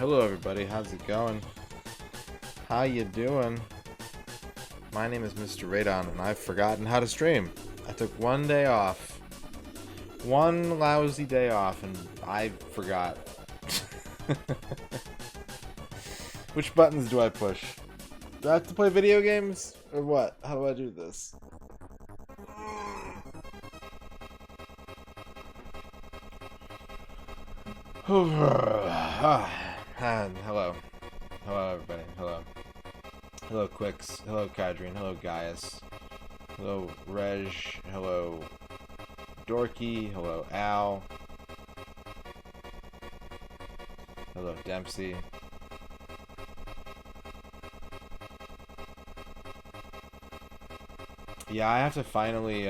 Hello everybody, how's it going? How you doing? My name is MisterRadon and I've forgotten how to stream. I took one day off. One lousy day off and I forgot. Which buttons do I push? Do I have to play video games? Or what? How do I do this? And hello. Hello everybody. Hello. Hello Quix. Hello Kadrian. Hello Gaius. Hello Reg. Hello Dorky. Hello Al. Hello Dempsey. Yeah, I have to finally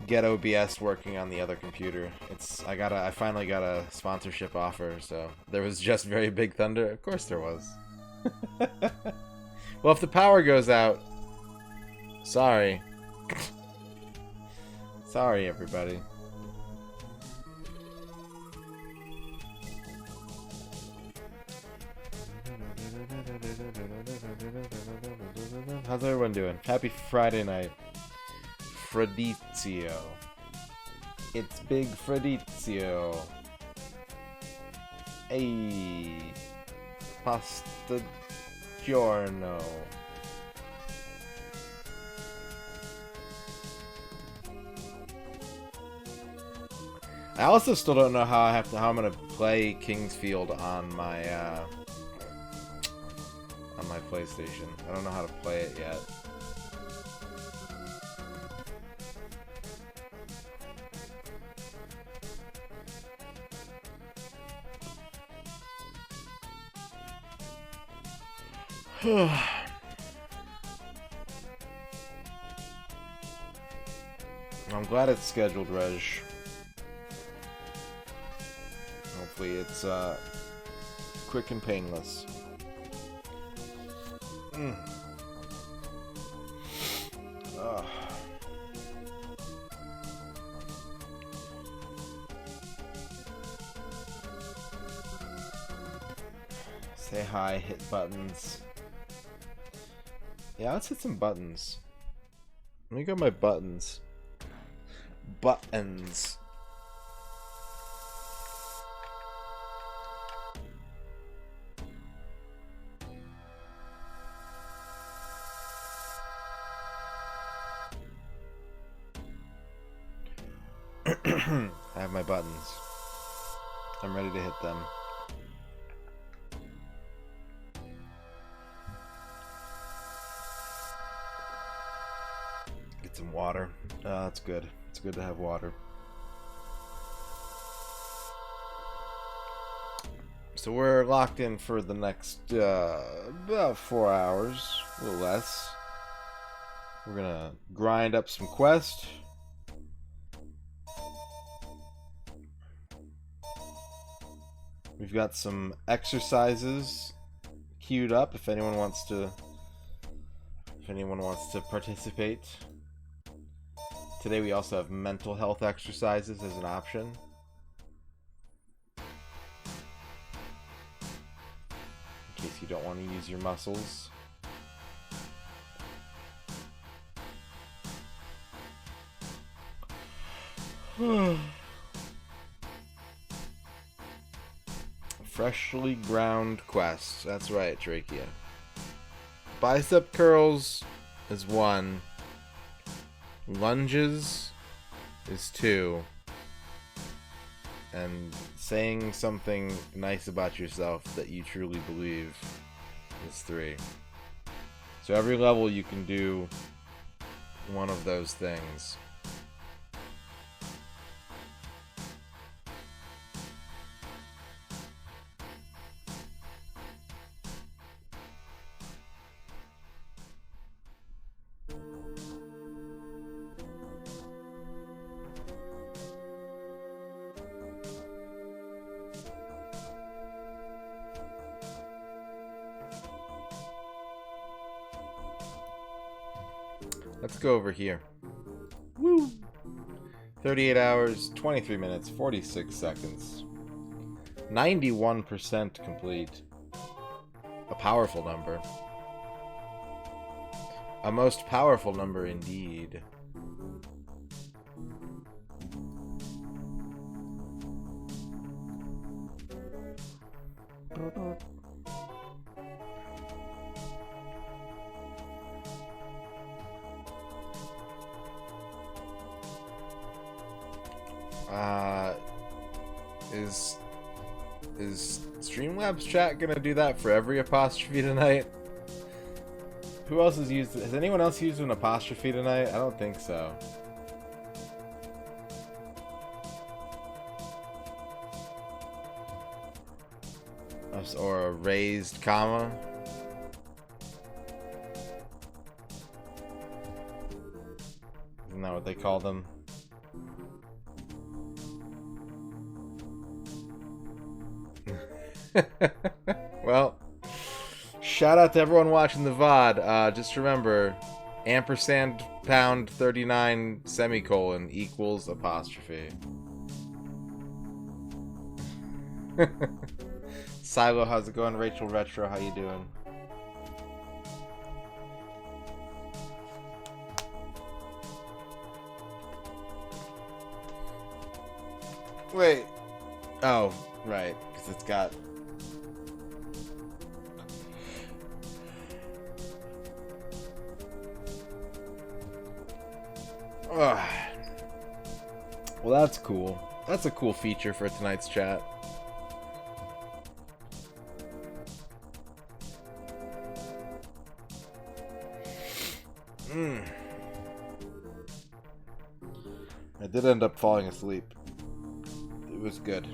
get OBS working on the other computer. I finally got a sponsorship offer, so there was just very big thunder. Of course there was. Well, if the power goes out, sorry. Sorry, everybody. How's everyone doing? Happy Friday night. Fredizio. It's Big Fredizio. Hey. Pasta giorno. I also still don't know how I'm gonna play Kingsfield on my PlayStation. I don't know how to play it yet. I'm glad it's scheduled, Reg. Hopefully it's quick and painless. Say hi, hit buttons. Yeah, let's hit some buttons. Let me go my buttons. Buttons. I have my buttons. I'm ready to hit them. Get some water. That's good. It's good to have water. So we're locked in for the next about 4 hours, a little less. We're gonna grind up some quests. We've got some exercises queued up if anyone wants to participate. Today we also have mental health exercises as an option. In case you don't want to use your muscles. Freshly ground quests. That's right, Trachea. Bicep curls is 1. Lunges is 2. And saying something nice about yourself that you truly believe is 3. So every level you can do one of those things. Let's go over here. Woo! 38 hours, 23 minutes, 46 seconds. 91% complete. A powerful number. A most powerful number indeed. Is Streamlabs chat gonna do that for every apostrophe tonight? Who else has used it? Has anyone else used an apostrophe tonight? I don't think so. Or a raised comma. Isn't that what they call them? Well, shout out to everyone watching the VOD. Just remember, ampersand pound 39 semicolon equals apostrophe. Silo, how's it going? Rachel Retro, how you doing? Wait. Oh, right. Because it's got... Ugh. Well, that's cool. That's a cool feature for tonight's chat. I did end up falling asleep. It was good.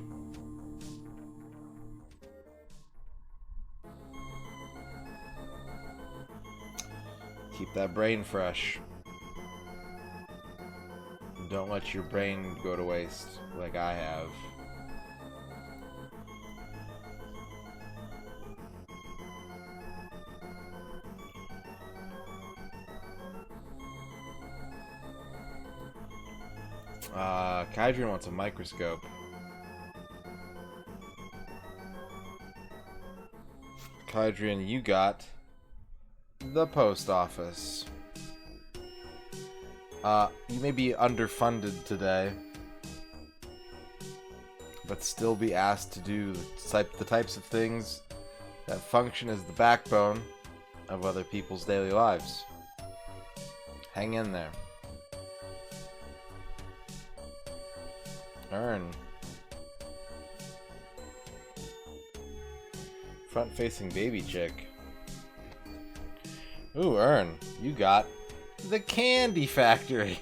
Keep that brain fresh. Don't let your brain go to waste like I have. Kydrian wants a microscope. Kydrian, you got the post office. You may be underfunded today, but still be asked to do the types of things that function as the backbone of other people's daily lives. Hang in there. Earn. Front-facing baby chick. Ooh, Earn. You got the candy factory.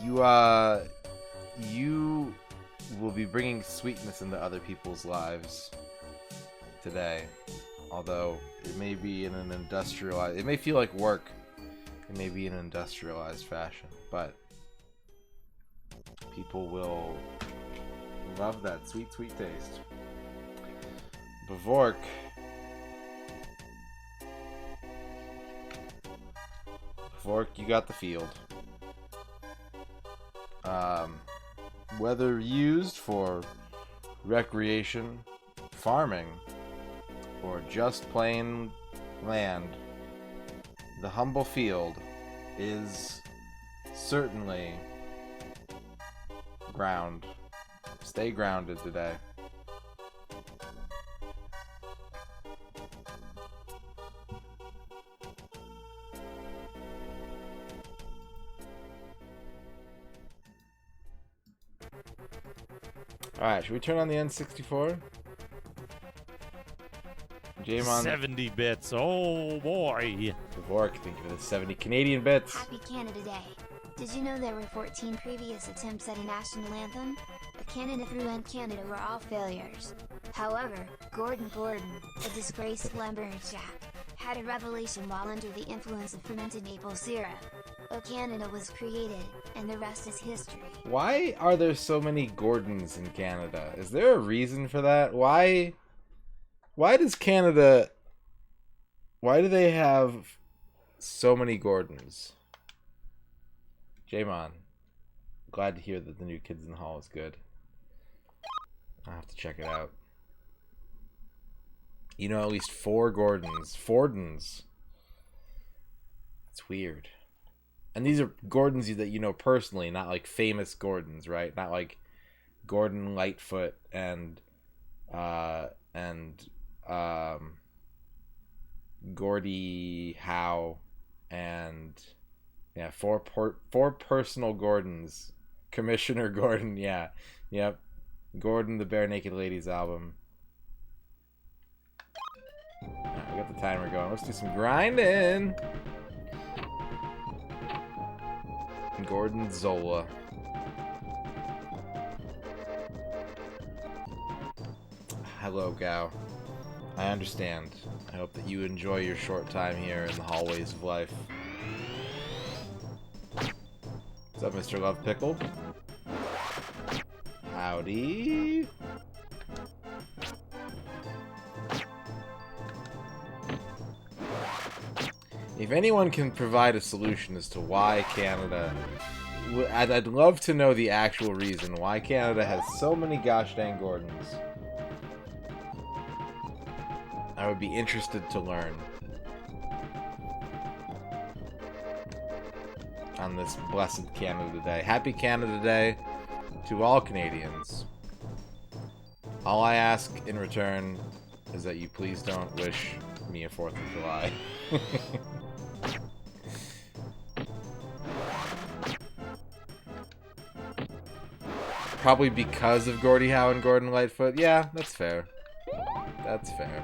You will be bringing sweetness into other people's lives today, although it may be in an industrialized, it may feel like work, it may be in an industrialized fashion, but people will love that sweet, sweet taste. Bavork. Bavork, you got the field. Whether used for recreation, farming, or just plain land, the humble field is certainly ground. Stay grounded today. Alright, should we turn on the N64? Jamon. 70 bits, oh boy. Vork, thank you for the 70 Canadian bits. Happy Canada Day. Did you know there were 14 previous attempts at a national anthem? A Canada through and Canada were all failures. However, Gordon, a disgraced lumberjack, had a revelation while under the influence of fermented maple syrup. O Canada was created, and the rest is history. Why are there so many Gordons in Canada? Is there a reason for that? Why does Canada Why do they have so many Gordons? Jamon, glad to hear that the new Kids in the Hall is good. I'll have to check it out. You know, at least 4 Gordons. Fordons. It's weird. And these are Gordons that you know personally, not like famous Gordons, right? Not like Gordon Lightfoot and Gordie Howe and yeah, 4 personal Gordons. Commissioner Gordon, yeah. Yep. Gordon the Bare Naked Ladies album. Alright, we got the timer going. Let's do some grinding. Gordon Zola. Hello, Gao. I understand. I hope that you enjoy your short time here in the hallways of life. What's up, Mr. Love Pickle? Howdy. If anyone can provide a solution as to why Canada... I'd love to know the actual reason why Canada has so many gosh dang Gordons. I would be interested to learn. On this blessed Canada Day. Happy Canada Day to all Canadians. All I ask in return is that you please don't wish me a 4th of July. Probably because of Gordie Howe and Gordon Lightfoot. Yeah, that's fair. That's fair.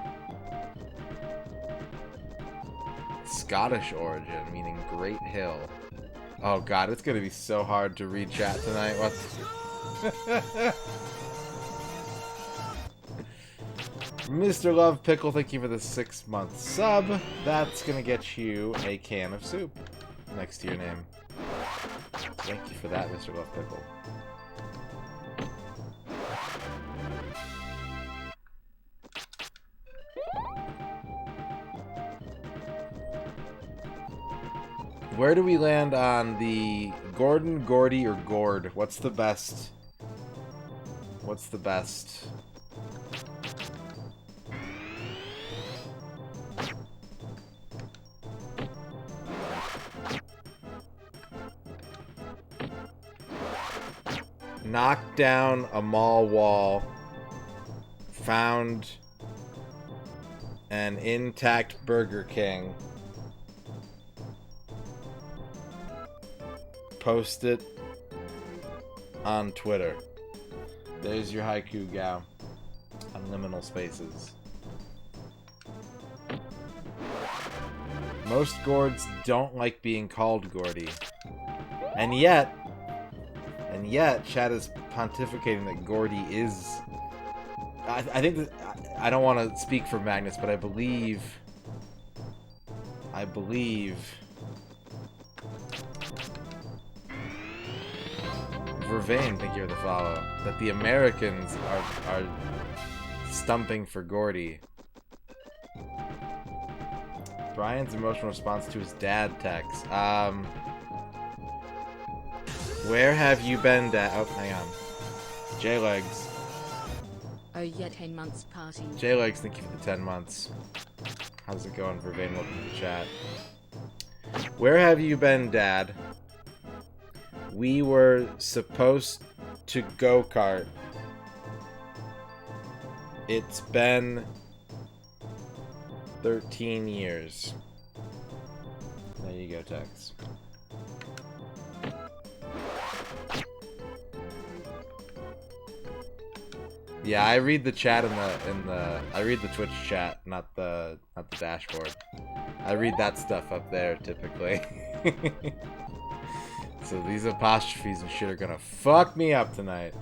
Scottish origin, meaning Great Hill. Oh god, it's gonna be so hard to read chat tonight. What? Mr. Love Pickle, thank you for the 6-month sub. That's gonna get you a can of soup next to your name. Thank you for that, Mr. Love Pickle. Where do we land on the Gordon, Gordy, or Gord? What's the best? What's the best? Knocked down a mall wall. Found an intact Burger King. Post it on Twitter. There's your haiku, Gao. On liminal spaces. Most Gords don't like being called Gordy. And yet, Chad is pontificating that Gordy is... I think that... I don't want to speak for Magnus, but I believe... Vervain, thank you for the follow. That the Americans are stumping for Gordy. Brian's emotional response to his dad text. Where have you been, Dad? Oh, hang on. J-Legs. Oh, yeah, 10 months party. J-Legs, thank you for the 10 months. How's it going, Vervain? Welcome to the chat. Where have you been, Dad? We were supposed to go-kart. It's been 13 years. There you go, Tex. Yeah, I read the chat in the I read the Twitch chat, not the dashboard. I read that stuff up there typically. So these apostrophes and shit are gonna fuck me up tonight.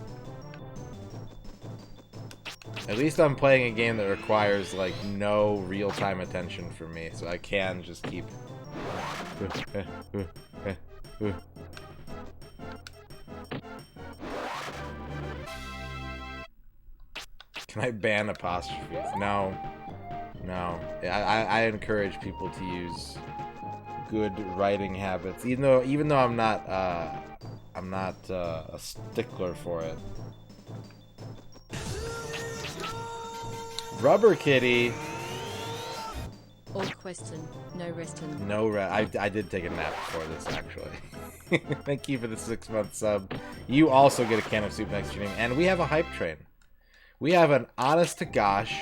At least I'm playing a game that requires like no real-time attention from me, so I can just keep. Can I ban apostrophes? No. No, I encourage people to use good writing habits, even though I'm not a stickler for it. Rubber Kitty. Old question, no restin'. No rest. I did take a nap before this, actually. Thank you for the 6-month sub. You also get a can of soup next stream, and we have a hype train. We have an honest to gosh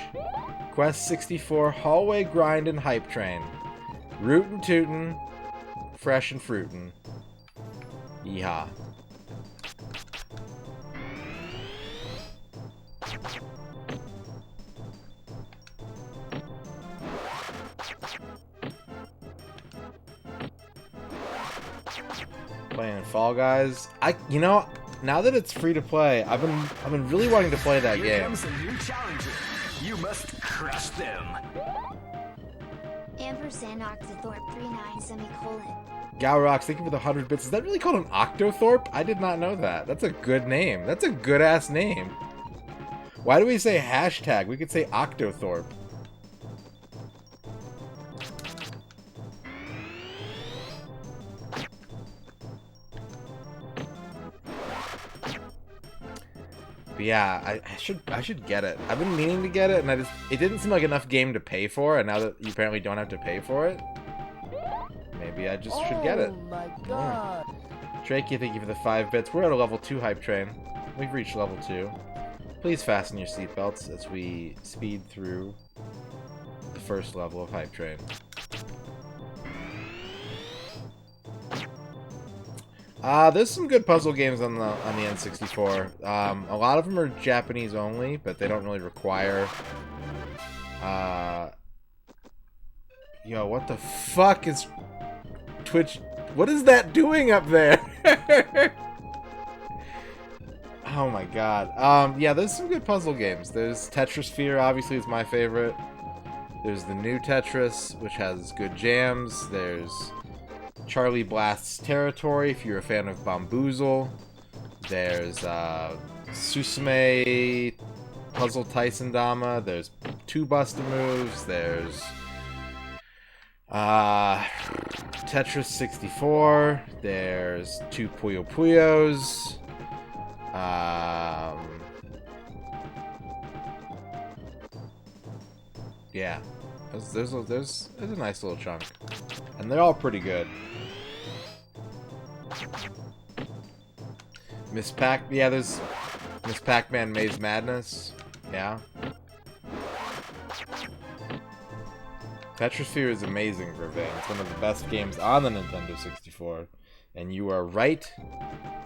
Quest 64 hallway grindin' hype train. Rootin' tootin', fresh and fruitin'. Yeehaw. Playing Fall Guys. Now that it's free to play, I've been really wanting to play that game. Here comes a new challenger. You must crush them. Ampersand Octothorpe 39 semicolon. Galrox, thank you for the 100 bits. Is that really called an Octothorpe? I did not know that. That's a good name. That's a good-ass name. Why do we say hashtag? We could say Octothorpe. But yeah, I should get it. I've been meaning to get it, and it didn't seem like enough game to pay for, and now that you apparently don't have to pay for it, maybe I just should get it. Oh my god. Trakey, thank you for the 5 bits. We're at a level 2 hype train. We've reached level 2. Please fasten your seatbelts as we speed through the first level of hype train. There's some good puzzle games on the N64. A lot of them are Japanese only, but they don't really require. Yo, what the fuck is Twitch? What is that doing up there? Oh my god. Yeah, there's some good puzzle games. There's Tetrasphere, obviously, is my favorite. There's the new Tetris, which has good jams. There's Charlie Blast's Territory, if you're a fan of Bamboozle. There's Susume Puzzle Tyson Dama. There's 2 Buster Moves. There's Tetris 64. There's 2 Puyo Puyos. Yeah, there's a nice little chunk, and they're all pretty good. Yeah, there's Miss Pac-Man Maze Madness. Yeah. Tetrasphere is amazing for Ving. It's one of the best games on the Nintendo 64, and you are right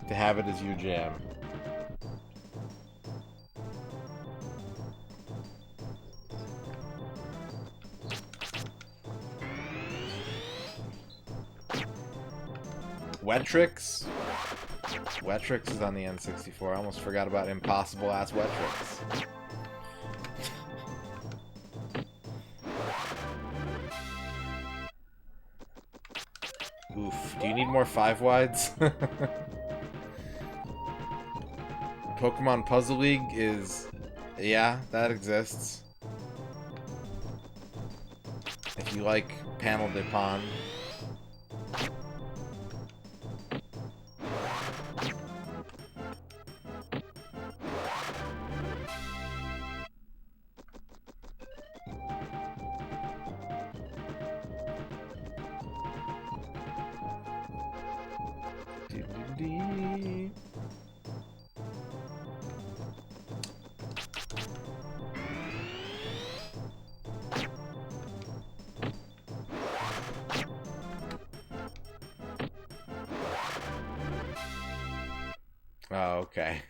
to have it as your jam. Wetrix? Wetrix is on the N64. I almost forgot about impossible-ass Wetrix. Oof. Do you need more 5-wides? Pokemon Puzzle League is... Yeah, that exists. If you like Panel de Pon. Oh, okay.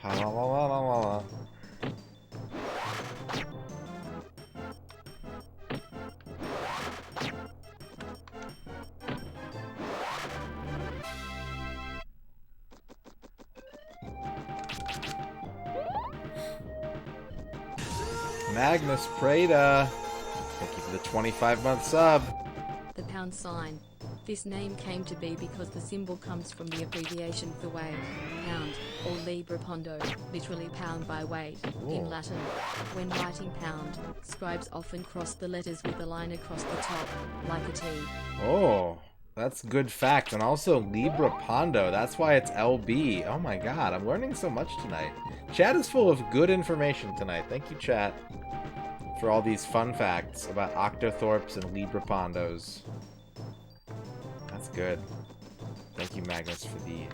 La la la la la la. Magnus Prada. Thank you for the 25-month sub. The pound sign. This name came to be because the symbol comes from the abbreviation for weight, pound, or libra pondo, literally pound by weight, in Latin. When writing pound, scribes often cross the letters with a line across the top, like a T. Oh, that's good fact. And also Libra Pondo, that's why it's LB. Oh my god, I'm learning so much tonight. Chat is full of good information tonight. Thank you, chat, for all these fun facts about octothorpes and Libra Pondos. That's good. Thank you, Magnus, for the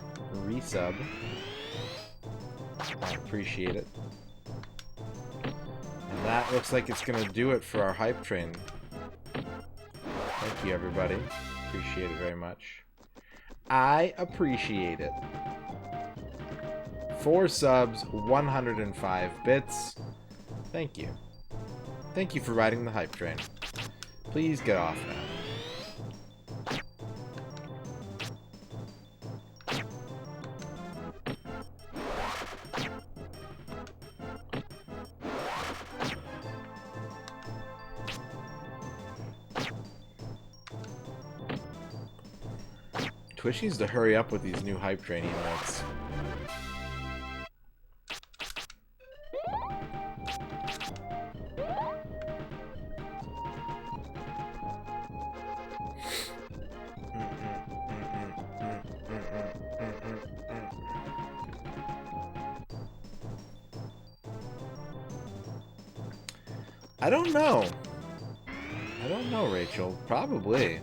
resub. I appreciate it. And that looks like it's going to do it for our hype train. Thank you, everybody. Appreciate it very much. I appreciate it. 4 subs, 105 bits. Thank you. Thank you for riding the hype train. Please get off now. Twitch needs to hurry up with these new hype train emotes. I don't know. I don't know, Rachel. Probably.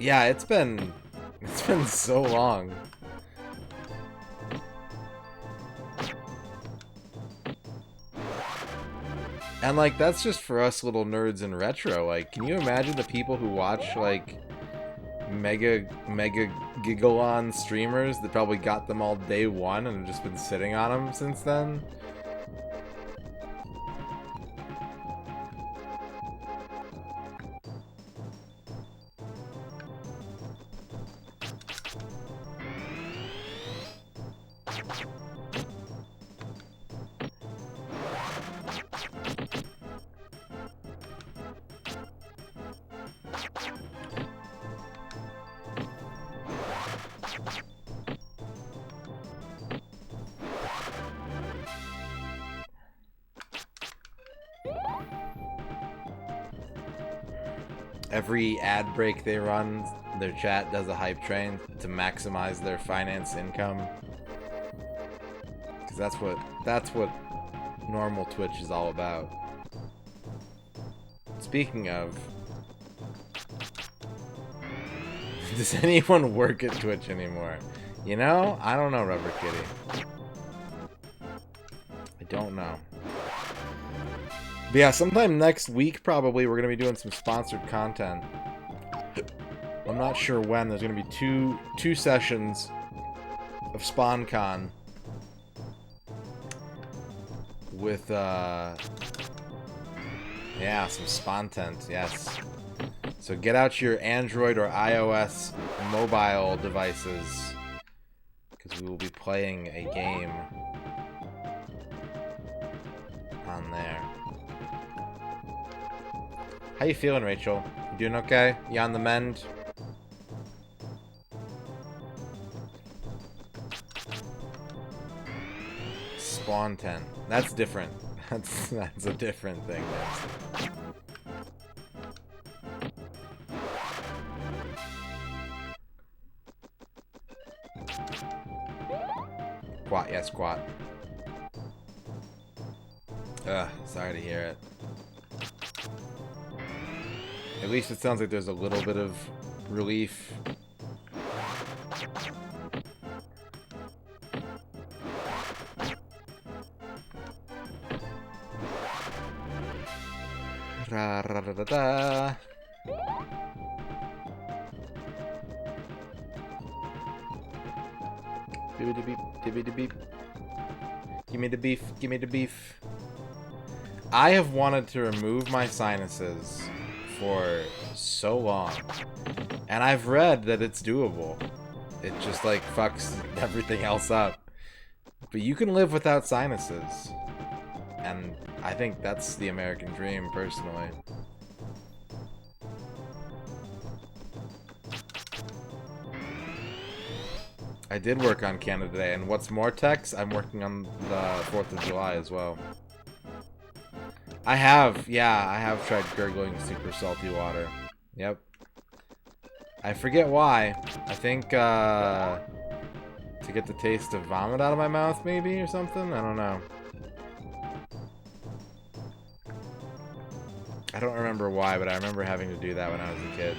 Yeah, it's been so long. And like that's just for us little nerds in retro. Like, can you imagine the people who watch like mega giggle-on streamers that probably got them all day one and have just been sitting on them since then? Every ad break they run, their chat does a hype train to maximize their finance income. Because that's what normal Twitch is all about. Speaking of, does anyone work at Twitch anymore? You know, I don't know, Rubber Kitty. I don't know. But yeah, sometime next week, probably, we're going to be doing some sponsored content. I'm not sure when. There's going to be two sessions of SpawnCon with, yeah, some Spontent, yes. So get out your Android or iOS mobile devices, because we will be playing a game on there. How you feeling, Rachel? You doing okay? You on the mend? Spawn 10. That's different. That's a different thing. Quat, yes, quat. Ugh, sorry to hear it. At least it sounds like there's a little bit of relief. Ra ra ra ra da. Dibbity beep, dibbity beep. Give me the beef, give me the beef. I have wanted to remove my sinuses for so long, and I've read that it's doable. It just like fucks everything else up. But you can live without sinuses. And I think that's the American dream, personally. I did work on Canada Day, and what's more, Tex, I'm working on the 4th of July as well. I have tried gurgling super salty water. Yep. I forget why. I think, to get the taste of vomit out of my mouth, maybe, or something? I don't know. I don't remember why, but I remember having to do that when I was a kid.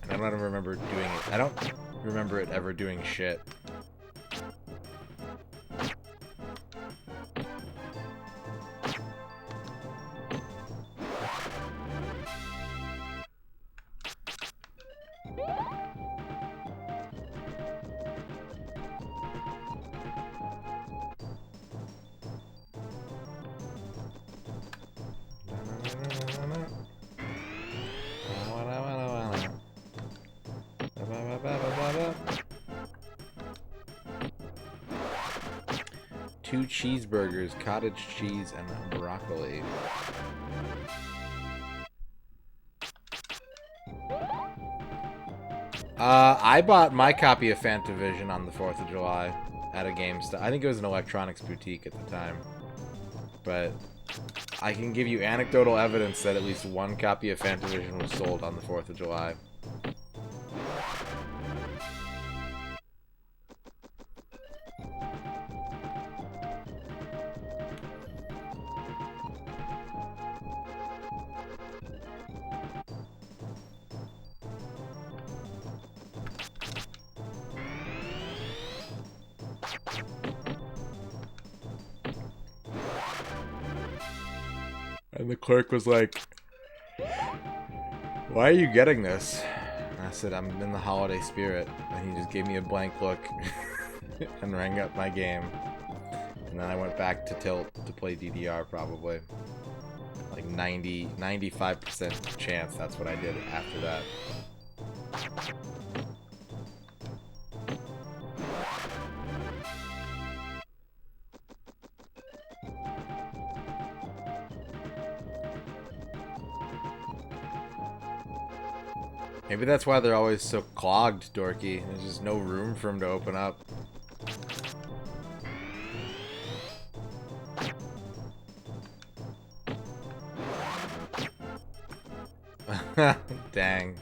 And I don't remember doing it. I don't remember it ever doing shit. Two cheeseburgers, cottage cheese, and broccoli. I bought my copy of Fantavision on the 4th of July at a GameStop. I think it was an electronics boutique at the time. But I can give you anecdotal evidence that at least one copy of Fantavision was sold on the 4th of July. And the clerk was like, "Why are you getting this?" And I said, "I'm in the holiday spirit." And he just gave me a blank look and rang up my game. And then I went back to Tilt to play DDR probably. Like 95% chance that's what I did after that. Maybe that's why they're always so clogged, Dorky. There's just no room for them to open up. Dang.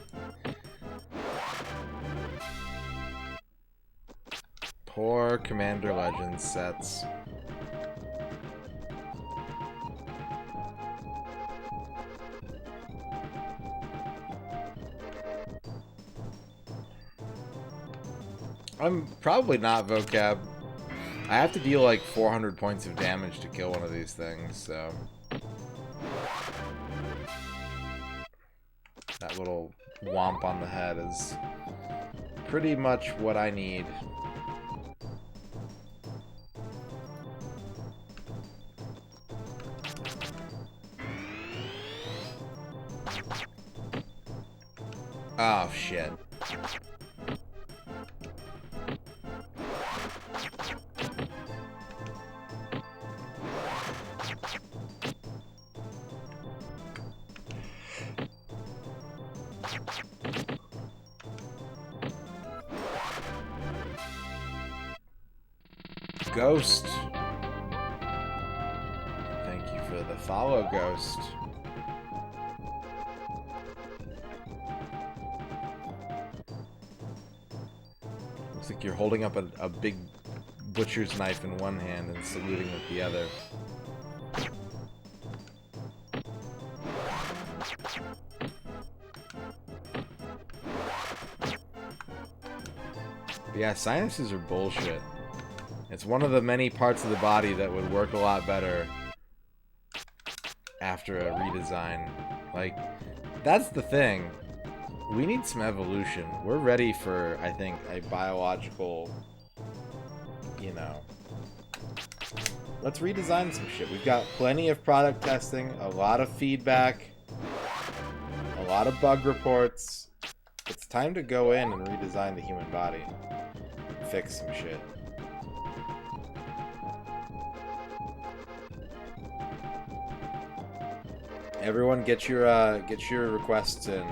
Poor Commander Legends sets. I'm probably not vocab. I have to deal like 400 points of damage to kill one of these things, so... That little womp on the head is pretty much what I need. Oh, shit. Ghost. Thank you for the follow, Ghost. Looks like you're holding up a big butcher's knife in one hand and saluting with the other. But yeah, sinuses are bullshit. It's one of the many parts of the body that would work a lot better after a redesign. Like, that's the thing. We need some evolution. We're ready for, I think, a biological, you know... Let's redesign some shit. We've got plenty of product testing, a lot of feedback, a lot of bug reports. It's time to go in and redesign the human body. fix some shit. Everyone, get your requests in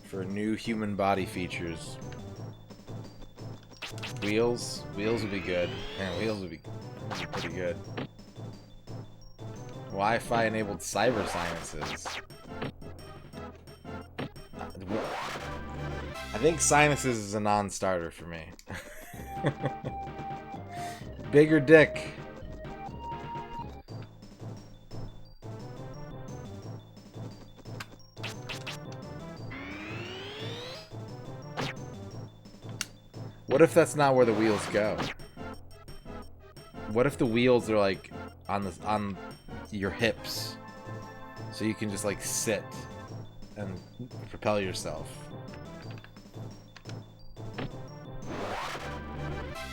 for new human body features. Wheels would be good. Man, wheels would be pretty good. Wi-Fi enabled cyber sinuses. I think sinuses is a non-starter for me. Bigger dick. What if that's not where the wheels go? What if the wheels are like on your hips, so you can just like sit and propel yourself?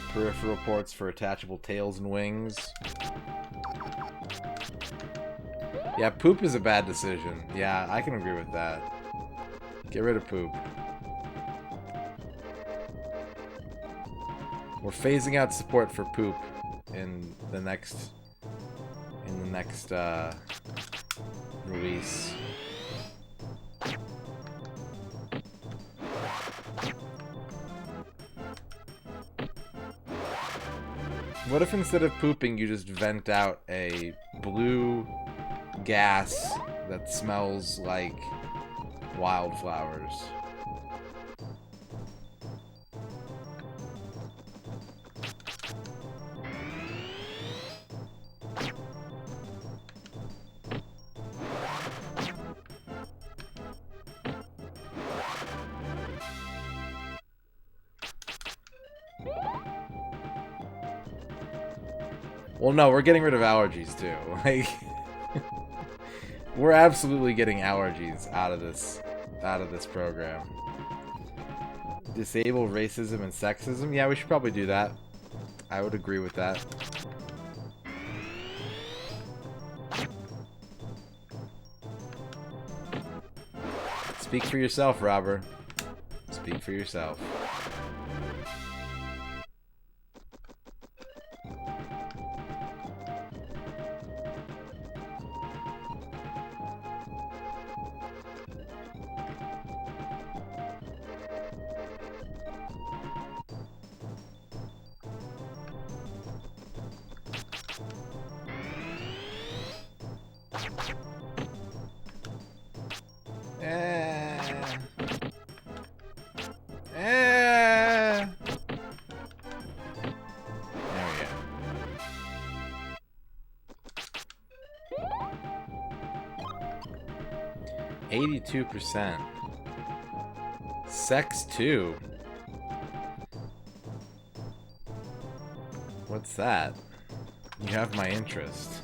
Peripheral ports for attachable tails and wings. Yeah, poop is a bad decision. Yeah, I can agree with that. Get rid of poop. We're phasing out support for poop in the next release. What if instead of pooping you just vent out a blue gas that smells like wildflowers? Well, no, we're getting rid of allergies too. Like, we're absolutely getting allergies out of this program. Disable racism and sexism? Yeah, we should probably do that. I would agree with that. Speak for yourself, Robert. Speak for yourself. There we go. 82%. Sex 2. What's that? You have my interest.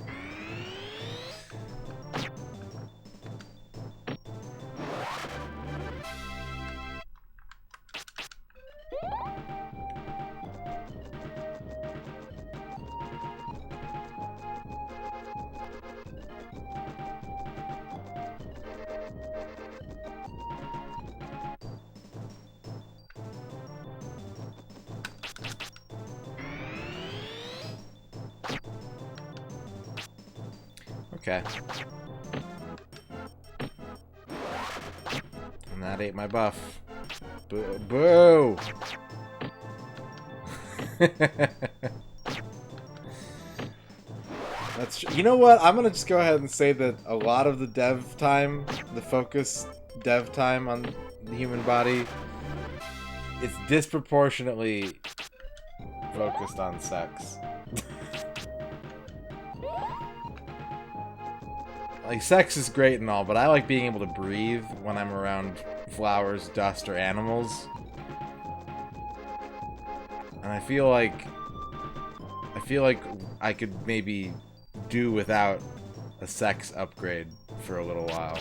Okay. And that ate my buff. Boo! Boo! You know what? I'm gonna just go ahead and say that a lot of the dev time, the focus dev time on the human body, it's disproportionately focused on sex. Like, sex is great and all, but I like being able to breathe when I'm around flowers, dust, or animals. And I feel like I could maybe do without a sex upgrade for a little while.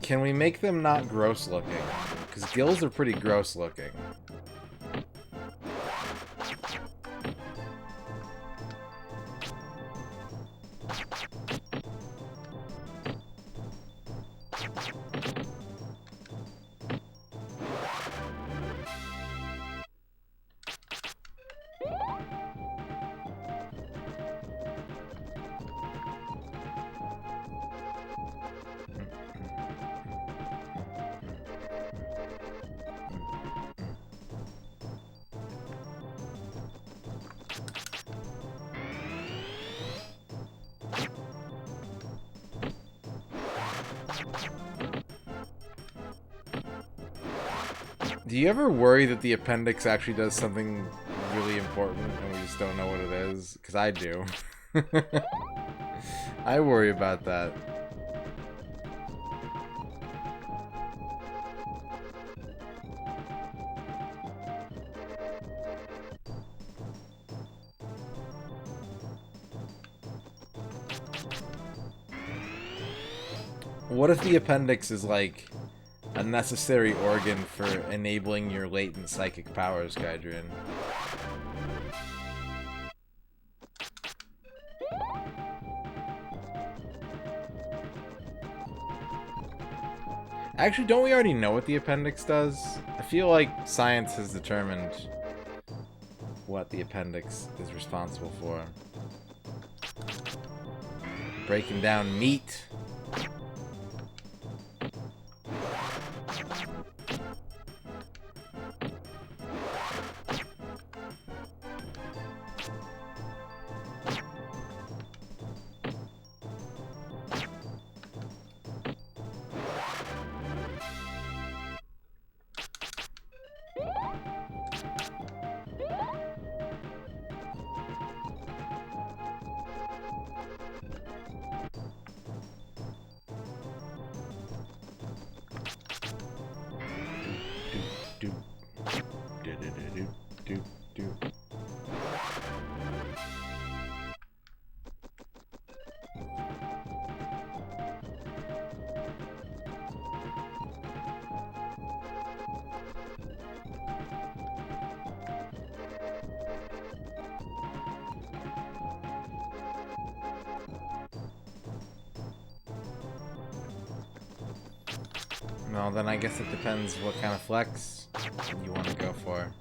Can we make them not gross looking? Because gills are pretty gross looking. Do you ever worry that the appendix actually does something really important and we just don't know what it is? Because I do. I worry about that. What if the appendix is like a necessary organ for enabling your latent psychic powers, Gaidrian? Actually, don't we already know what the appendix does? I feel like science has determined what the appendix is responsible for. Breaking down meat. No, then I guess it depends what kind of flex you want to go for.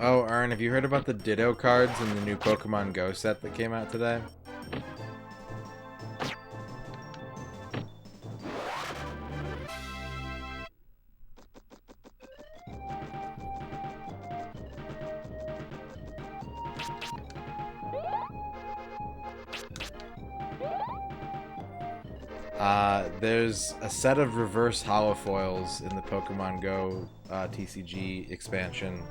Oh, Ern, have you heard about the Ditto cards in the new Pokemon Go set that came out today? There's a set of reverse holofoils in the Pokemon Go TCG expansion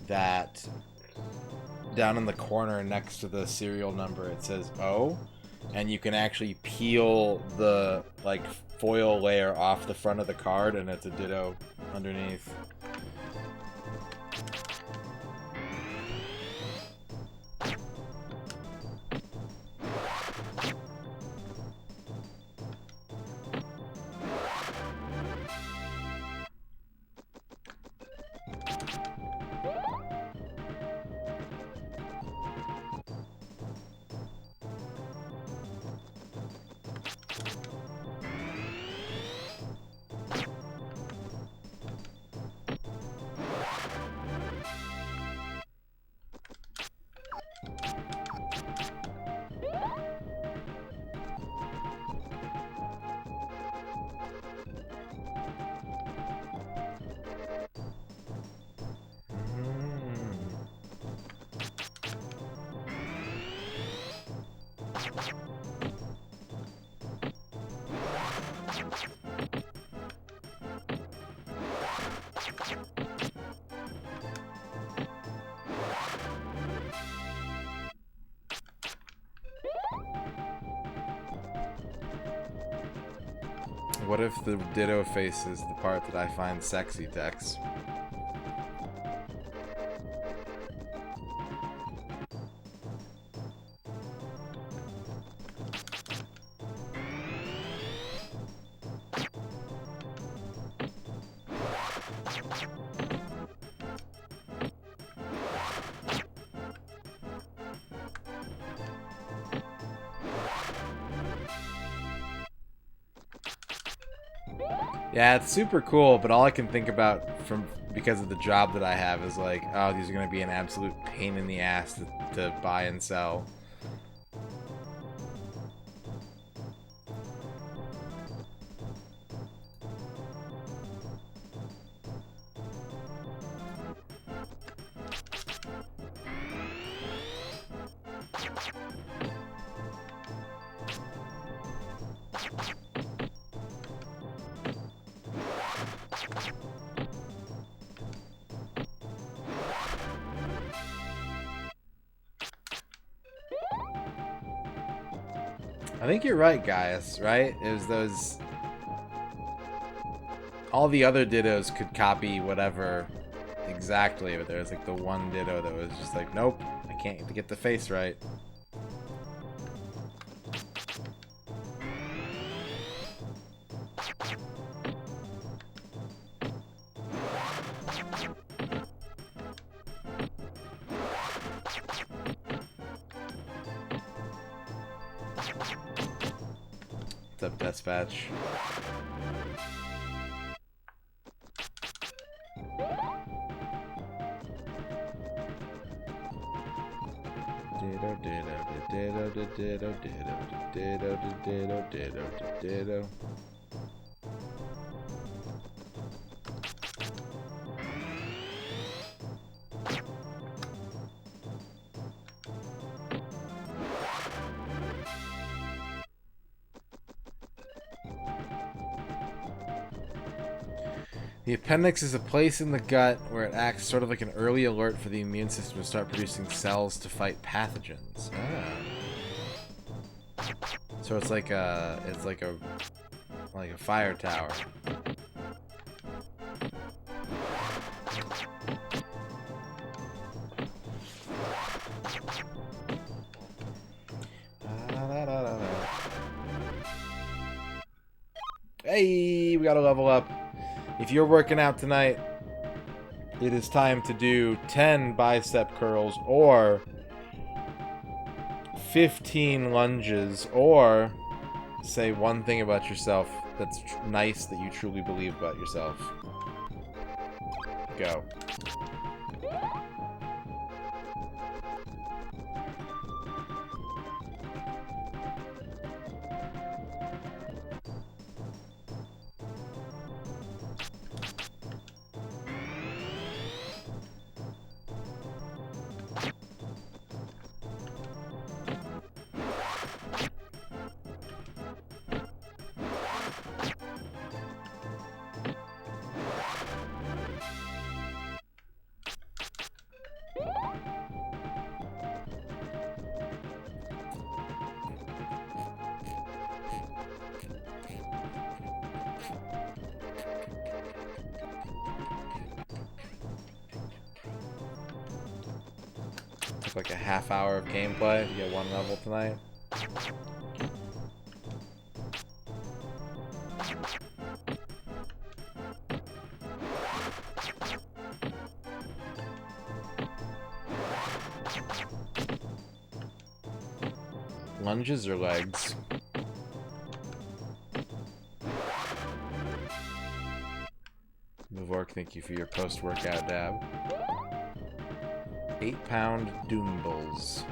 that down in the corner next to the serial number it says O, and you can actually peel the like foil layer off the front of the card and it's a Ditto underneath. What if the ditto face is the part that I find sexy, Tex? Yeah, it's super cool, but all I can think about because of the job that I have is like, oh, these are going to be an absolute pain in the ass to buy and sell. I think you're right, Gaius, right? It was those... All the other dittos could copy whatever exactly, but there was like the one ditto that was just like, nope, I can't get the face right. What's up, Dispatch? Ditto, ditto, ditto, ditto, ditto, ditto, ditto, ditto, ditto. The appendix is a place in the gut where it acts sort of like an early alert for the immune system to start producing cells to fight pathogens. Ah. So it's like a fire tower. Hey, we gotta level up. If you're working out tonight, it is time to do 10 bicep curls or 15 lunges, or say one thing about yourself that's nice that you truly believe about yourself. Go. Took like a half hour of gameplay to get one level tonight. Lunges or legs? Muvork, thank you for your post-workout dab. 8-pound Doombles.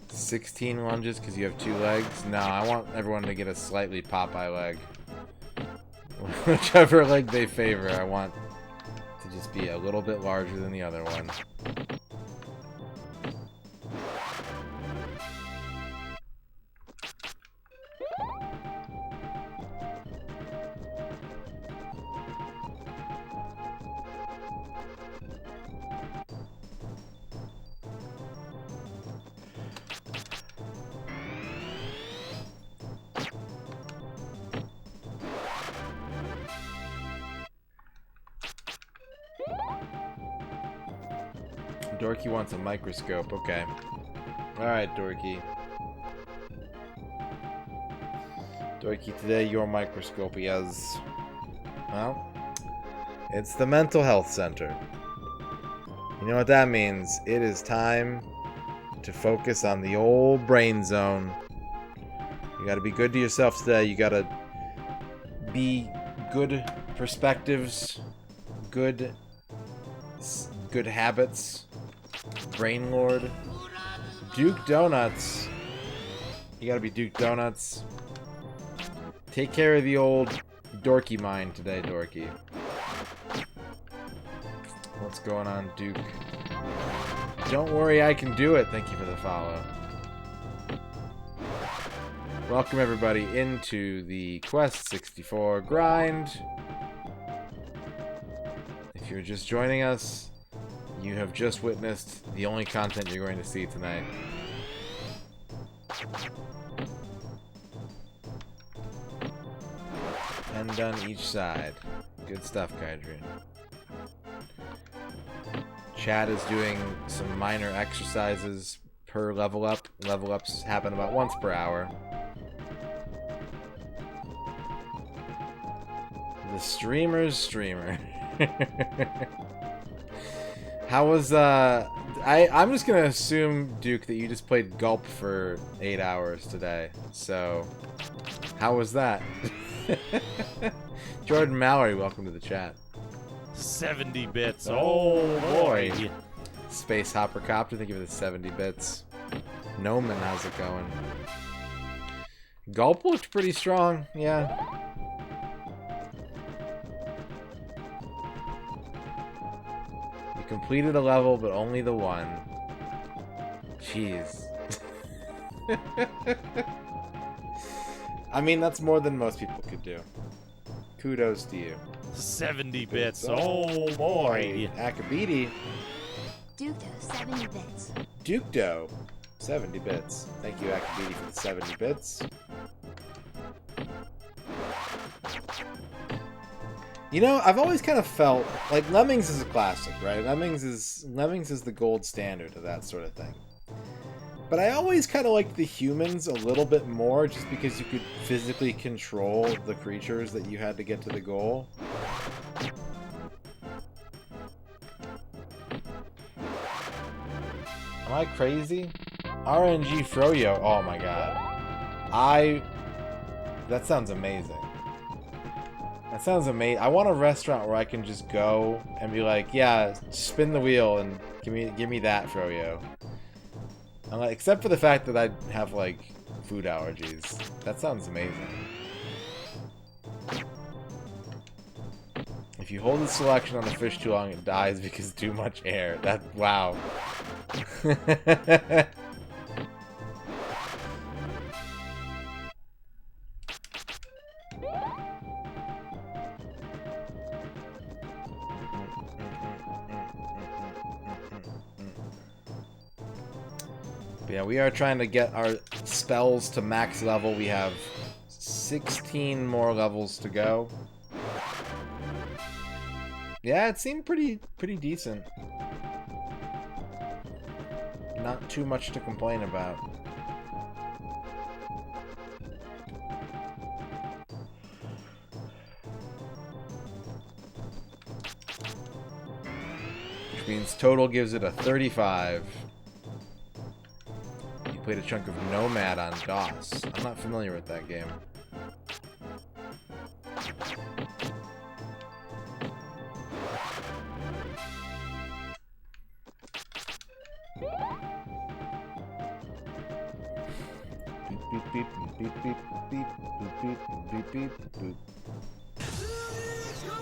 $16 lunges because you have 2 legs? No, I want everyone to get a slightly Popeye leg. Whichever leg they favor, I want to just be a little bit larger than the other one. Dorky wants a microscope. Okay. Alright, Dorky. Dorky, today your microscope is... Well, it's the mental health center. You know what that means? It is time to focus on the old brain zone. You gotta be good to yourself today. You gotta be good perspectives, good habits. Brain Lord. Duke Donuts. You gotta be Duke Donuts. Take care of the old Dorky mind today, Dorky. What's going on, Duke? Don't worry, I can do it. Thank you for the follow. Welcome, everybody, into the Quest 64 grind. If you're just joining us, you have just witnessed the only content you're going to see tonight. 10 done each side. Good stuff, Kydrian. Chad is doing some minor exercises per level up. Level ups happen about once per hour. The streamer's streamer. How was, I'm just gonna assume, Duke, that you just played Gulp for 8 hours today. So, how was that? Jordan Mallory, welcome to the chat. 70 bits. Oh boy. Space Hopper Copter, thank you for the 70 bits. Noman, how's it going? Gulp looked pretty strong, yeah. You completed a level, but only the one. Jeez. I mean, that's more than most people could do. Kudos to you. 70 bits. Oh boy. Akabidi. Duke does 70 bits. Duke Doe. 70 bits. Thank you, Akabidi, for the 70 bits. You know, I've always kind of felt like Lemmings is a classic, right? Lemmings is the gold standard of that sort of thing. But I always kind of liked the humans a little bit more, just because you could physically control the creatures that you had to get to the goal. Am I crazy? RNG Froyo. Oh my god. That sounds amazing. That sounds amazing. I want a restaurant where I can just go and be like, yeah, spin the wheel and give me that, Froyo. I'm like, except for the fact that I have, like, food allergies. That sounds amazing. If you hold the selection on the fish too long, it dies because too much air. Wow. But yeah, we are trying to get our spells to max level. We have 16 more levels to go. Yeah, it seemed pretty decent. Not too much to complain about. Which means total gives it a 35. You played a chunk of Nomad on DOS. I'm not familiar with that game.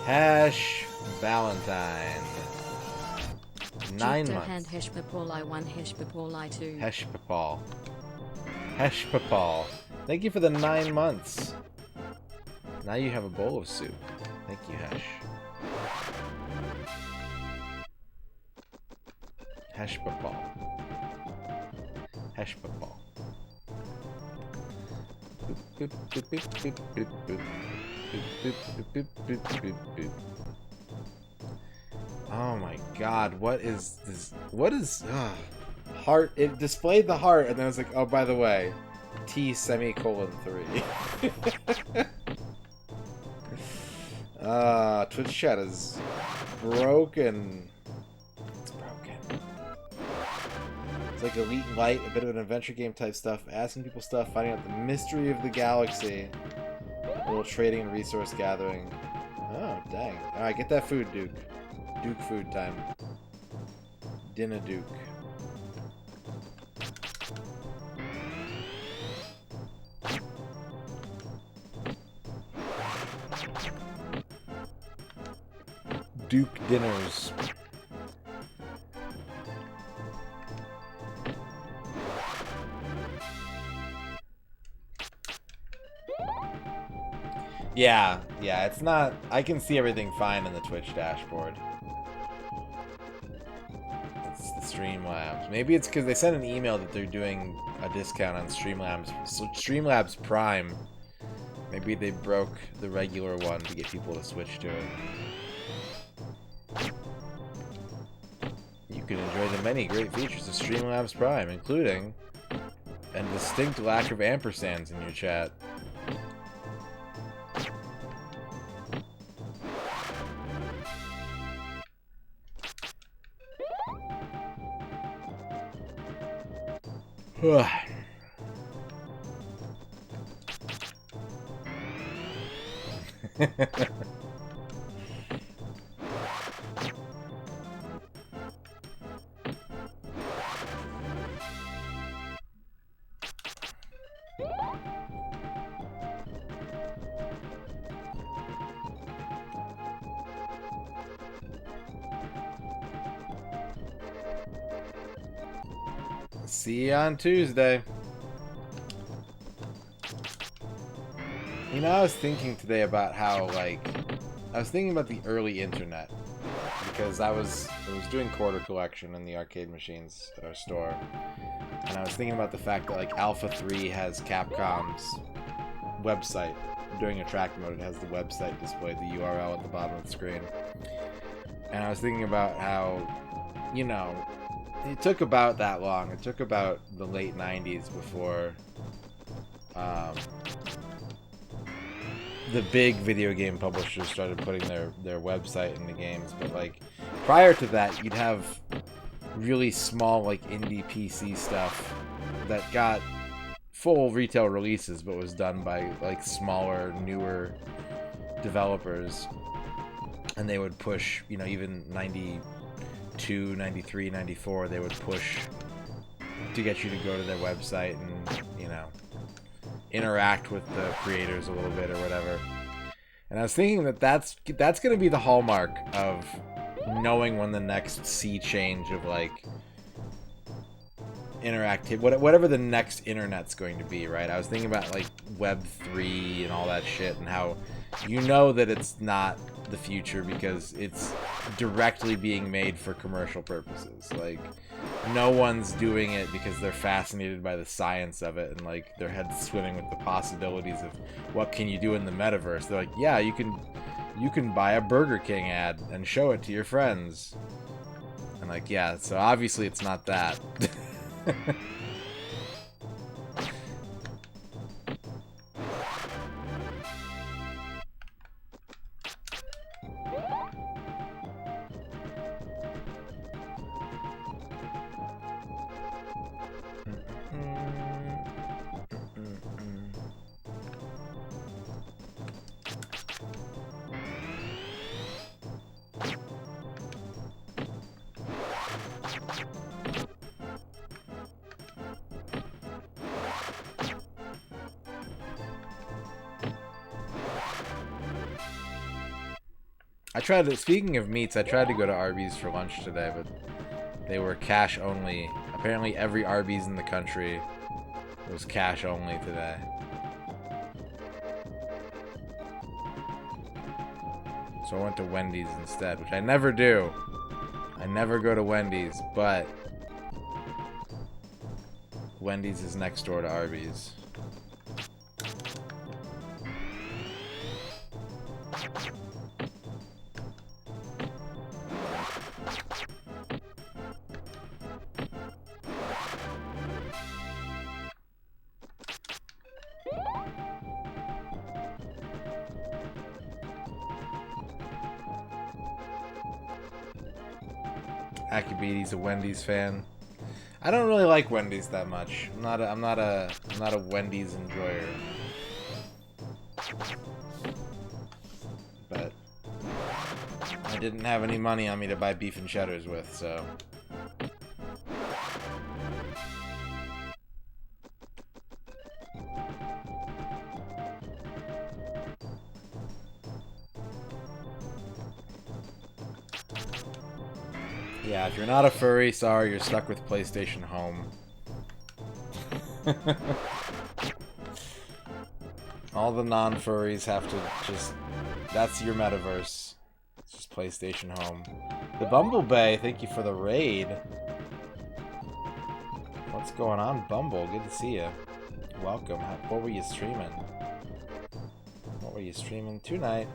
Hash Valentine. 9 months. Heshpapal 1, Heshpapal 2. Heshpapal. Heshpapal. Thank you for the 9 months. Now you have a bowl of soup. Thank you, Hesh. Heshpapal. Heshpapal. Oh my god, what is this? What is heart? It displayed the heart, and then it's like, oh, by the way, T semicolon 3. Twitch chat is broken. It's broken. It's like Elite and Light, a bit of an adventure game type stuff, asking people stuff, finding out the mystery of the galaxy, a little trading and resource gathering. Oh, dang. Alright, get that food, Duke. Duke food time. Dinner Duke. Duke dinners. Yeah, it's not... I can see everything fine in the Twitch dashboard. It's the Streamlabs. Maybe it's because they sent an email that they're doing a discount on Streamlabs Prime. Maybe they broke the regular one to get people to switch to it. You can enjoy the many great features of Streamlabs Prime, including a distinct lack of ampersands in your chat. See you on Tuesday. You know, I was thinking today about how, like, I was thinking about the early internet, because I was doing quarter collection in the arcade machines at our store, and I was thinking about the fact that, like, Alpha 3 has Capcom's website. During attract mode, it has the website displayed, the URL at the bottom of the screen. And I was thinking about how, you know, it took about that long. It took about the late 90s before the big video game publishers started putting their website in the games. But, like, prior to that, you'd have really small, like, indie PC stuff that got full retail releases, but was done by, like, smaller, newer developers. And they would push, you know, even 92, 93, 94, they would push to get you to go to their website and, you know, interact with the creators a little bit or whatever. And I was thinking that that's going to be the hallmark of knowing when the next sea change of, like, interactive, whatever the next internet's going to be, right? I was thinking about, like, Web 3 and all that shit, and how you know that it's not the future because it's directly being made for commercial purposes. Like, no one's doing it because they're fascinated by the science of it and, like, their head's swimming with the possibilities of what can you do in the metaverse. They're like, yeah, you can buy a Burger King ad and show it to your friends. And, like, yeah, so obviously it's not that. Speaking of meats, I tried to go to Arby's for lunch today, but they were cash only. Apparently every Arby's in the country was cash only today. So I went to Wendy's instead, which I never do. I never go to Wendy's, but Wendy's is next door to Arby's. Akibidi's a Wendy's fan. I don't really like Wendy's that much. I'm not a Wendy's enjoyer. But I didn't have any money on me to buy beef and cheddars with, so. Yeah, if you're not a furry, sorry, you're stuck with PlayStation Home. All the non-furries have to just... That's your metaverse. It's just PlayStation Home. The Bumblebee, thank you for the raid. What's going on, Bumble? Good to see you. Welcome. What were you streaming? What were you streaming tonight?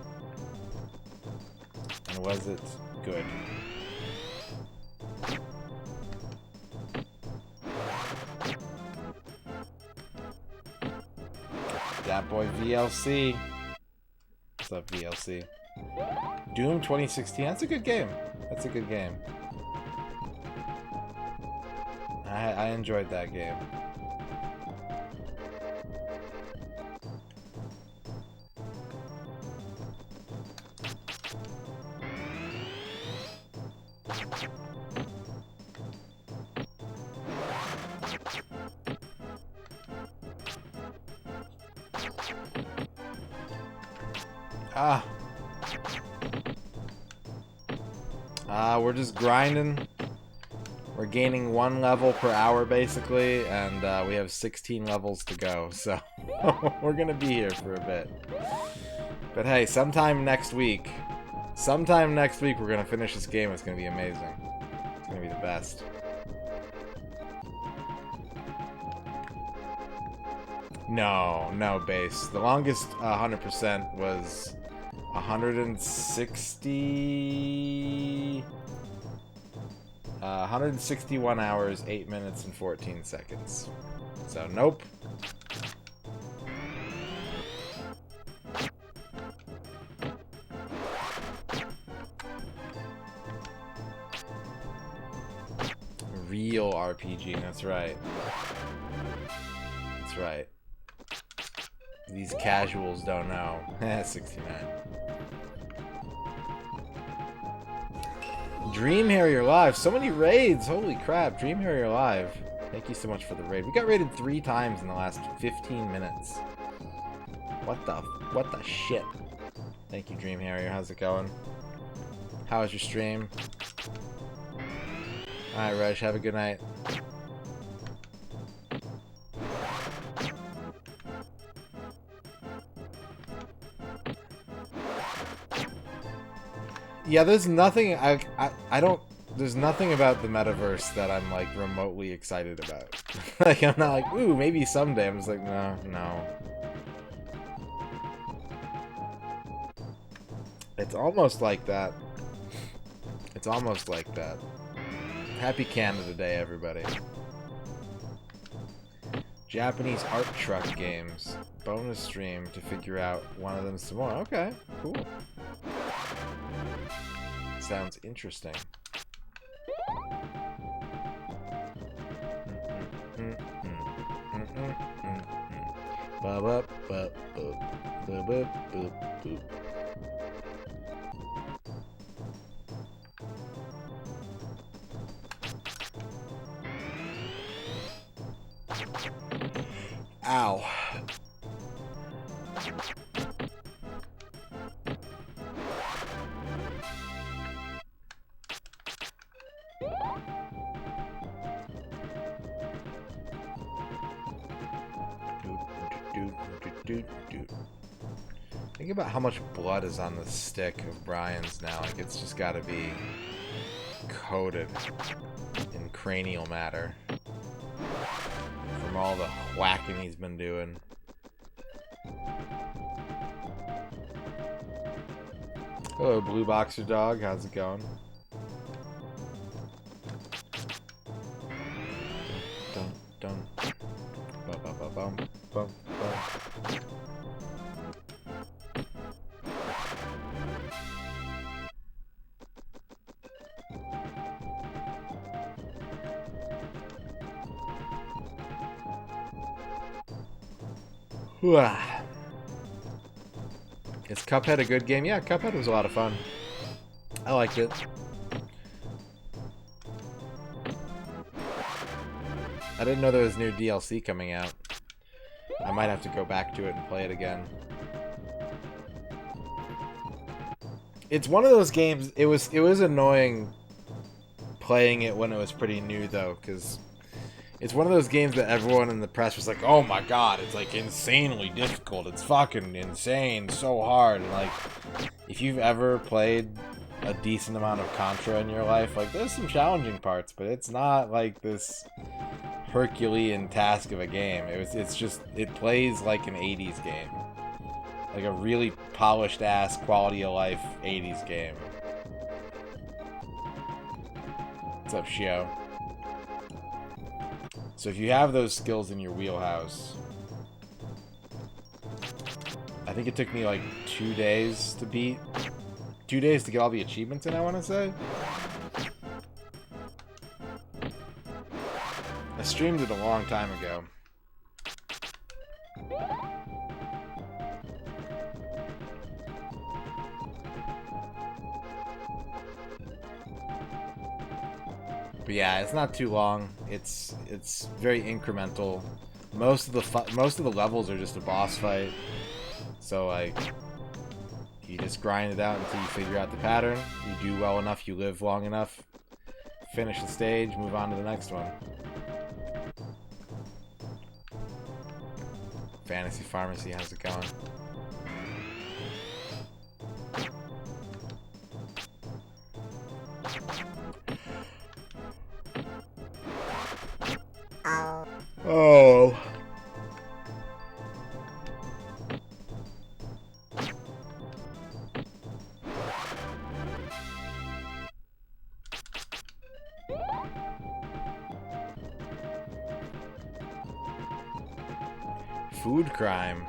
And was it good? That boy VLC. What's up, VLC? Doom 2016. That's a good game. That's a good game. I enjoyed that game. We're just grinding. We're gaining 1 level per hour, basically, and we have 16 levels to go, so we're gonna be here for a bit. But hey, sometime next week, we're gonna finish this game. It's gonna be amazing. It's gonna be the best. No, base. The longest 100% was 161 hours, 8 minutes, and 14 seconds. So, nope. Real RPG, that's right. That's right. These casuals don't know. 69. Dream Harrier Live. So many raids. Holy crap. Dream Harrier Live. Thank you so much for the raid. We got raided 3 times in the last 15 minutes. What the shit? Thank you, Dream Harrier. How's it going? How was your stream? Alright, Reg. Have a good night. Yeah, there's nothing there's nothing about the metaverse that I'm like remotely excited about. Like I'm not like, ooh, maybe someday. I'm just like, no. It's almost like that. It's almost like that. Happy Canada Day, everybody. Japanese art truck games. Bonus stream to figure out one of them some more. Okay, cool. Sounds interesting. Ow. Think about how much blood is on the stick of Brian's now. Like, it's just gotta be coated in cranial matter from all the whacking he's been doing. Hello, Blue Boxer Dog. How's it going? Dun. Bum. Is Cuphead a good game? Yeah, Cuphead was a lot of fun. I liked it. I didn't know there was new DLC coming out. I might have to go back to it and play it again. It's one of those games. It was annoying playing it when it was pretty new though, because it's one of those games that everyone in the press was like, "Oh my god, it's like insanely difficult. It's fucking insane, so hard." And like, if you've ever played a decent amount of Contra in your life, like there's some challenging parts, but it's not like this Herculean task of a game. It's just, it plays like an 80s game. Like a really polished ass quality of life 80s game. What's up, Shio? So if you have those skills in your wheelhouse, I think it took me like 2 days to beat. 2 days to get all the achievements in, I want to say. I streamed it a long time ago. But yeah, it's not too long. It's very incremental. Most of the levels are just a boss fight. So like, you just grind it out until you figure out the pattern. You do well enough, you live long enough, finish the stage, move on to the next one. Fantasy Pharmacy, how's it going? Oh. Food crime.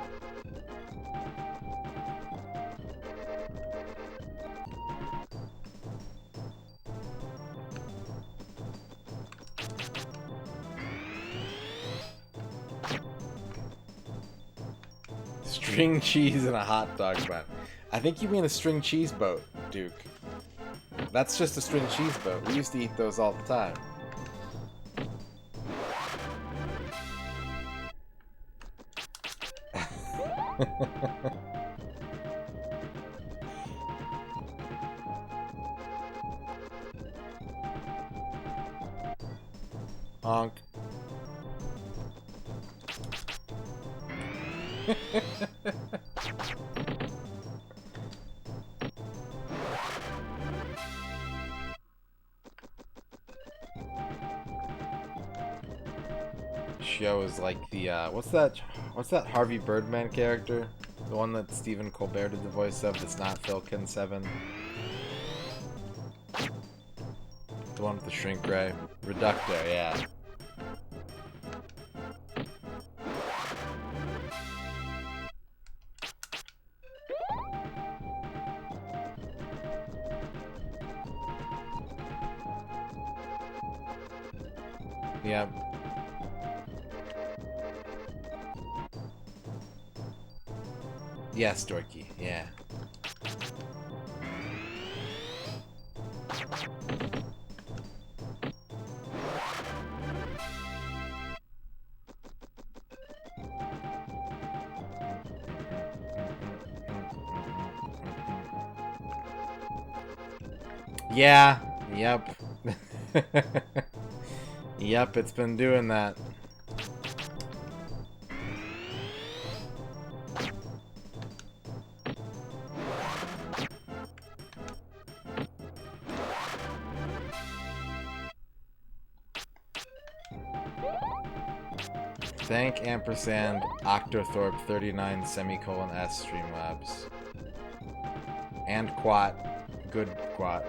String cheese and a hot dog bun. I think you mean a string cheese boat, Duke. That's just a string cheese boat. We used to eat those all the time. Honk. Show is like the what's that Harvey Birdman character? The one that Stephen Colbert did the voice of that's not Philkin 7. The one with the shrink ray. Reducto, yeah. Yep. Yes, Dorky, yeah. Yeah, yep. Yep, it's been doing that. Thank ampersand Octothorpe 39 semicolon S Streamlabs. And Quat. Good Quat.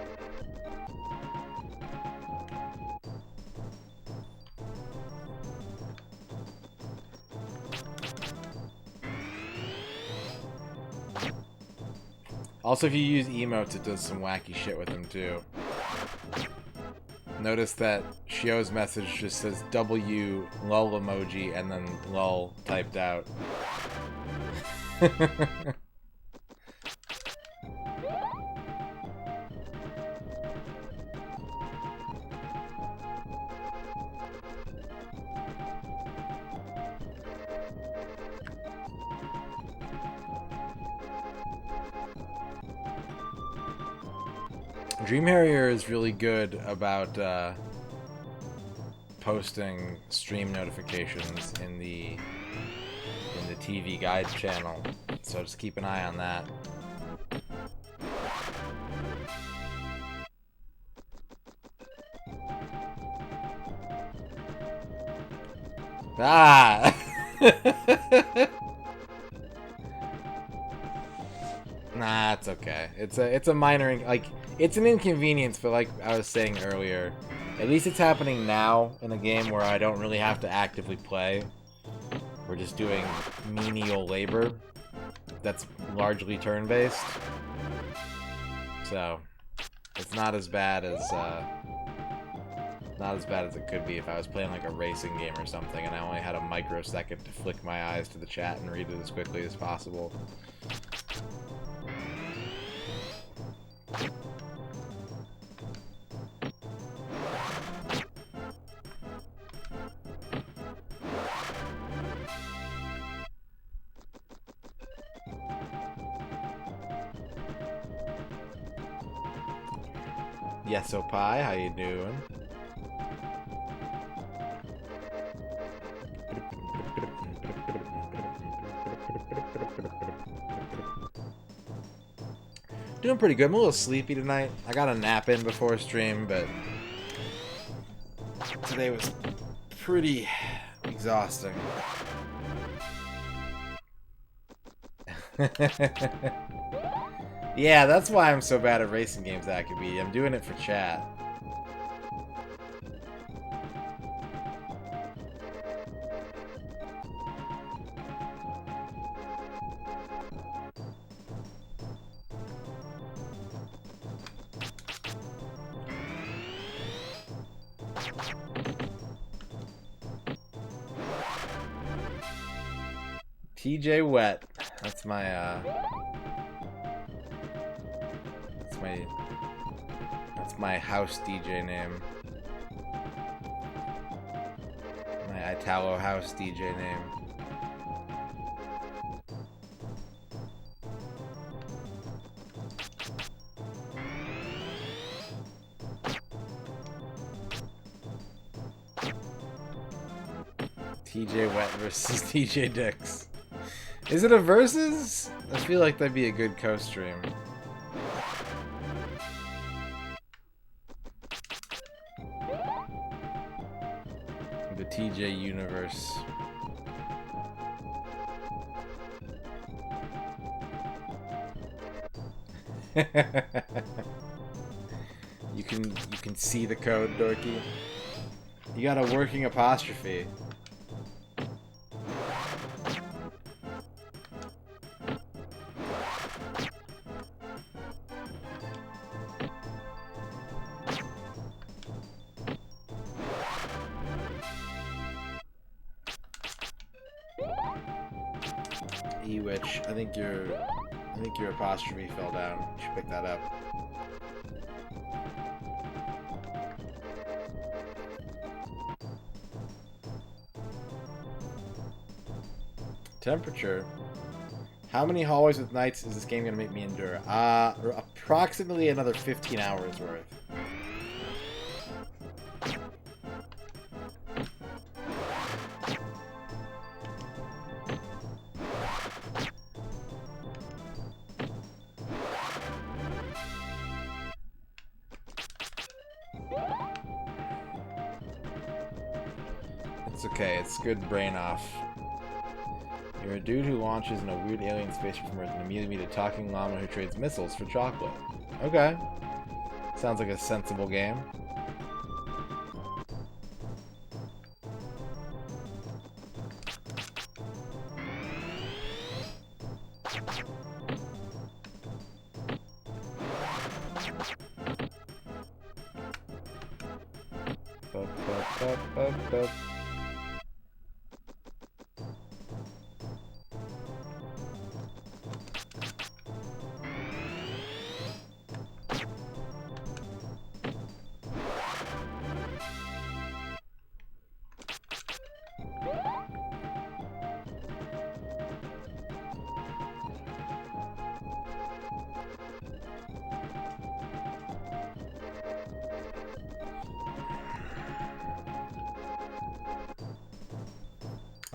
Also, if you use emotes, it does some wacky shit with them too. Notice that Shio's message just says W lol emoji and then lol typed out. Dream Harrier is really good about posting stream notifications in the TV guide channel, so just keep an eye on that. Ah! Nah, it's okay. It's a minor, like, it's an inconvenience, but like I was saying earlier, at least it's happening now in a game where I don't really have to actively play. We're just doing menial labor that's largely turn-based. So, it's not as bad as it could be if I was playing like a racing game or something and I only had a microsecond to flick my eyes to the chat and read it as quickly as possible. Yes, so Pie, how you doing? Doing pretty good. I'm a little sleepy tonight. I got a nap in before stream, but today was pretty exhausting. Yeah, that's why I'm so bad at racing games, that could be. I'm doing it for chat. TJ Wet. That's my house DJ name. My Italo house DJ name. TJ Wet versus TJ Dix. Is it a versus? I feel like that'd be a good co-stream. The TJ universe. You can see the code, Dorky. You got a working apostrophe. Ewitch, I think your apostrophe fell down. You should pick that up. Temperature. How many hallways with nights is this game gonna make me endure? Approximately another 15 hours worth. It's okay, it's good brain off. You're a dude who launches in a weird alien spaceship from Earth and immediately meet a talking llama who trades missiles for chocolate. Okay. Sounds like a sensible game.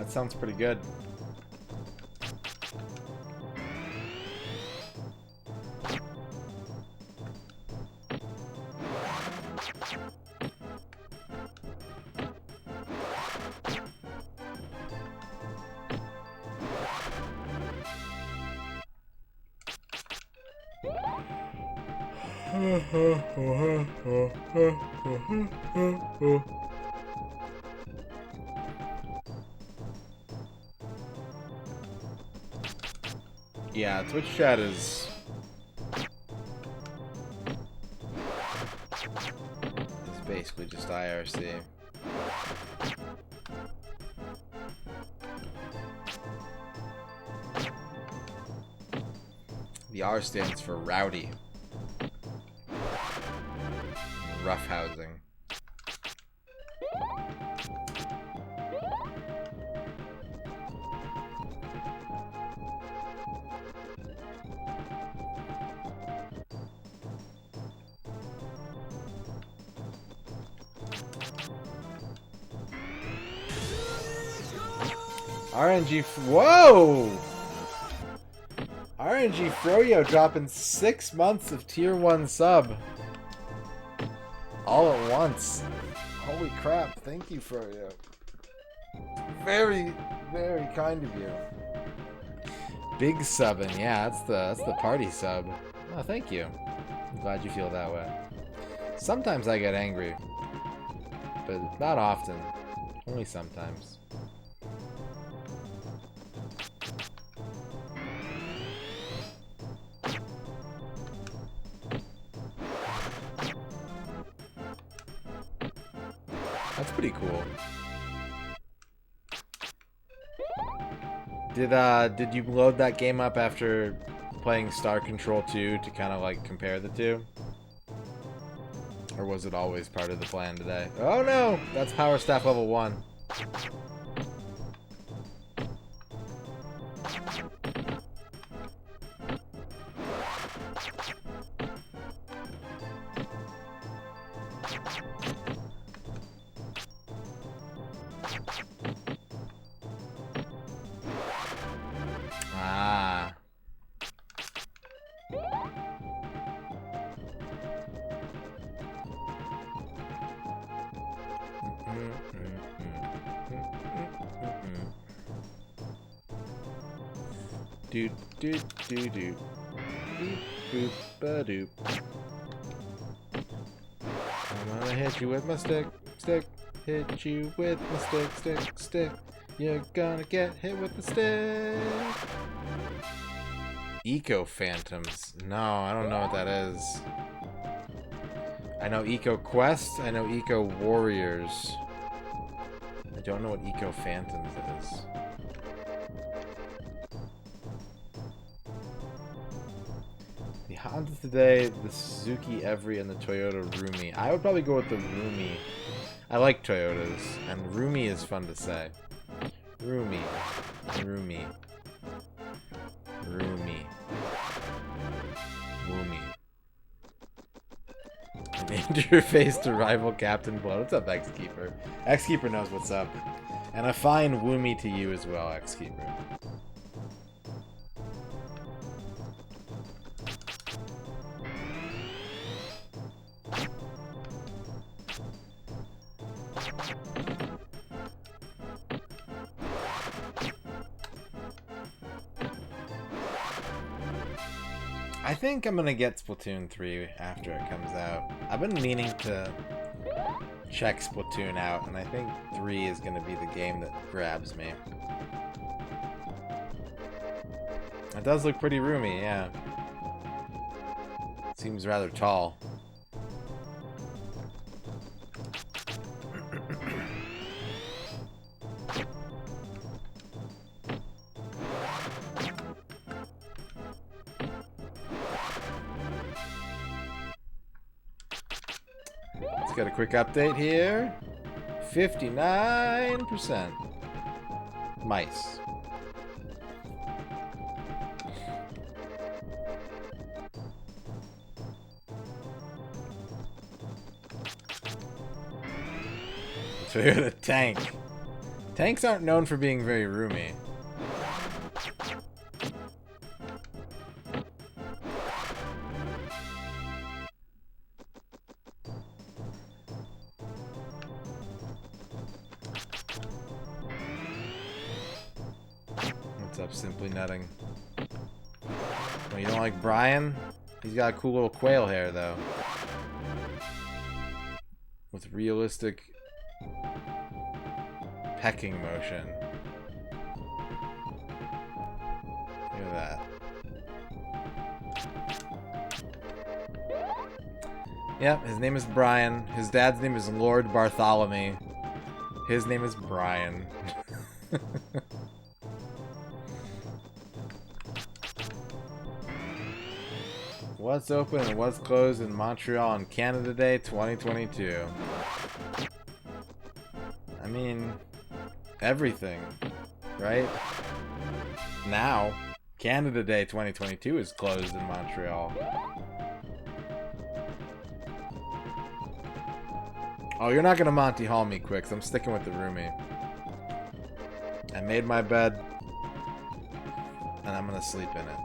That sounds pretty good. Yeah, Twitch chat is basically just IRC. The R stands for rowdy. Roughhousing. RNG. Whoa! RNG Froyo dropping 6 months of tier 1 sub. All at once. Holy crap. Thank you, Froyo. Very, very kind of you. Big subbing. Yeah, that's the party sub. Oh, thank you. I'm glad you feel that way. Sometimes I get angry. But not often. Only sometimes. That's pretty cool. Did you load that game up after playing Star Control 2 to kind of like compare the two? Or was it always part of the plan today? Oh no! That's Power Staff level 1. Ah. Doot doot doot doot. Boop boop ba doop. I'm gonna hit you with my stick. Hit you with my stick. You're gonna get hit with the stick. Eco Phantoms. No, I don't know what that is. I know Eco Quest. I know Eco Warriors. I don't know what Eco Phantoms is. The Honda today, the Suzuki Every, and the Toyota Rumi. I would probably go with the Rumi. I like Toyotas, and Rumi is fun to say. Rumi. Woomy. An interface to rival Captain Blood. What's up, X-Keeper? X-Keeper knows what's up. And a fine woomy to you as well, X-Keeper. I think I'm gonna get Splatoon 3 after it comes out. I've been meaning to check Splatoon out, and I think 3 is gonna be the game that grabs me. It does look pretty roomy, yeah. Seems rather tall. Let's get a quick update here. 59% mice. Toyota tank. Tanks aren't known for being very roomy. What's up, Simply Nutting? Oh, you don't like Brian? He's got a cool little quail hair, though. With realistic pecking motion. Look at that. Yep, his name is Brian. His dad's name is Lord Bartholomew. His name is Brian. What's open and what's closed in Montreal and Canada Day 2022? I mean, everything, right? Now, Canada Day 2022 is closed in Montreal. Oh, you're not gonna Monty Hall me quick, so I'm sticking with the roomie. I made my bed, and I'm gonna sleep in it.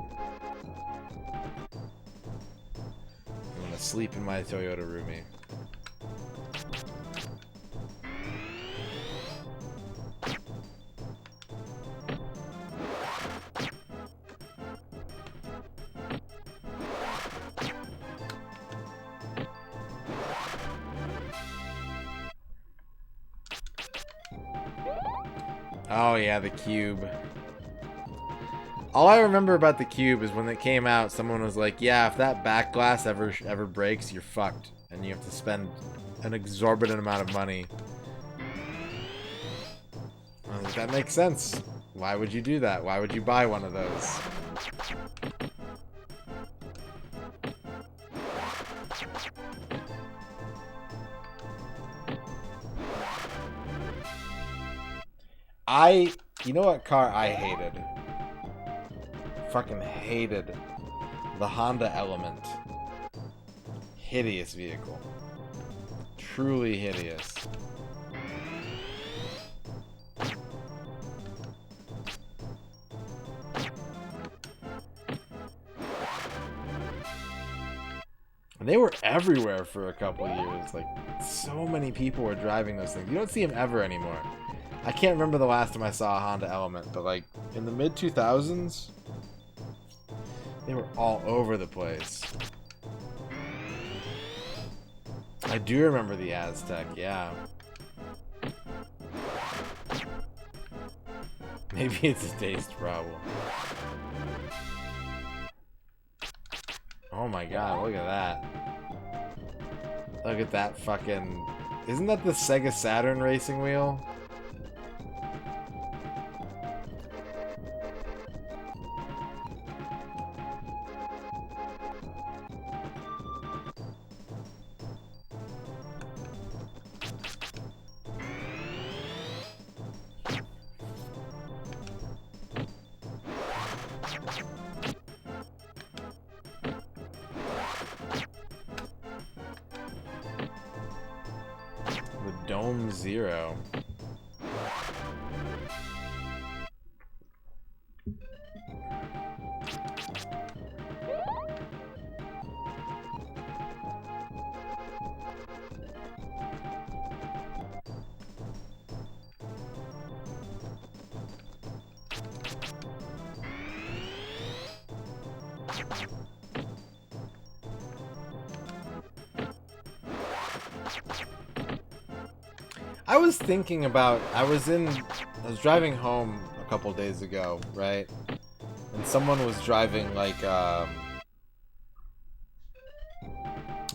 I'm gonna sleep in my Toyota roomie. Oh yeah, the Cube. All I remember about the Cube is when it came out, someone was like, yeah, if that back glass ever breaks, you're fucked. And you have to spend an exorbitant amount of money. I was like, that makes sense. Why would you do that? Why would you buy one of those? You know what car I hated? Fucking hated. The Honda Element. Hideous vehicle. Truly hideous. And they were everywhere for a couple years. Like, so many people were driving those things. You don't see them ever anymore. I can't remember the last time I saw a Honda Element, but like in the mid-2000s, they were all over the place. I do remember the Aztec, yeah. Maybe it's a taste problem. Oh my god, look at that. Look at that fucking... Isn't that the Sega Saturn racing wheel? Dome Zero. I was thinking about, I was driving home a couple days ago, right? And someone was driving like a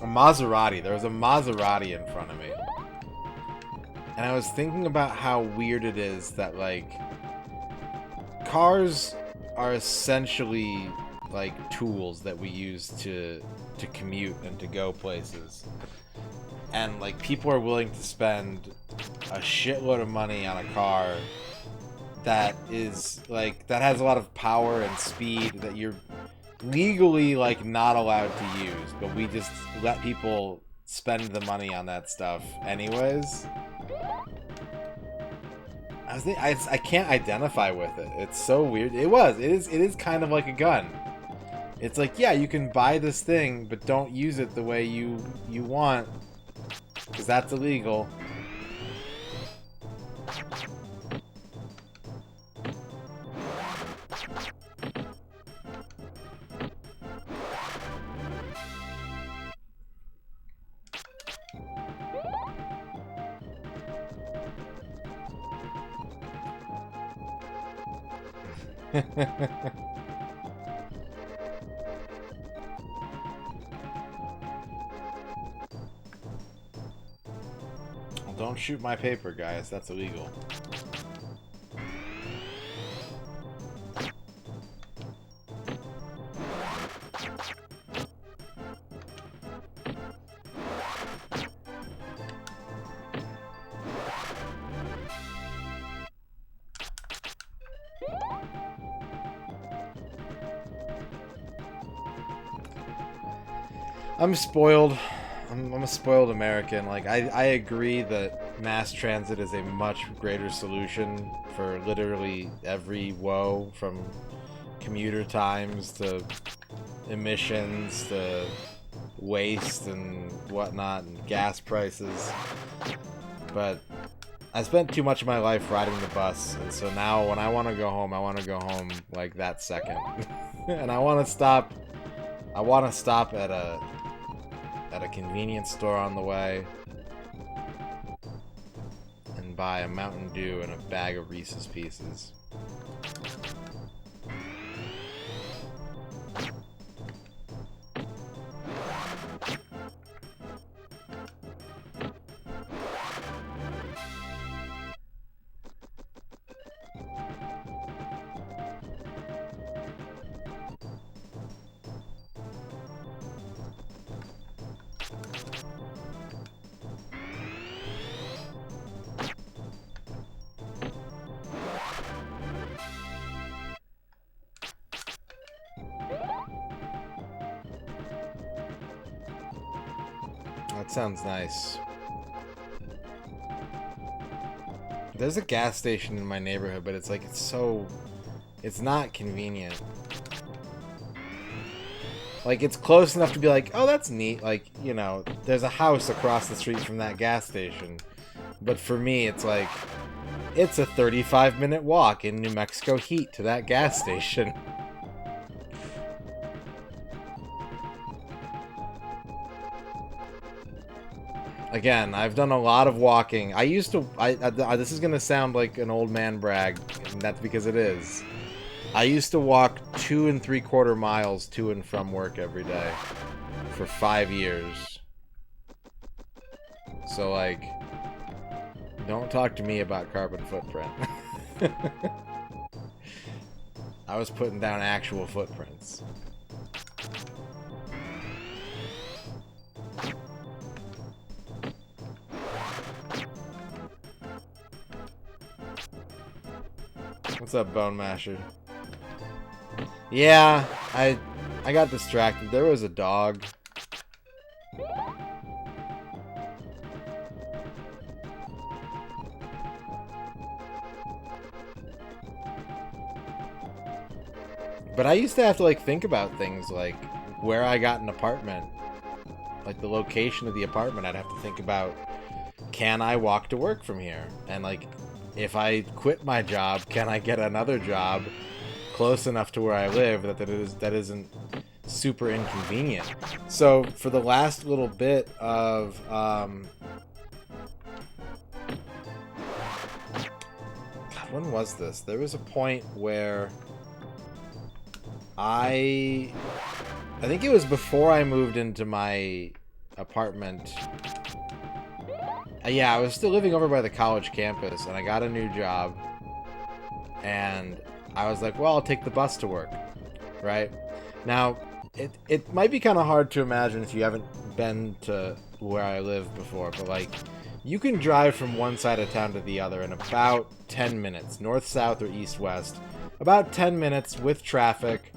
Maserati. There was a Maserati in front of me. And I was thinking about how weird it is that like cars are essentially like tools that we use to commute and to go places. And like people are willing to spend a shitload of money on a car that is like that has a lot of power and speed that you're legally like not allowed to use, but we just let people spend the money on that stuff anyways. I can't identify with it. It's so weird. It is kind of like a gun. It's like, yeah, you can buy this thing, but don't use it the way you want, because that's illegal. Well, don't shoot my paper, guys. That's illegal. I'm spoiled. I'm a spoiled American. Like, I agree that mass transit is a much greater solution for literally every woe, from commuter times to emissions to waste and whatnot, and gas prices. But I spent too much of my life riding the bus, and so now when I want to go home, I want to go home like that second. And I want to stop at a convenience store on the way and buy a Mountain Dew and a bag of Reese's Pieces. That sounds nice. There's a gas station in my neighborhood, but it's like, it's not convenient. Like, it's close enough to be like, oh, that's neat. Like, you know, there's a house across the street from that gas station. But for me, it's like, it's a 35-minute walk in New Mexico heat to that gas station. Again, I've done a lot of walking. I used to... this is going to sound like an old man brag, and that's because it is. I used to walk 2 3/4 miles to and from work every day for 5 years. So, like, don't talk to me about carbon footprint. I was putting down actual footprints. What's up, Bone Masher? Yeah, I got distracted. There was a dog. But I used to have to, like, think about things like where I got an apartment. Like, the location of the apartment. I'd have to think about, can I walk to work from here? And, like, if I quit my job, can I get another job close enough to where I live that isn't super inconvenient? So for the last little bit of God, when was this? There was a point where I think it was before I moved into my apartment. Yeah, I was still living over by the college campus, and I got a new job, and I was like, well, I'll take the bus to work, right? Now, it might be kind of hard to imagine if you haven't been to where I live before, but, like, you can drive from one side of town to the other in about 10 minutes, north, south, or east, west. About 10 minutes with traffic,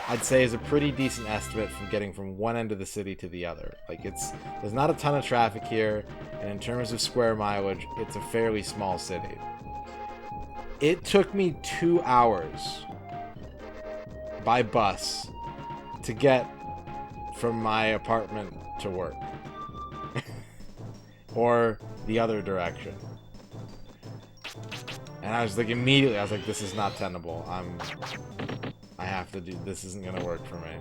I'd say, is a pretty decent estimate from getting from one end of the city to the other. Like, there's not a ton of traffic here, and in terms of square mileage, it's a fairly small city. It took me 2 hours by bus to get from my apartment to work. Or the other direction. And I was like, immediately, I was like, this is not tenable. I have to do, this isn't gonna work for me.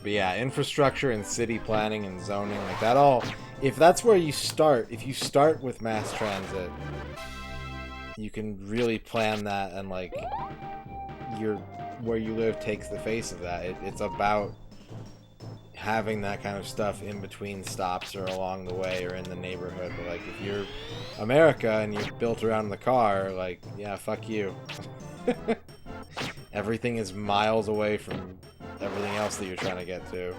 But yeah, infrastructure and city planning and zoning, like that all, if that's where you start, if you start with mass transit, you can really plan that, and like where you live takes the face of that. It's about having that kind of stuff in between stops or along the way or in the neighborhood. But like if you're America and you're built around the car, like, yeah, fuck you. Everything is miles away from everything else that you're trying to get to.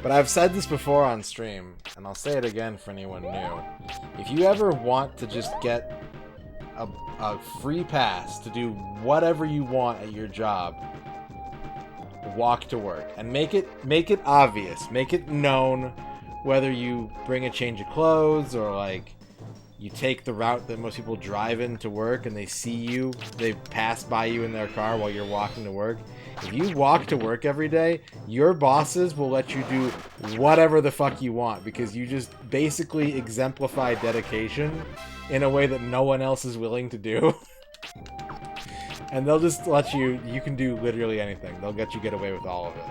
But I've said this before on stream, and I'll say it again for anyone new. If you ever want to just get a free pass to do whatever you want at your job, walk to work. And make it obvious. Make it known, whether you bring a change of clothes or like you take the route that most people drive in to work and they see you, they pass by you in their car while you're walking to work. If you walk to work every day, your bosses will let you do whatever the fuck you want because you just basically exemplify dedication in a way that no one else is willing to do. And they'll just let you can do literally anything. They'll let you get away with all of it.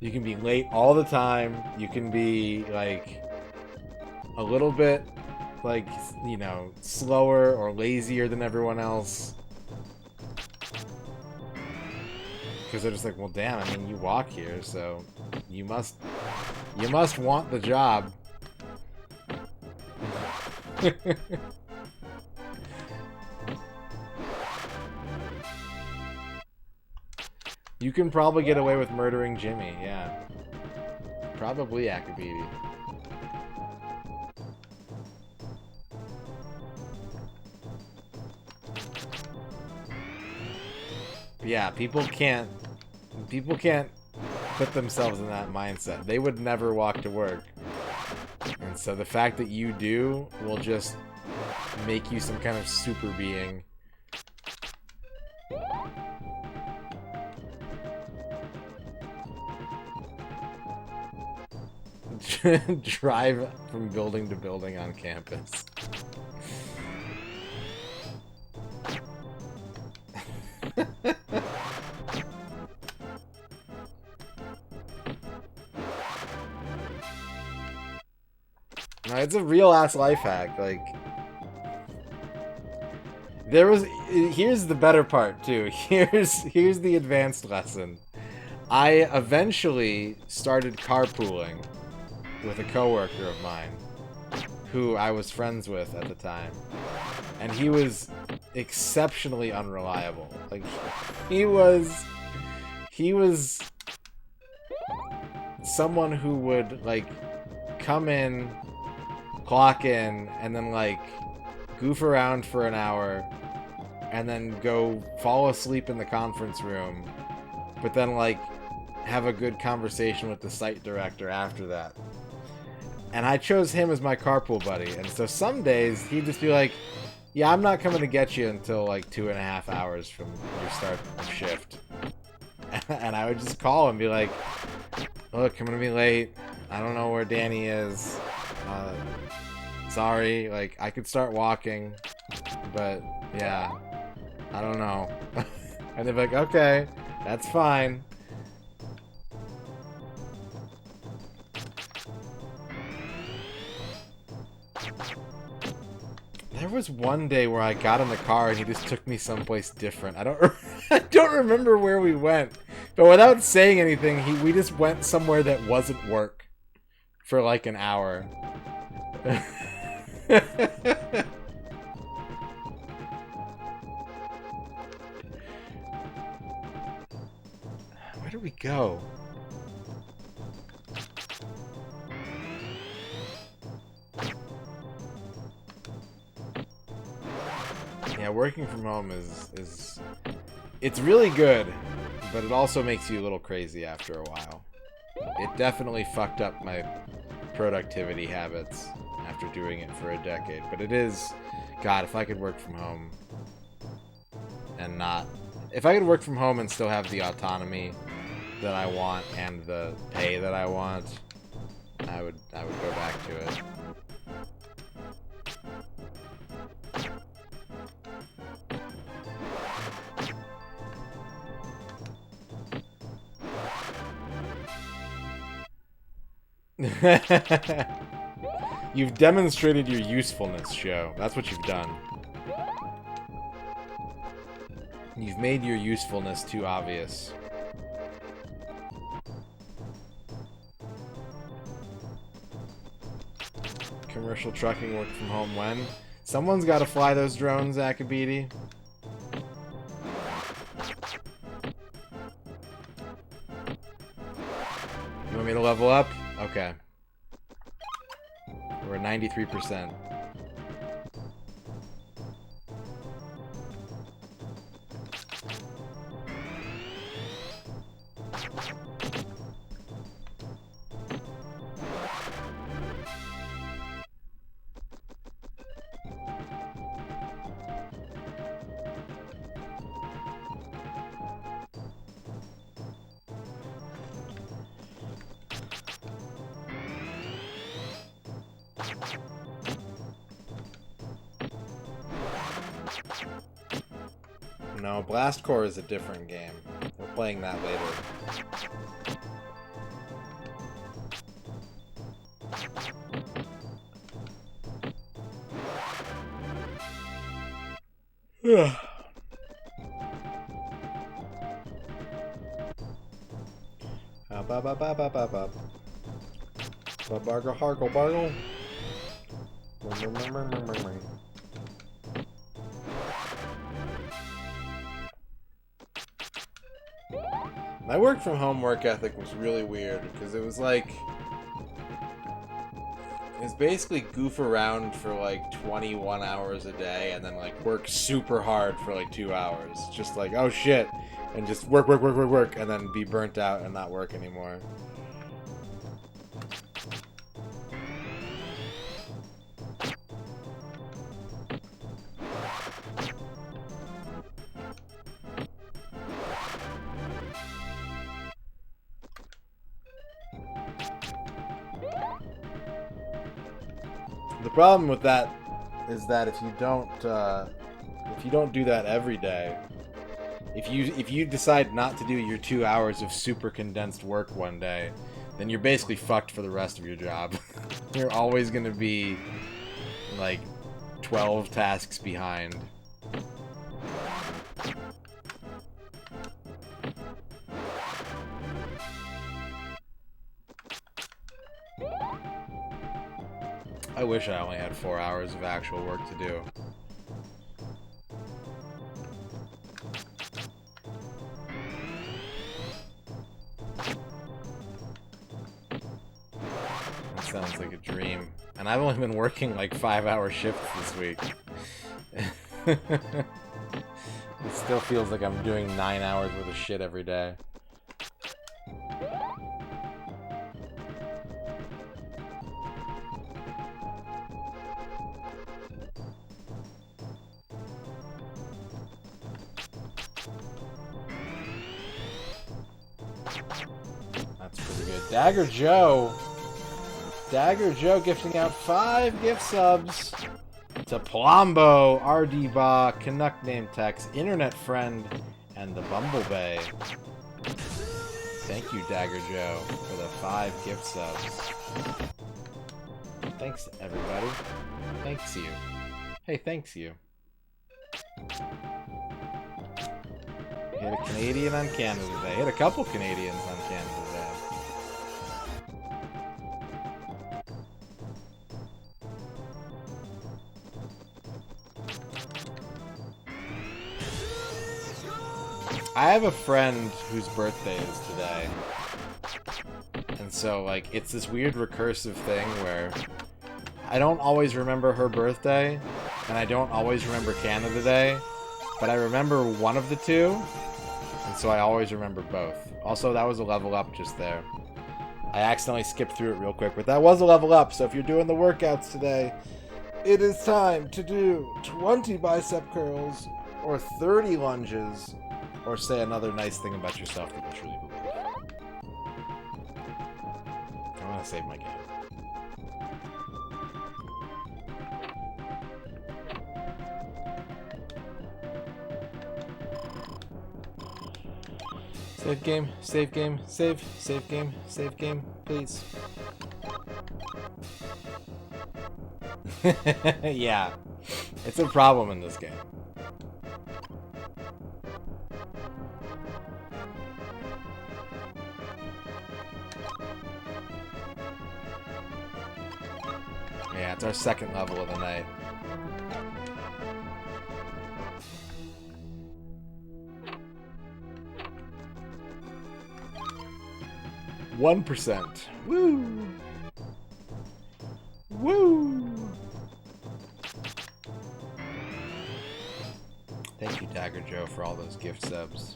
You can be late all the time. You can be, like, a little bit, like, you know, slower or lazier than everyone else. Because they're just like, well, damn, I mean, you walk here, so you must want the job. You can probably get away with murdering Jimmy, yeah. Probably Akabidi. Yeah, people can't put themselves in that mindset. They would never walk to work. And so the fact that you do will just make you some kind of super being. Drive from building to building on campus. No, it's a real ass life hack. Like, here's the better part too. Here's the advanced lesson. I eventually started carpooling with a coworker of mine who I was friends with at the time, and he was exceptionally unreliable. Like, he was someone who would like come in, clock in, and then like goof around for an hour and then go fall asleep in the conference room, but then like have a good conversation with the site director after that. And I chose him as my carpool buddy. And so some days he'd just be like, yeah, I'm not coming to get you until like 2.5 hours from your start of shift. And I would just call and be like, look, I'm gonna be late. I don't know where Danny is. Sorry, like, I could start walking, but yeah, I don't know. And they'd be like, okay, that's fine. There was one day where I got in the car and he just took me someplace different. I don't remember where we went, but without saying anything, we just went somewhere that wasn't work. for like an hour. Where do we go? Yeah, working from home is it's really good, but it also makes you a little crazy after a while. It definitely fucked up my productivity habits after doing it for a decade, but it is, God, if I could work from home and not, if I could work from home and still have the autonomy that I want and the pay that I want, I would go back to it. You've demonstrated your usefulness, Show. That's what you've done. You've made your usefulness too obvious. Commercial trucking work from home when? Someone's got to fly those drones, Akabidi. You want me to level up? Okay. We're at 93%. No, Blast Corps is a different game. We're playing that later. Bargle, hargle, bargle. My work from home work ethic was really weird because it was like, it's basically goof around for like 21 hours a day and then like work super hard for like 2 hours. Just like, oh shit, and just work, and then be burnt out and not work anymore. The problem with that is that if you don't do that every day, if you decide not to do your 2 hours of super condensed work one day, then you're basically fucked for the rest of your job. You're always gonna be like 12 tasks behind. I wish I only had 4 hours of actual work to do. That sounds like a dream. And I've only been working like 5-hour shifts this week. It still feels like I'm doing 9 hours worth of shit every day. That's pretty good. Dagger Joe gifting out 5 gift subs to Plombo, RD Ba, Canuck Name Tex, Internet Friend, and the Bumblebee. Thank you, Dagger Joe, for the 5 gift subs. Thanks, everybody. Thanks you. Hey, thanks you. Hit a Canadian on Canada Day. Hit a couple Canadians on Canada Day. I have a friend whose birthday is today. And so, like, it's this weird recursive thing where I don't always remember her birthday, and I don't always remember Canada Day, but I remember one of the two, and so I always remember both. Also, that was a level up just there. I accidentally skipped through it real quick, but that was a level up, so if you're doing the workouts today, it is time to do 20 bicep curls, or 30 lunges, or say another nice thing about yourself that you truly believe. I'm gonna save my game. Save game, save game, save game, save game, please. Yeah, it's a problem in this game. Yeah, it's our second level of the night. %. Woo! Woo! Thank you, Dagger Joe, for all those gift subs.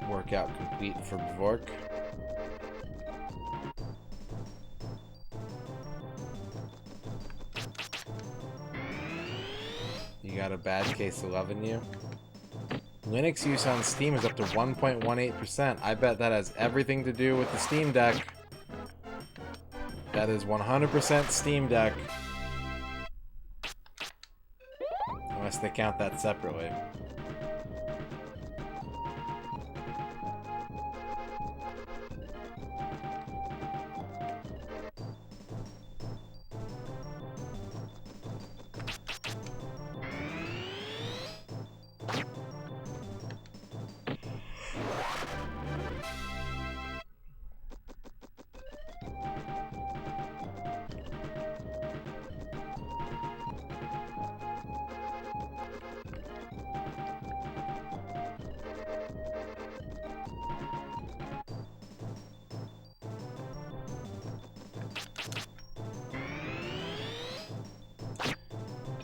Workout complete for Vork. You got a bad case of loving you. Linux use on Steam is up to 1.18%. I bet that has everything to do with the Steam Deck. That is 100% Steam Deck. Unless they count that separately.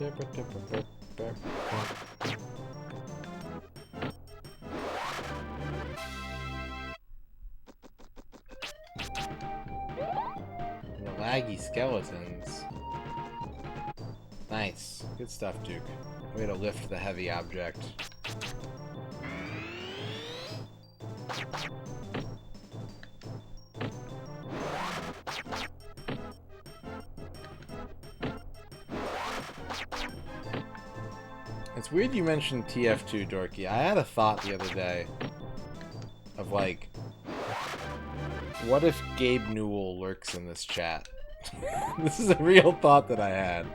The laggy skeletons. Nice. Good stuff, Duke. Way to lift the heavy object. It's weird you mentioned TF2, Dorky. I had a thought the other day of, like, what if Gabe Newell lurks in this chat? This is a real thought that I had.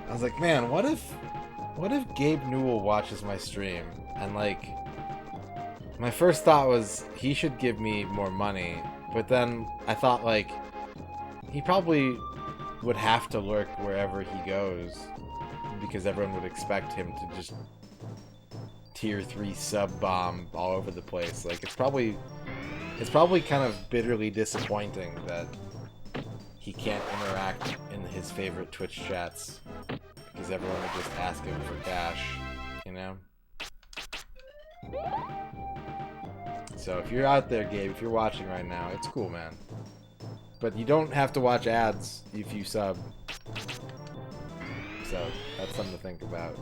I was like, man, what if Gabe Newell watches my stream and, like, my first thought was he should give me more money, but then I thought, like, he probably would have to lurk wherever he goes because everyone would expect him to just tier 3 sub bomb all over the place. Like, it's probably kind of bitterly disappointing that he can't interact in his favorite Twitch chats because everyone would just ask him for cash, you know? So if you're out there, Gabe, if you're watching right now, it's cool, man. But you don't have to watch ads if you sub. So that's something to think about.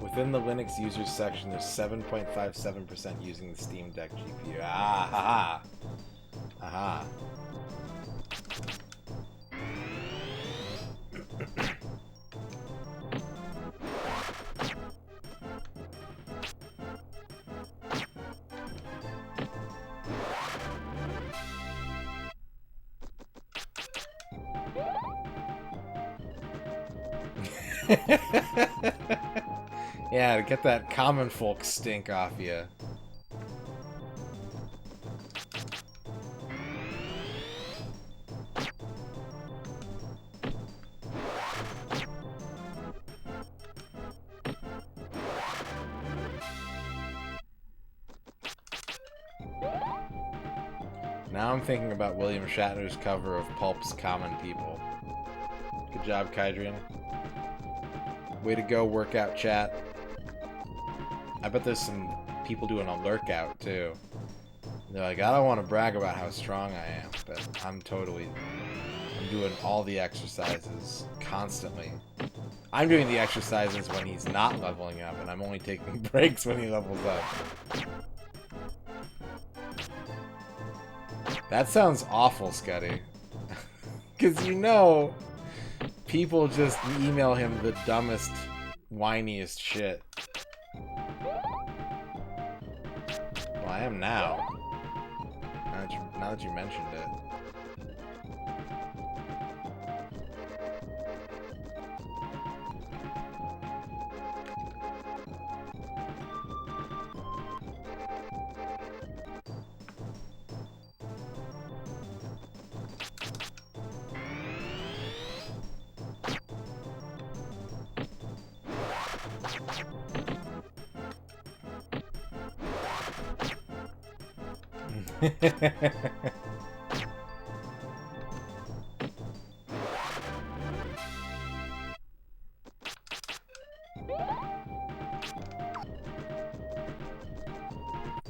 Within the Linux users section, there's 7.57% using the Steam Deck GPU. Ah, ha, ha. Aha. Yeah, to get that common folk stink off you. Now I'm thinking about William Shatner's cover of Pulp's Common People. Good job, Kydrian. Way to go, workout chat. I bet there's some people doing a lurkout, too. They're like, I don't want to brag about how strong I am, but I'm doing all the exercises constantly. I'm doing the exercises when he's not leveling up, and I'm only taking breaks when he levels up. That sounds awful, Scuddy. Because you know, people just email him the dumbest, whiniest shit. Well, I am now. Now that you mentioned it.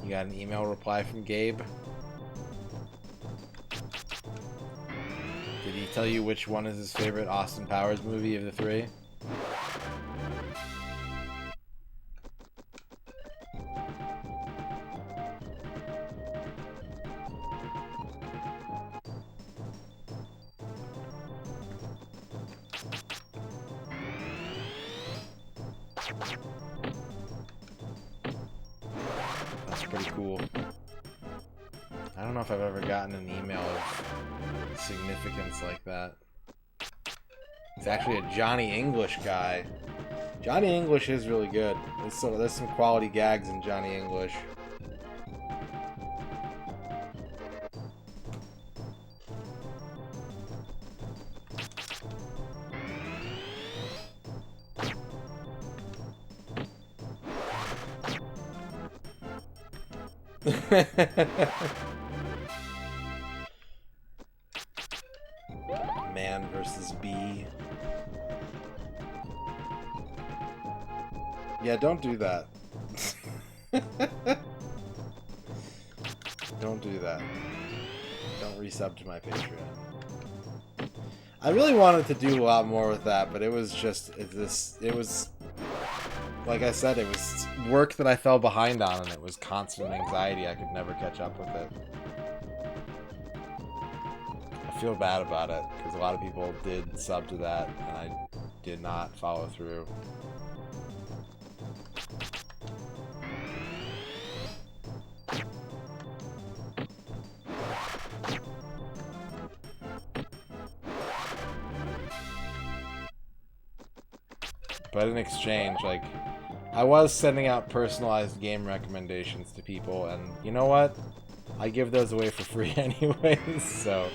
You got an email reply from Gabe? Did he tell you which one is his favorite Austin Powers movie of the three? That's pretty cool. I don't know if I've ever gotten an email of significance like that. It's actually a Johnny English guy. Johnny English is really good. There's some quality gags in Johnny English. Man versus bee. Yeah, don't do that. Don't do that. Don't resub to my Patreon. I really wanted to do a lot more with that, but it was like I said, it was work that I fell behind on, and it was constant anxiety. I could never catch up with it. I feel bad about it, because a lot of people did sub to that, and I did not follow through. But in exchange, like, I was sending out personalized game recommendations to people, and you know what? I give those away for free anyways, so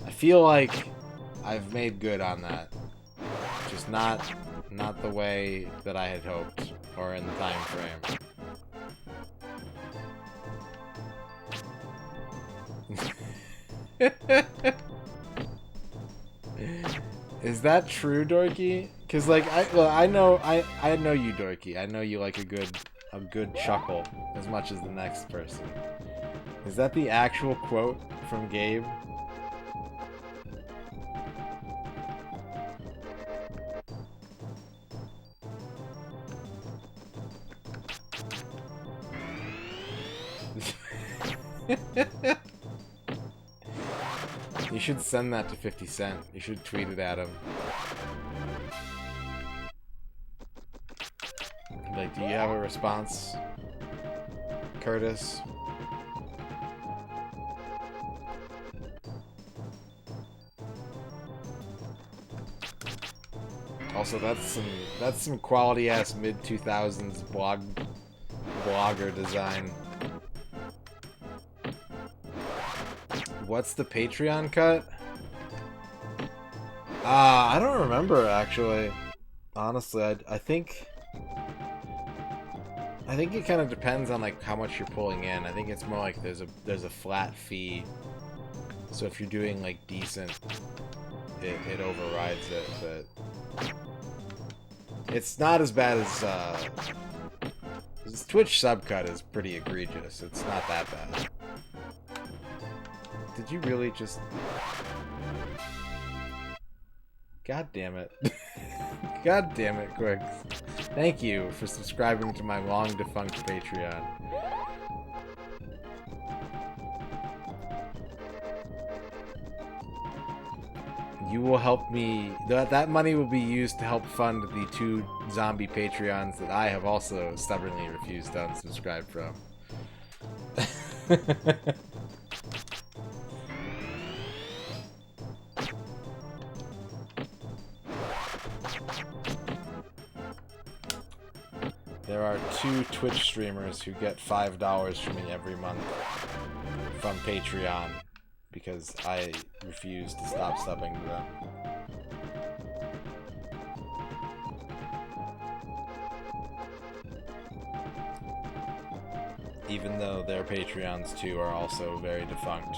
I feel like I've made good on that. Just not the way that I had hoped, or in the time frame. Is that true, Dorky? Because like I know you, Dorky. I know you like a good chuckle as much as the next person. Is that the actual quote from Gabe? You should send that to 50 Cent. You should tweet it at him. Like, do you have a response, Curtis? Also, that's some quality ass mid 2000s blogger design. What's the Patreon cut? I don't remember actually. Honestly, I think it kind of depends on like how much you're pulling in. I think it's more like there's a flat fee. So if you're doing like decent, it overrides it, but it's not as bad as this Twitch sub cut is pretty egregious. It's not that bad. Did you really just... God damn it. God damn it, Quick. Thank you for subscribing to my long-defunct Patreon. You will help me... That money will be used to help fund the 2 zombie Patreons that I have also stubbornly refused to unsubscribe from. There are 2 Twitch streamers who get $5 from me every month from Patreon because I refuse to stop subbing to them. Even though their Patreons too are also very defunct.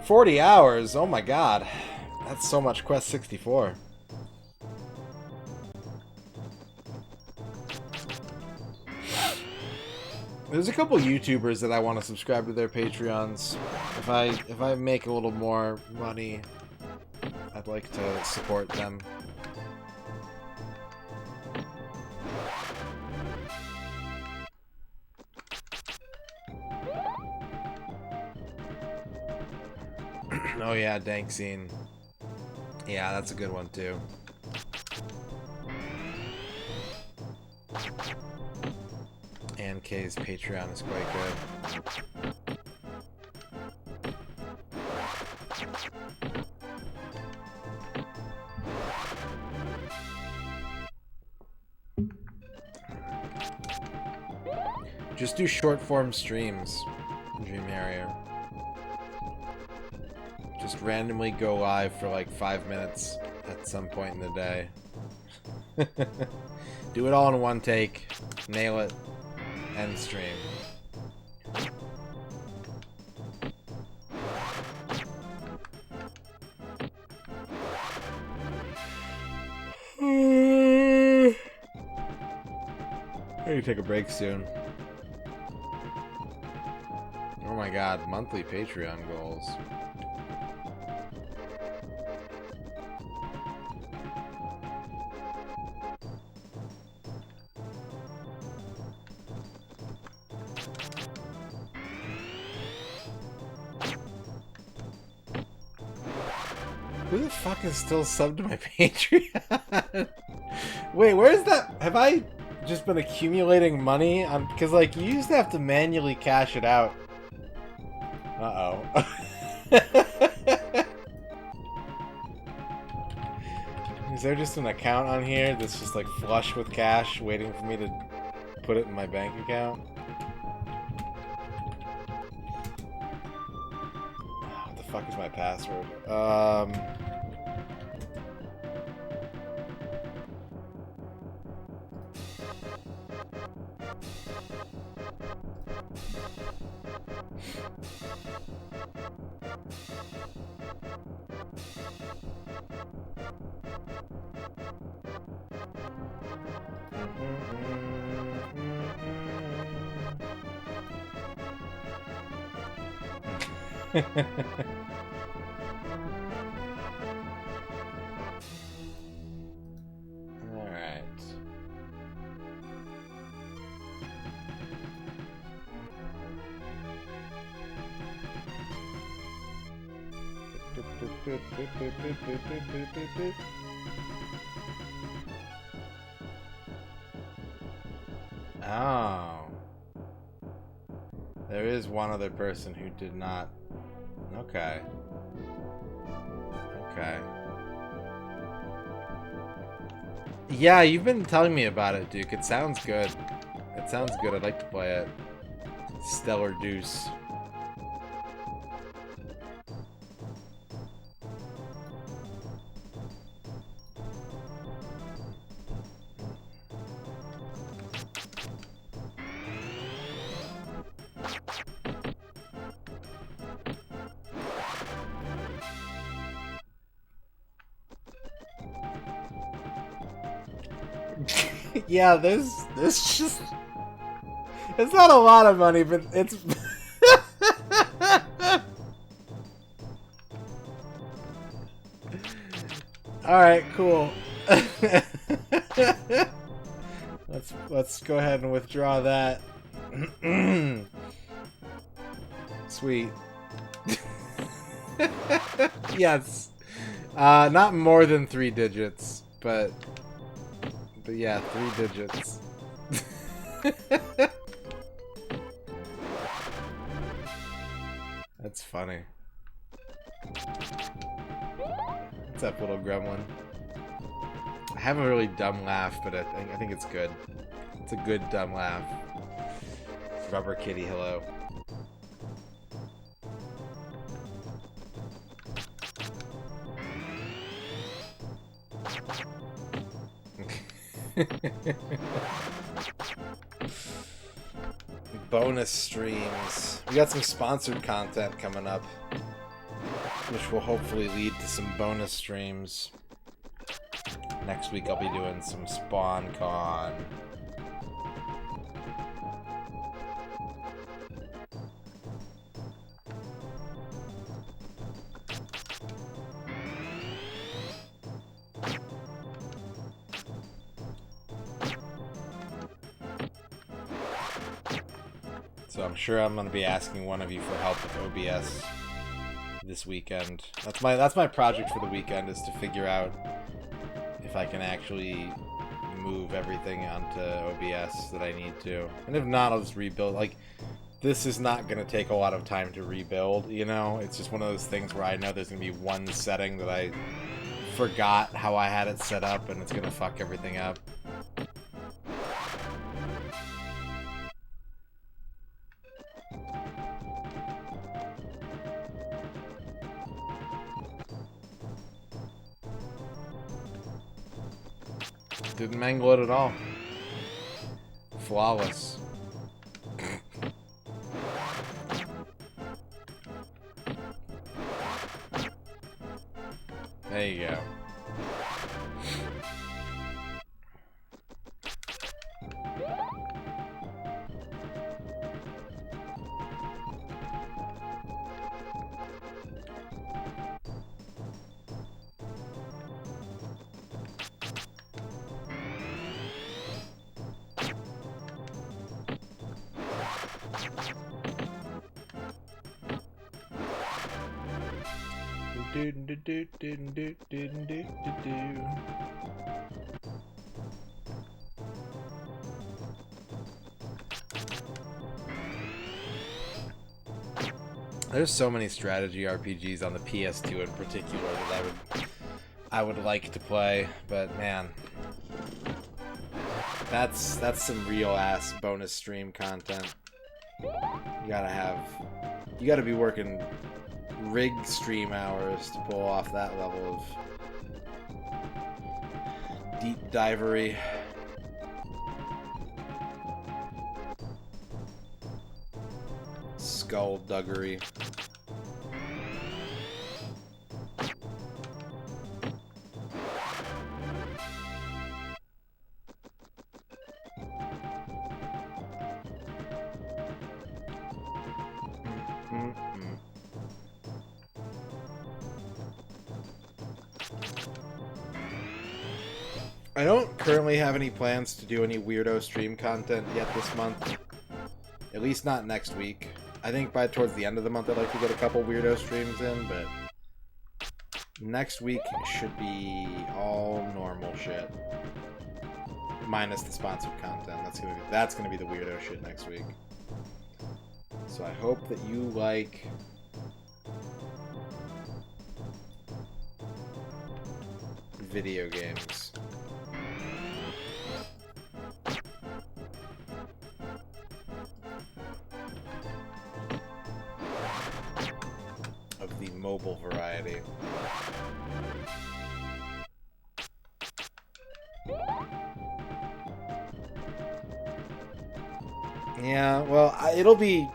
$40 hours? Oh my god. That's so much Quest 64. There's a couple YouTubers that I want to subscribe to their Patreons. If I make a little more money, I'd like to support them. Oh yeah, Dank Scene. Yeah, that's a good one too. And K's Patreon is quite good. Just do short form streams, Dream Harrier. Just randomly go live for like 5 minutes at some point in the day. Do it all in one take. Nail it. End stream. I need to take a break soon. Oh my god, monthly Patreon goals. Who the fuck is still subbed to my Patreon? Wait, where's that? Have I just been accumulating money? Because, like, you used to have to manually cash it out. Uh-oh. Is there just an account on here that's just, like, flush with cash waiting for me to put it in my bank account? What the fuck is my password? Alright. Oh. There is one other person who did not. Okay. Okay. Yeah, you've been telling me about it, Duke. It sounds good. It sounds good. I'd like to play it. Stellar Deuce. Yeah, there's just... It's not a lot of money, but it's... Alright, cool. Let's go ahead and withdraw that. Sweet. Yes. Not more than 3 digits, but yeah, 3 digits. That's funny. What's up, little gremlin? I have a really dumb laugh, but I think it's good. It's a good dumb laugh. Rubber kitty, hello. Bonus streams. We got some sponsored content coming up, which will hopefully lead to some bonus streams. Next week I'll be doing some SpawnCon. So I'm sure I'm going to be asking one of you for help with OBS this weekend. That's my project for the weekend, is to figure out if I can actually move everything onto OBS that I need to. And if not, I'll just rebuild. Like, this is not going to take a lot of time to rebuild, you know? It's just one of those things where I know there's going to be one setting that I forgot how I had it set up, and it's going to fuck everything up. Didn't mangle it at all. Flawless. There you go. There's so many strategy RPGs on the PS2 in particular that I would like to play, but man, that's some real ass bonus stream content. You gotta be working rig stream hours to pull off that level of deep divery. Skullduggery. I don't currently have any plans to do any weirdo stream content yet this month. At least not next week. I think by towards the end of the month I'd like to get a couple weirdo streams in, but next week should be all normal shit. minus the sponsored content. That's gonna be the weirdo shit next week. So I hope that you like video games. Of the mobile variety. Yeah, well,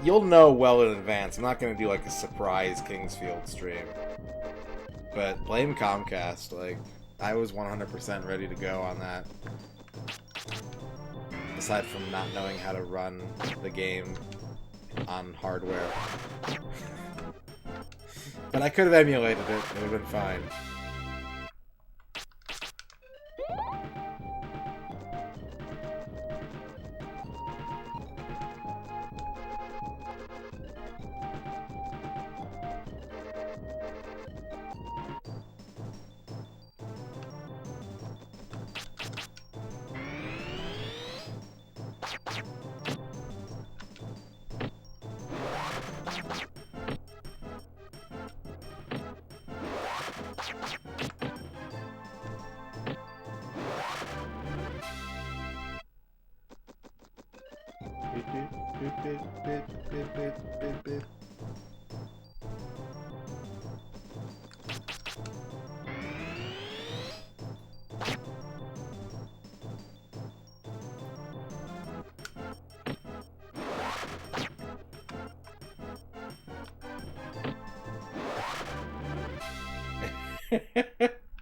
you'll know well in advance. I'm not going to do like a surprise Kingsfield stream. But blame Comcast. Like, I was 100% ready to go on that. Aside from not knowing how to run the game on hardware. But I could have emulated it. It would have been fine.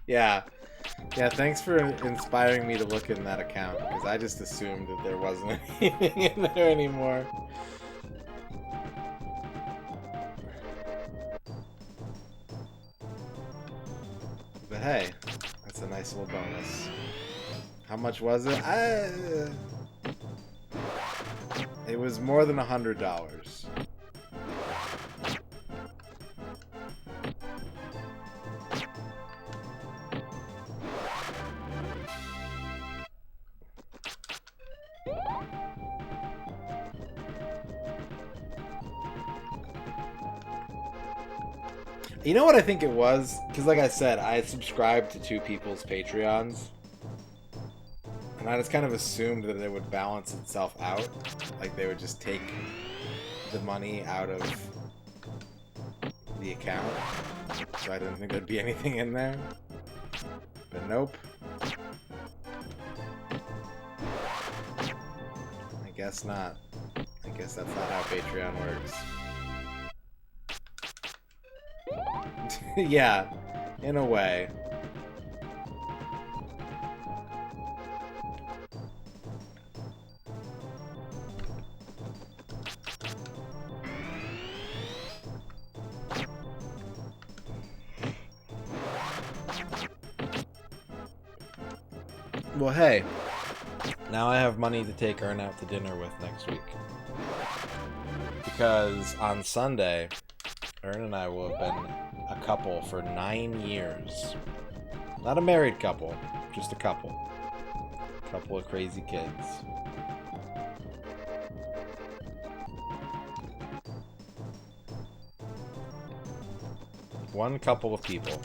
Yeah. Yeah, thanks for inspiring me to look in that account, because I just assumed that there wasn't anything in there anymore. But hey, that's a nice little bonus. How much was it? It was more than $100. You know what I think it was? Because like I said, I had subscribed to two people's Patreons. And I just kind of assumed that it would balance itself out. Like they would just take the money out of the account. So I didn't think there'd be anything in there. But nope. I guess not. I guess that's not how Patreon works. Yeah, in a way. Well, hey, now I have money to take Ern out to dinner with next week. Because on Sunday, Ern and I will have been a couple for 9 years. Not a married couple, just a couple. A couple of crazy kids. One couple of people.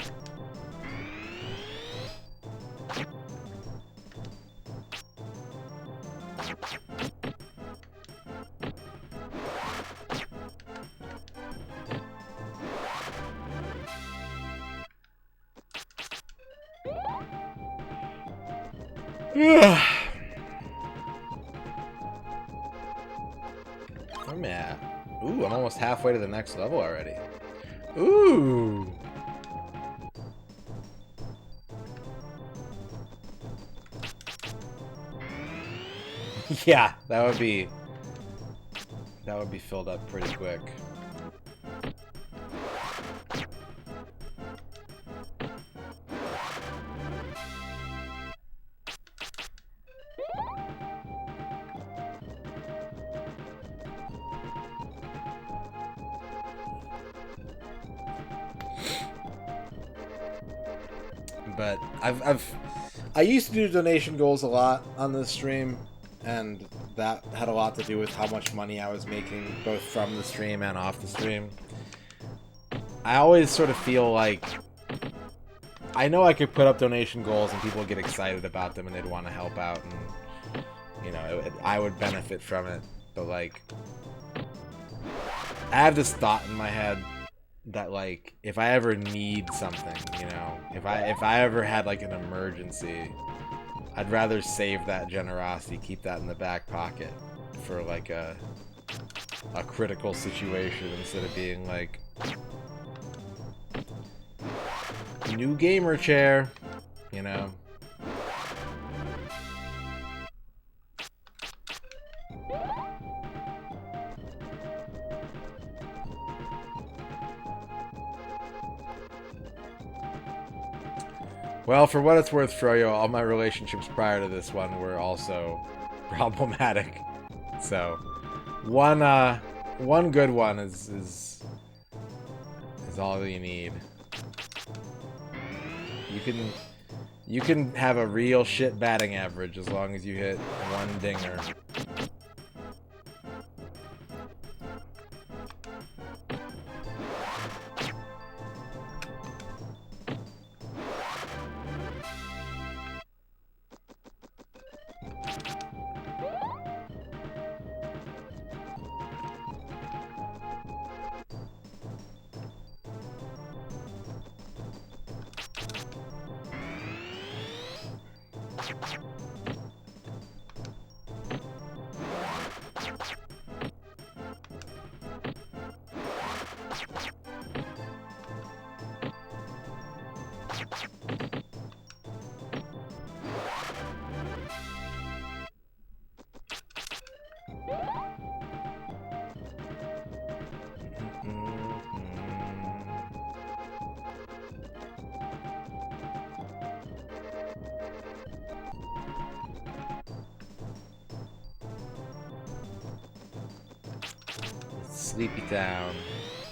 Where am I at? Ooh, I'm almost halfway to the next level already. Ooh. Yeah, that would be filled up pretty quick. But I used to do donation goals a lot on this stream, and that had a lot to do with how much money I was making, both from the stream and off the stream. I always sort of feel like I know I could put up donation goals and people would get excited about them and they'd want to help out, and you know, I would benefit from it. But like, I have this thought in my head that like, if I ever need something, you know, if I ever had like an emergency, I'd rather save that generosity, keep that in the back pocket for like a critical situation, instead of being like, new gamer chair, you know. Well, for what it's worth, Froyo, all my relationships prior to this one were also problematic. So, one good one is all you need. You can have a real shit batting average as long as you hit one dinger.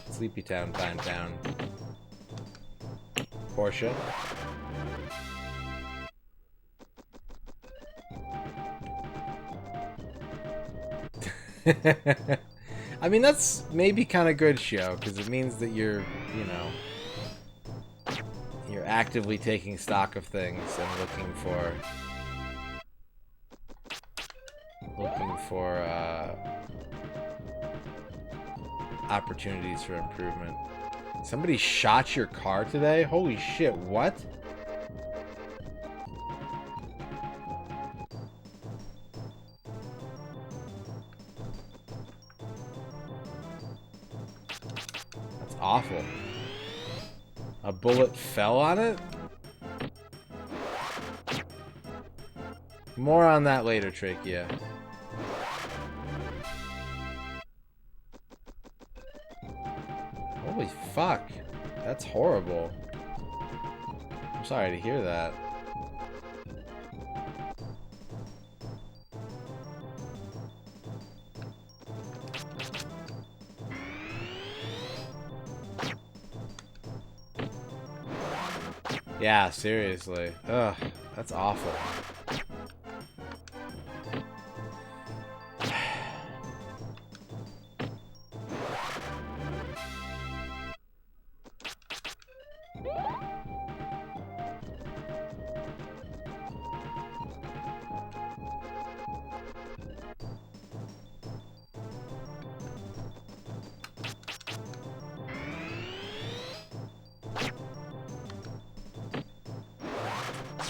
Sleepy Town time down. Porsche. I mean, that's maybe kind of good, Shio, because it means that you're, you know, you're actively taking stock of things and looking for opportunities for improvement. Somebody shot your car today? Holy shit, what? That's awful. A bullet fell on it? More on that later, Trachea. Holy fuck. That's horrible. I'm sorry to hear that. Yeah, seriously. Ugh, that's awful.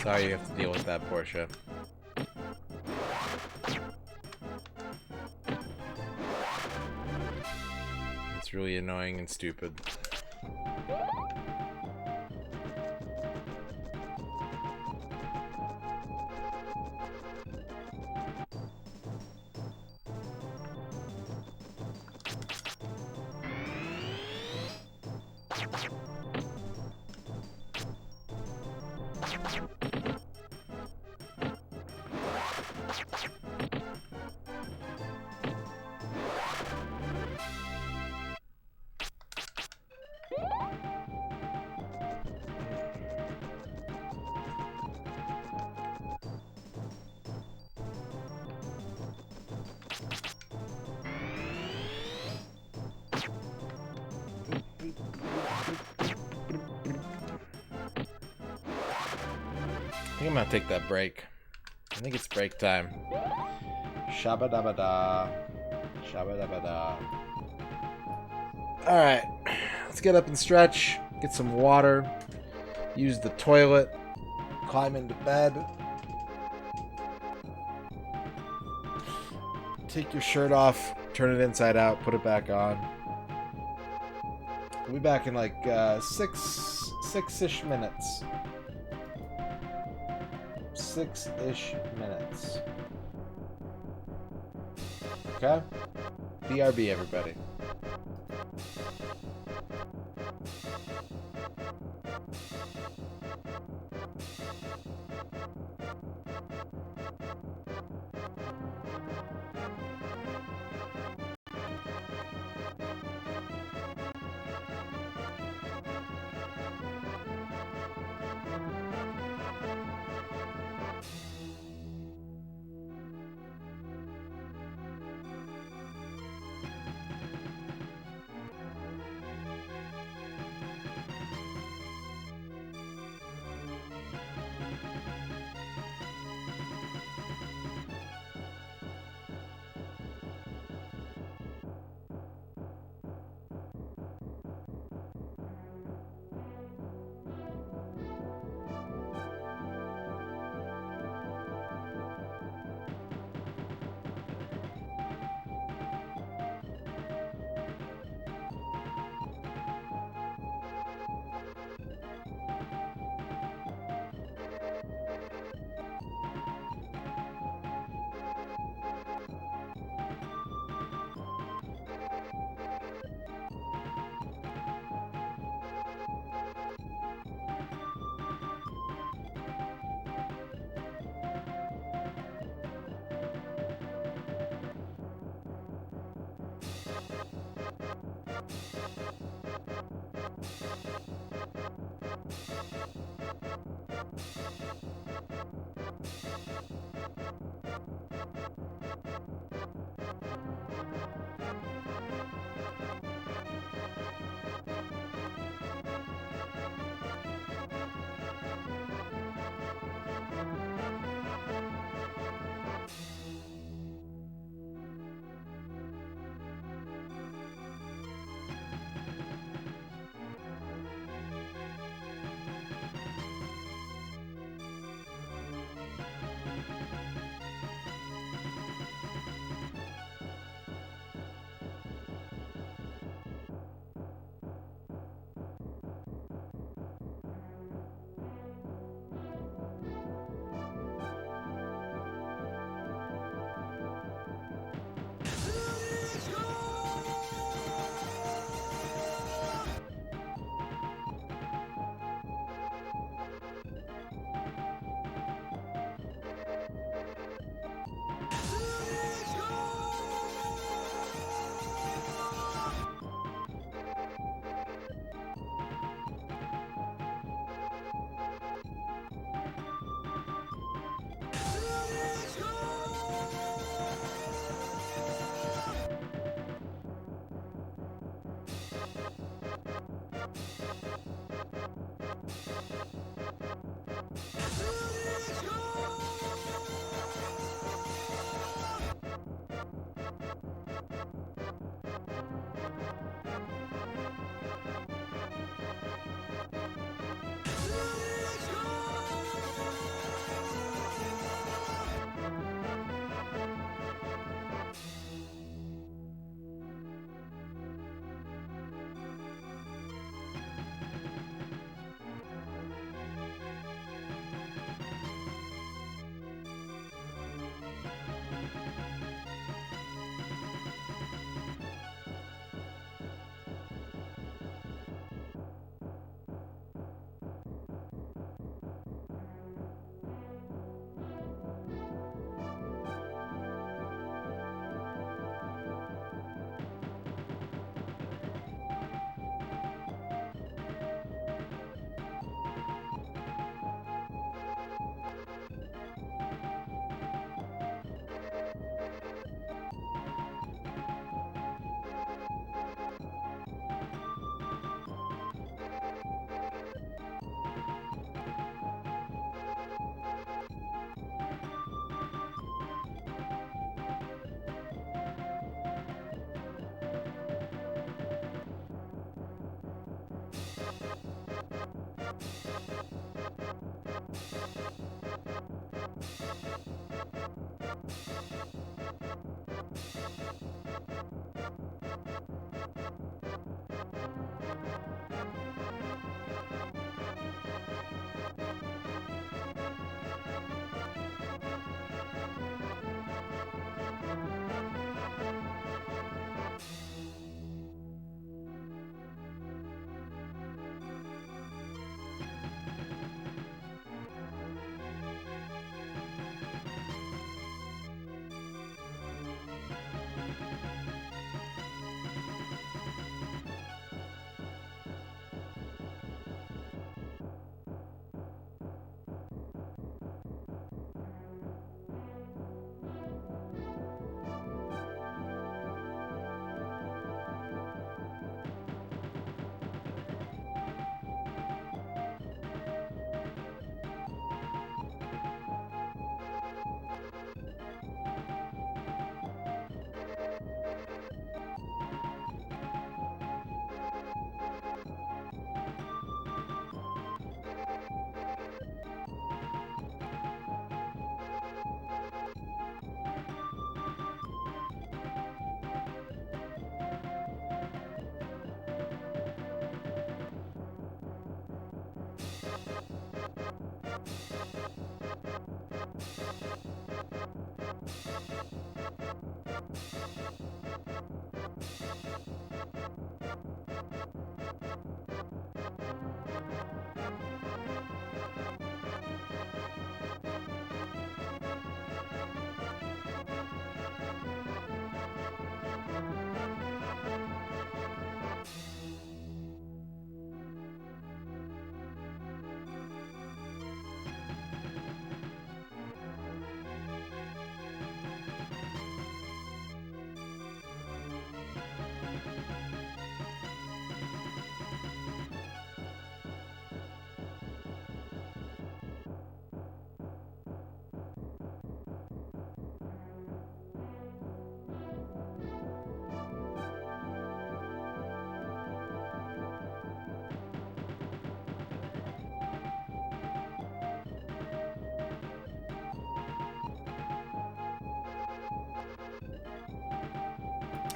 Sorry you have to deal with that, Portia. It's really annoying and stupid. think I'm gonna take that break. I think it's break time. Shabba-dabba-da. Shabba-dabba-da. Alright. Let's get up and stretch. Get some water. Use the toilet. Climb into bed. Take your shirt off. Turn it inside out. Put it back on. We'll be back in like six-ish minutes. 6-ish minutes. Okay? BRB, everybody.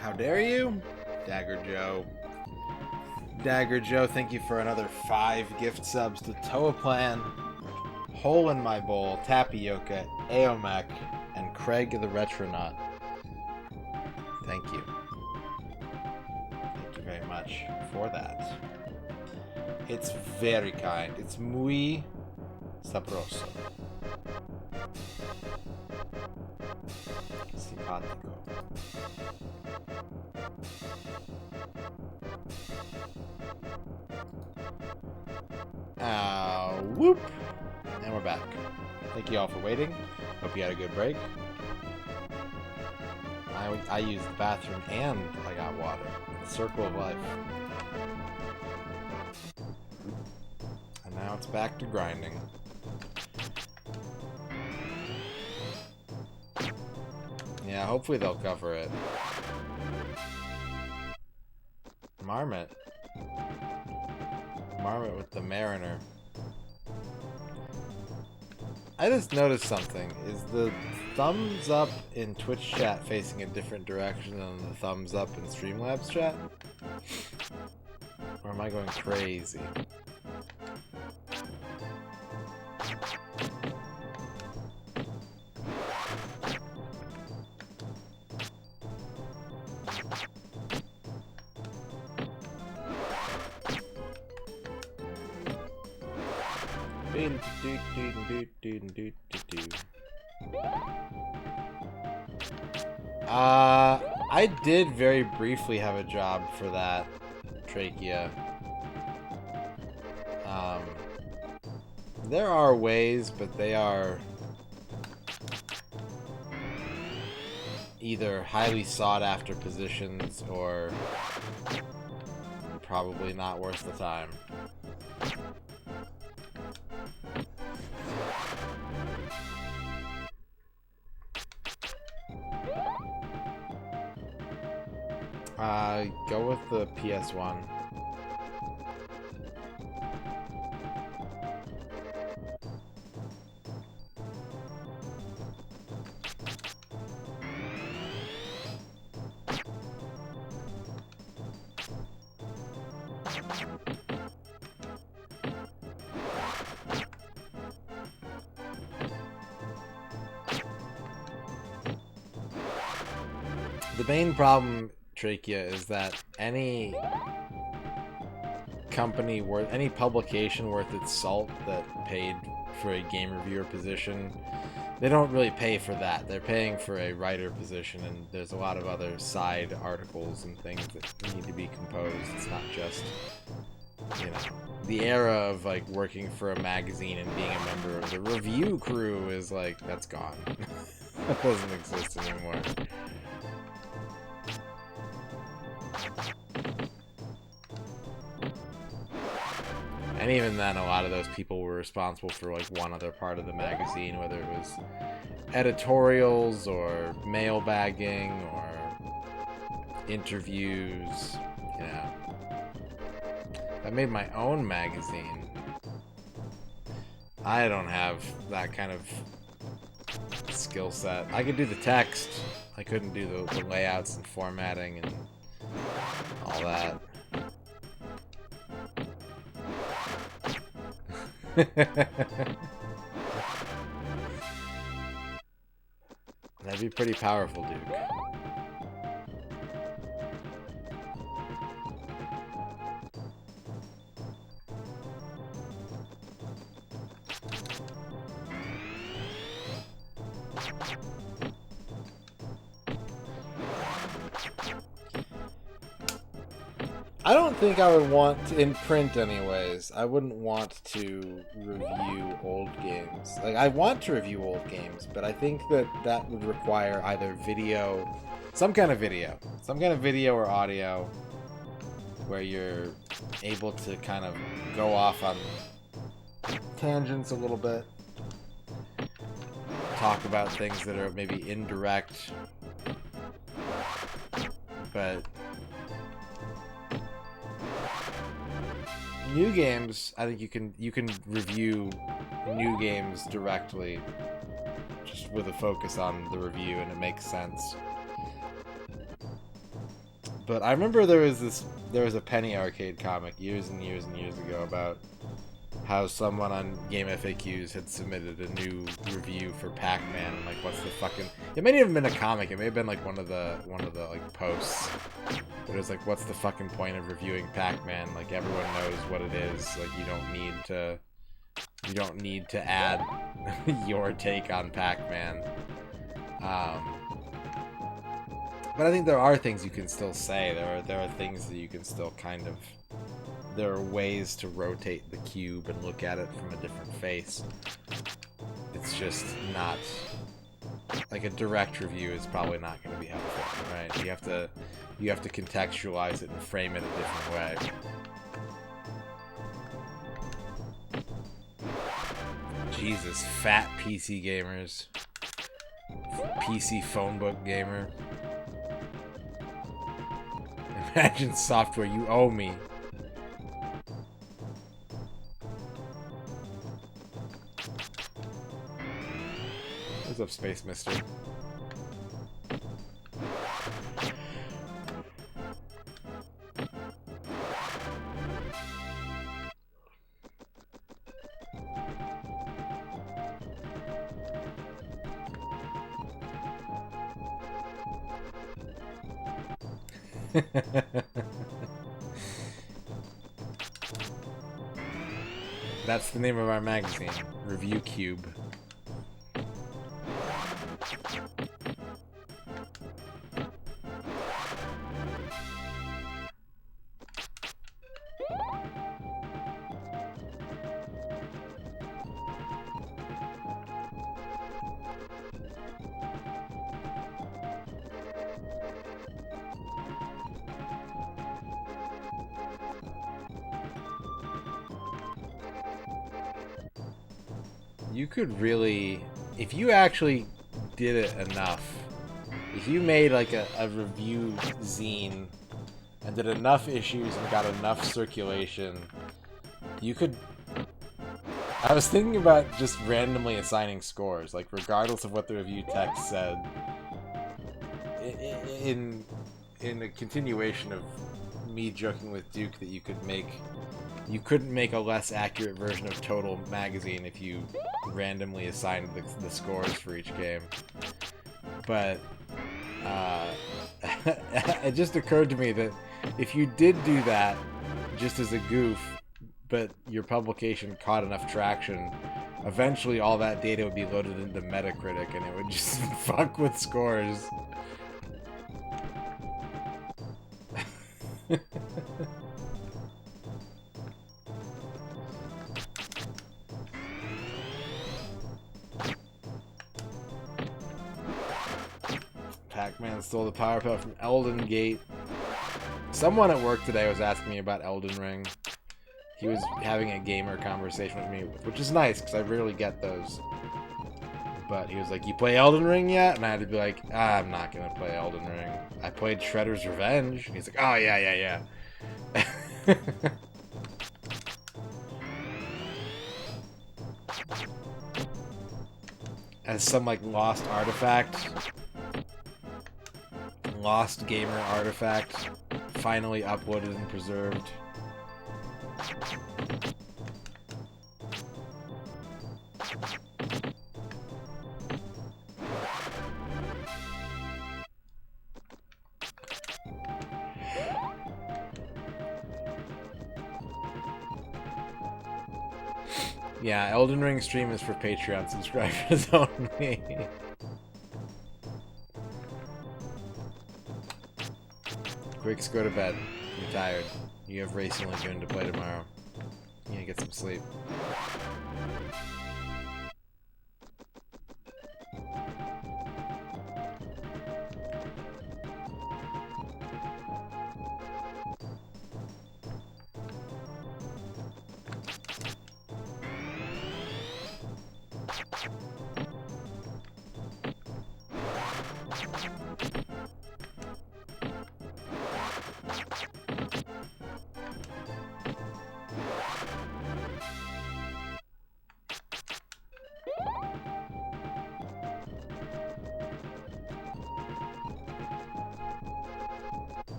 How dare you? Dagger Joe. Dagger Joe, thank you for another 5 gift subs to Toaplan, Hole in My Bowl, Tapioca, Aomek, and Craig the Retronaut. Thank you. Thank you very much for that. It's very kind. It's muy sabroso. Simpático. Whoop! And we're back. Thank you all for waiting. Hope you had a good break. I used the bathroom and I got water. The circle of life. And now it's back to grinding. Yeah, hopefully they'll cover it. Marmot. Marmot with the Mariner. I just noticed something. Is the thumbs up in Twitch chat facing a different direction than the thumbs up in Streamlabs chat? Or am I going crazy? I did very briefly have a job for that, Trachea. There are ways, but they are either highly sought after positions or probably not worth the time. Go with the PS1. The main problem, Trachea, is that any company worth, any publication worth its salt that paid for a game reviewer position, they don't really pay for that. They're paying for a writer position, and there's a lot of other side articles and things that need to be composed. It's not just, you know, the era of like working for a magazine and being a member of the review crew is like, that's gone. That doesn't exist anymore. And even then, a lot of those people were responsible for like one other part of the magazine, whether it was editorials or mailbagging or interviews. You know, if I made my own magazine, I don't have that kind of skill set. I could do the text. I couldn't do the layouts and formatting and all that. That'd be pretty powerful, Duke. I don't think I would want to, in print anyways, I wouldn't want to review old games. Like, I want to review old games, but I think that that would require either video, some kind of video or audio where you're able to kind of go off on tangents a little bit, talk about things that are maybe indirect, but new games, I think you can review new games directly, just with a focus on the review, and it makes sense. But I remember there was a Penny Arcade comic years and years and years ago about how someone on Game FAQs had submitted a new review for Pac-Man, and like, what's the fucking... It may not have been a comic. It may have been like one of the like posts. But it was like, what's the fucking point of reviewing Pac-Man? Like, everyone knows what it is. Like, you don't need to add your take on Pac-Man. But I think there are things you can still say. There are things that you can still kind of... There are ways to rotate the cube and look at it from a different face. It's just not... Like, a direct review is probably not going to be helpful, right? You have to contextualize it and frame it a different way. Jesus, fat PC gamers. PC phone book gamer. Imagine software, you owe me. What's up, Space Mister? That's the name of our magazine, Review Cube. You could really, if you actually did it enough, if you made like a review zine and did enough issues and got enough circulation, you could... I was thinking about just randomly assigning scores, like regardless of what the review text said. In a continuation of me joking with Duke that you couldn't make a less accurate version of Total Magazine if you randomly assigned the scores for each game. But it just occurred to me that if you did do that just as a goof, but your publication caught enough traction, eventually all that data would be loaded into Metacritic and it would just fuck with scores. Pac-Man stole the power pellet from Elden Gate. Someone at work today was asking me about Elden Ring. He was having a gamer conversation with me, which is nice, because I rarely get those. But he was like, you play Elden Ring yet? And I had to be like, I'm not going to play Elden Ring. I played Shredder's Revenge. And he's like, oh, yeah. As some, like, lost gamer artifact, finally uploaded and preserved. Yeah, Elden Ring stream is for Patreon subscribers only. Quicks, go to bed. You're tired. You have Racing Lagoon to play tomorrow. You need to get some sleep.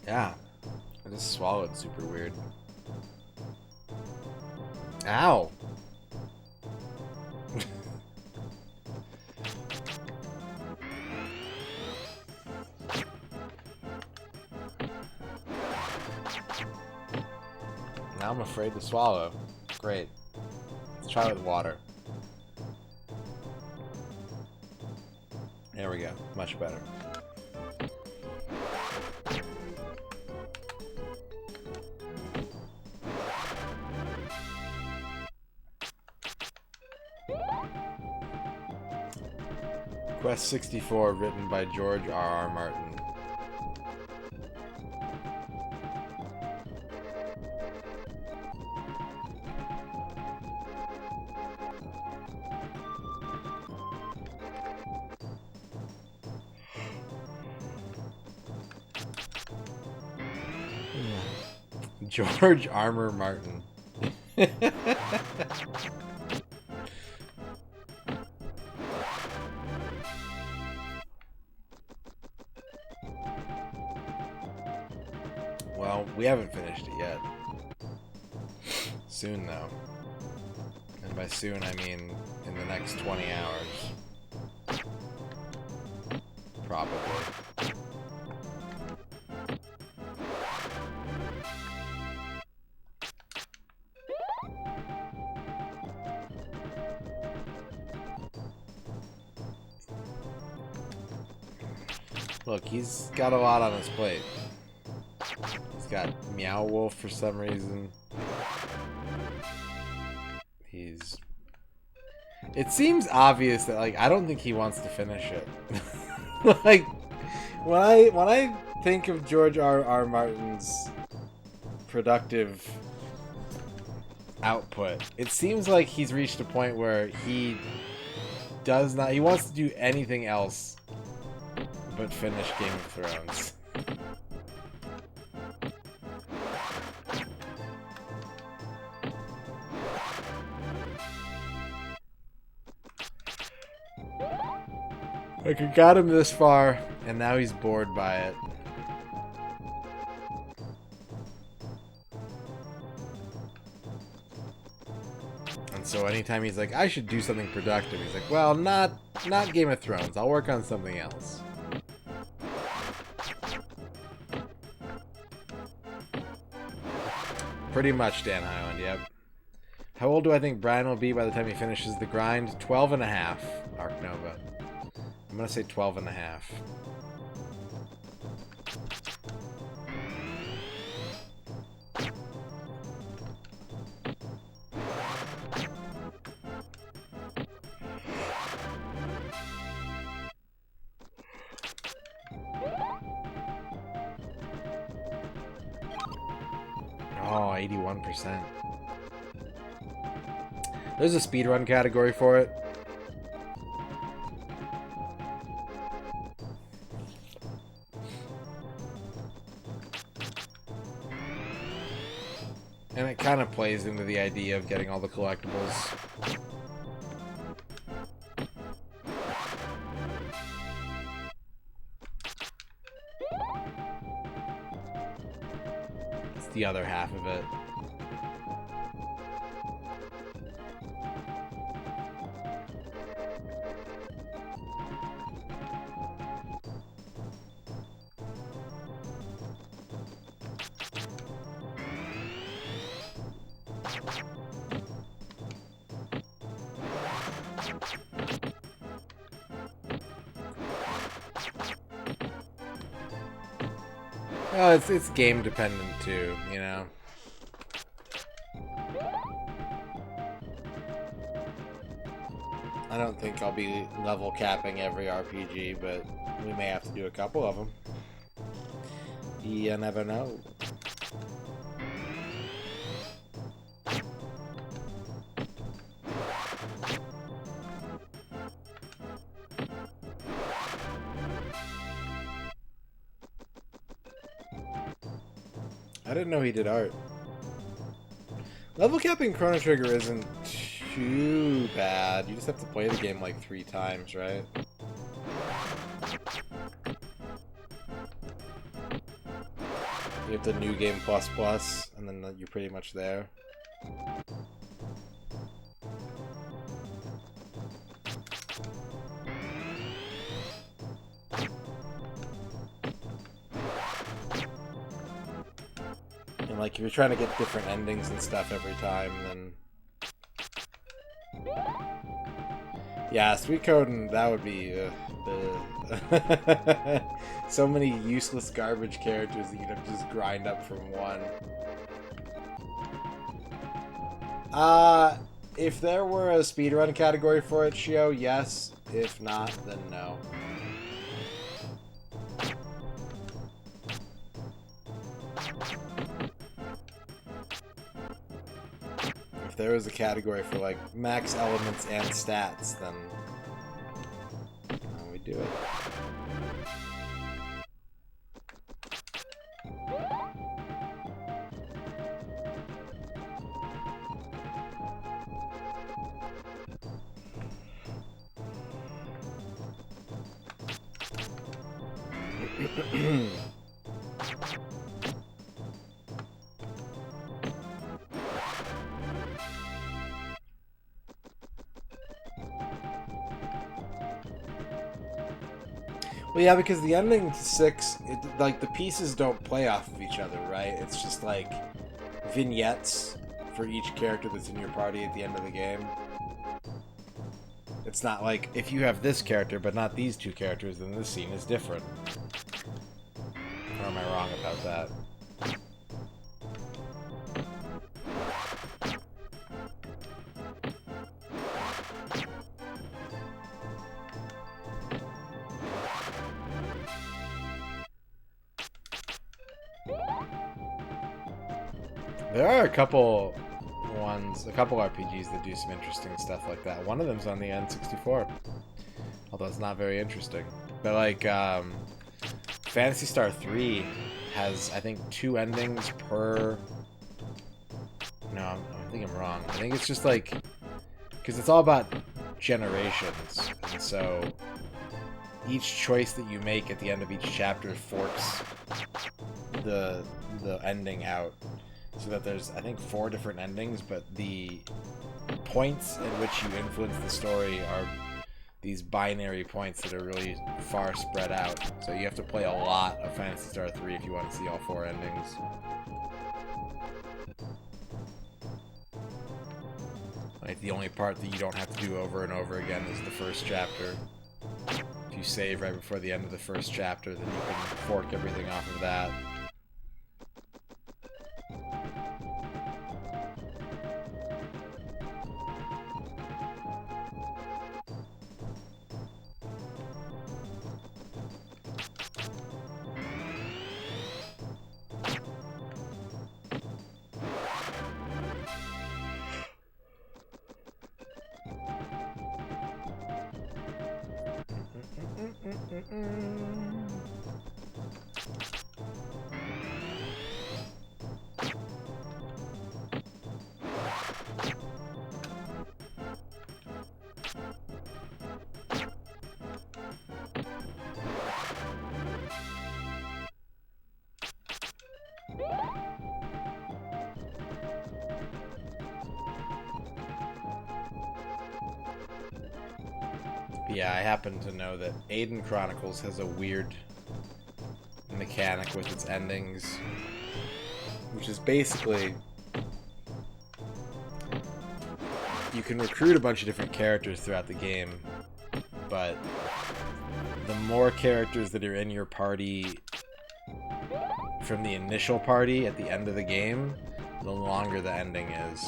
Yeah. I just swallowed super weird. Ow! Now I'm afraid to swallow. Great. Let's try with water. There we go. Much better. Quest 64, written by George R.R. Martin. George Armor Martin. Well, we haven't finished it yet. Soon, though. And by soon, I mean in the next 20 hours. Probably. Look, he's got a lot on his plate. He's got Meow Wolf for some reason. It seems obvious that, like, I don't think he wants to finish it. Like, when I think of George R.R. Martin's productive output, it seems like he's reached a point where he wants to do anything else but finish Game of Thrones. Like, I got him this far, and now he's bored by it. And so anytime he's like, I should do something productive, he's like, well, not Game of Thrones. I'll work on something else. Pretty much, Dan Highland, yep. How old do I think Brian will be by the time he finishes the grind? 12 and a half, Arc Nova. I'm gonna say 12 and a half. Oh, 81%. There's a speedrun category for it. And it kind of plays into the idea of getting all the collectibles. It's the other half of it. Well, it's game dependent too, you know. I don't think I'll be level capping every RPG, but we may have to do a couple of them. You never know. I didn't know he did art. Level capping Chrono Trigger isn't too bad. You just have to play the game like 3 times, right? You have the new game plus plus, and then you're pretty much there. And like if you're trying to get different endings and stuff every time, then yeah, Sweet Codin', that would be so many useless garbage characters that you'd have to just grind up from one. If there were a speedrun category for it, Shio, yes. If not, then no. If there was a category for like max elements and stats, then we do it. Well, yeah, because the ending to 6, like, the pieces don't play off of each other, right? It's just, like, vignettes for each character that's in your party at the end of the game. It's not like, if you have this character, but not these 2 characters, then this scene is different. Or am I wrong about that? There are a couple RPGs that do some interesting stuff like that. One of them's on the N64, although it's not very interesting. But like, Phantasy Star 3 has, I think, 2 endings per. No, I think I'm wrong. I think it's just like, because it's all about generations, and so each choice that you make at the end of each chapter forks the ending out. So that there's, I think, 4 different endings, but the points in which you influence the story are these binary points that are really far spread out. So you have to play a lot of Phantasy Star 3 if you want to see all 4 endings. Like, the only part that you don't have to do over and over again is the first chapter. If you save right before the end of the first chapter, then you can fork everything off of that. Yeah, I happen to know that Aiden Chronicles has a weird mechanic with its endings, which is basically you can recruit a bunch of different characters throughout the game, but the more characters that are in your party from the initial party at the end of the game, the longer the ending is.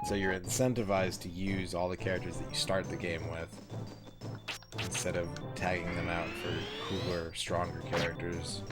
So you're incentivized to use all the characters that you start the game with, instead of tagging them out for cooler, stronger characters.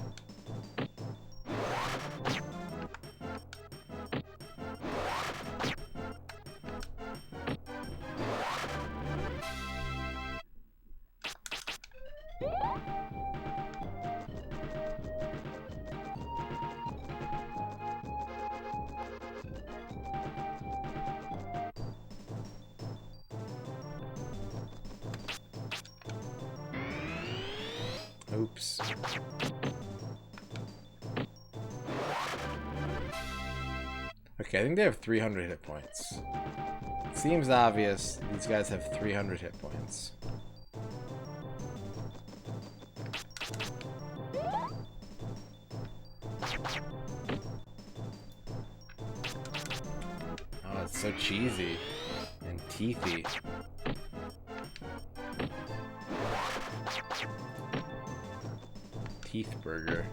Oops. Okay, I think they have 300 hit points. Seems obvious these guys have 300 hit points. Oh, it's so cheesy and teethy. Teeth burger.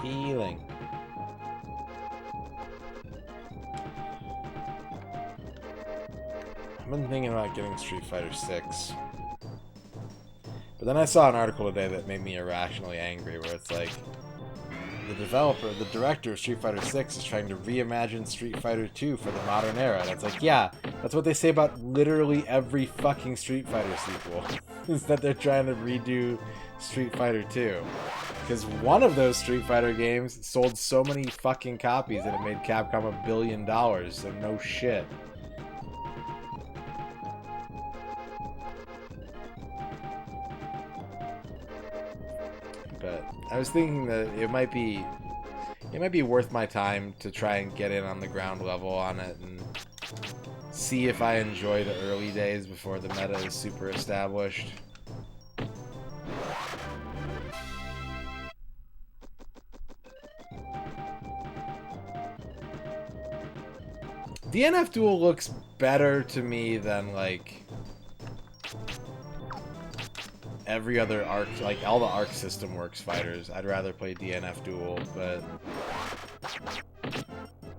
Healing. I've been thinking about getting Street Fighter 6. But then I saw an article today that made me irrationally angry, where it's like, the director of Street Fighter 6 is trying to reimagine Street Fighter 2 for the modern era. And it's like, yeah, that's what they say about literally every fucking Street Fighter sequel. Is that they're trying to redo Street Fighter 2. Because one of those Street Fighter games sold so many fucking copies that it made Capcom $1 billion, so no shit. But I was thinking that it might be worth my time to try and get in on the ground level on it and see if I enjoy the early days before the meta is super established. DNF Duel looks better to me than, like, every other Arc, like, all the Arc System Works fighters. I'd rather play DNF Duel, but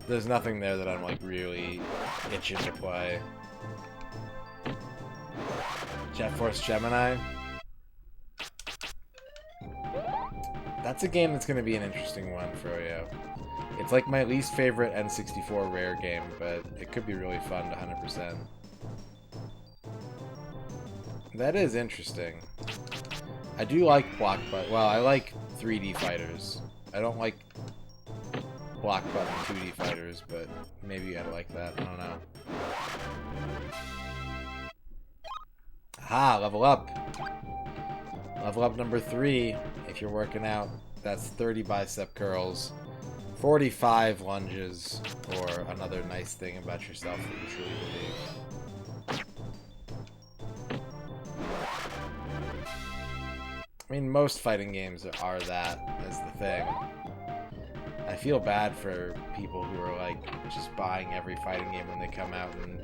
there's nothing there that I'm, like, really itching to play. Jet Force Gemini? That's a game that's going to be an interesting one for you. It's like my least favorite N64 rare game, but it could be really fun to 100%. That is interesting. I do like block button. Well, I like 3D fighters. I don't like block button 2D fighters, but maybe I'd like that. I don't know. Aha, level up. Level up number 3 if you're working out. That's 30 bicep curls. 45 lunges, or another nice thing about yourself that you truly believe. I mean, most fighting games are that as the thing. I feel bad for people who are, like, just buying every fighting game when they come out and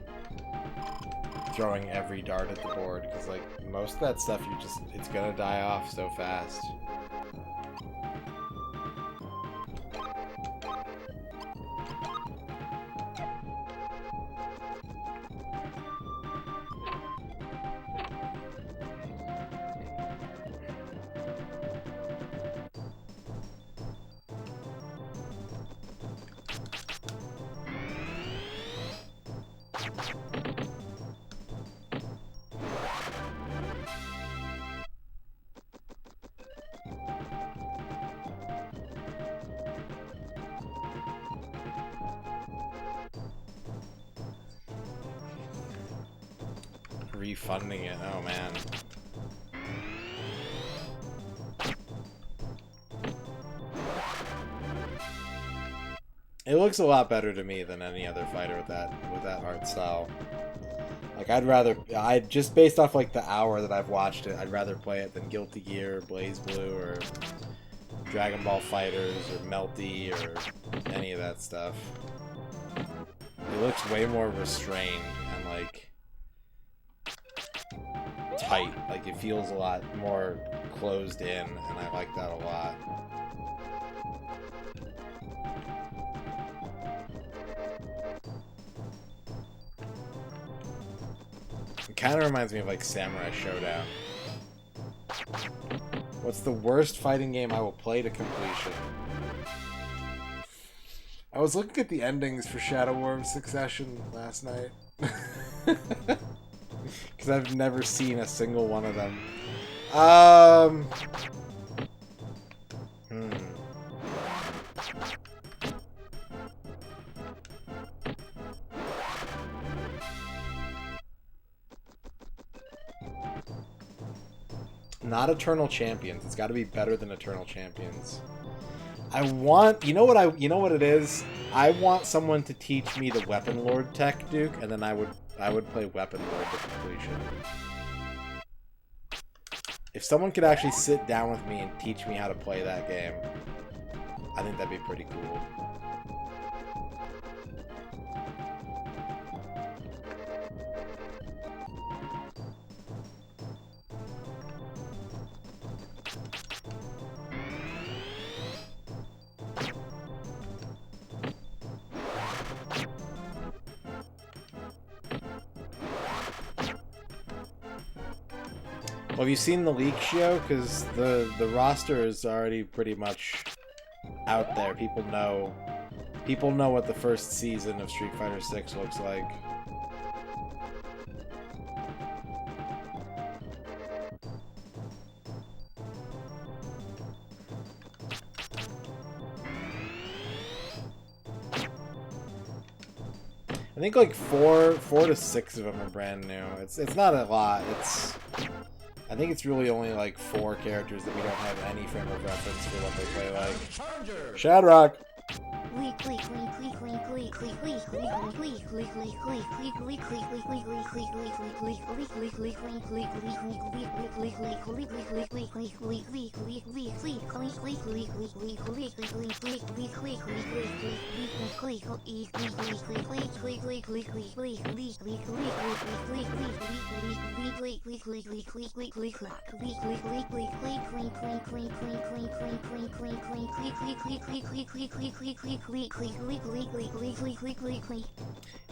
throwing every dart at the board, because, like, most of that stuff, it's gonna die off so fast. refunding it. Oh man. It looks a lot better to me than any other fighter with that art style. Like I just based off like the hour that I've watched it, I'd rather play it than Guilty Gear, Blaze Blue, or Dragon Ball Fighters, or Melty, or any of that stuff. It looks way more restrained and like tight. Like it feels a lot more closed in, and I like that a lot. It kind of reminds me of like Samurai Showdown. What's the worst fighting game I will play to completion? I was looking at the endings for Shadow War Succession last night. Because I've never seen a single one of them. Not Eternal Champions. It's got to be better than Eternal Champions. I want, you know what it is? I want someone to teach me the Weapon Lord tech, Duke, and then I would play Weapon Lord to completion. If someone could actually sit down with me and teach me how to play that game, I think that'd be pretty cool. Well, have you seen the leak show? Because the roster is already pretty much out there. People know what the first season of Street Fighter 6 looks like. I think like four to six of them are brand new. It's not a lot. I think it's really only like 4 characters that we don't have any frame of reference for what they play like. Shadrock!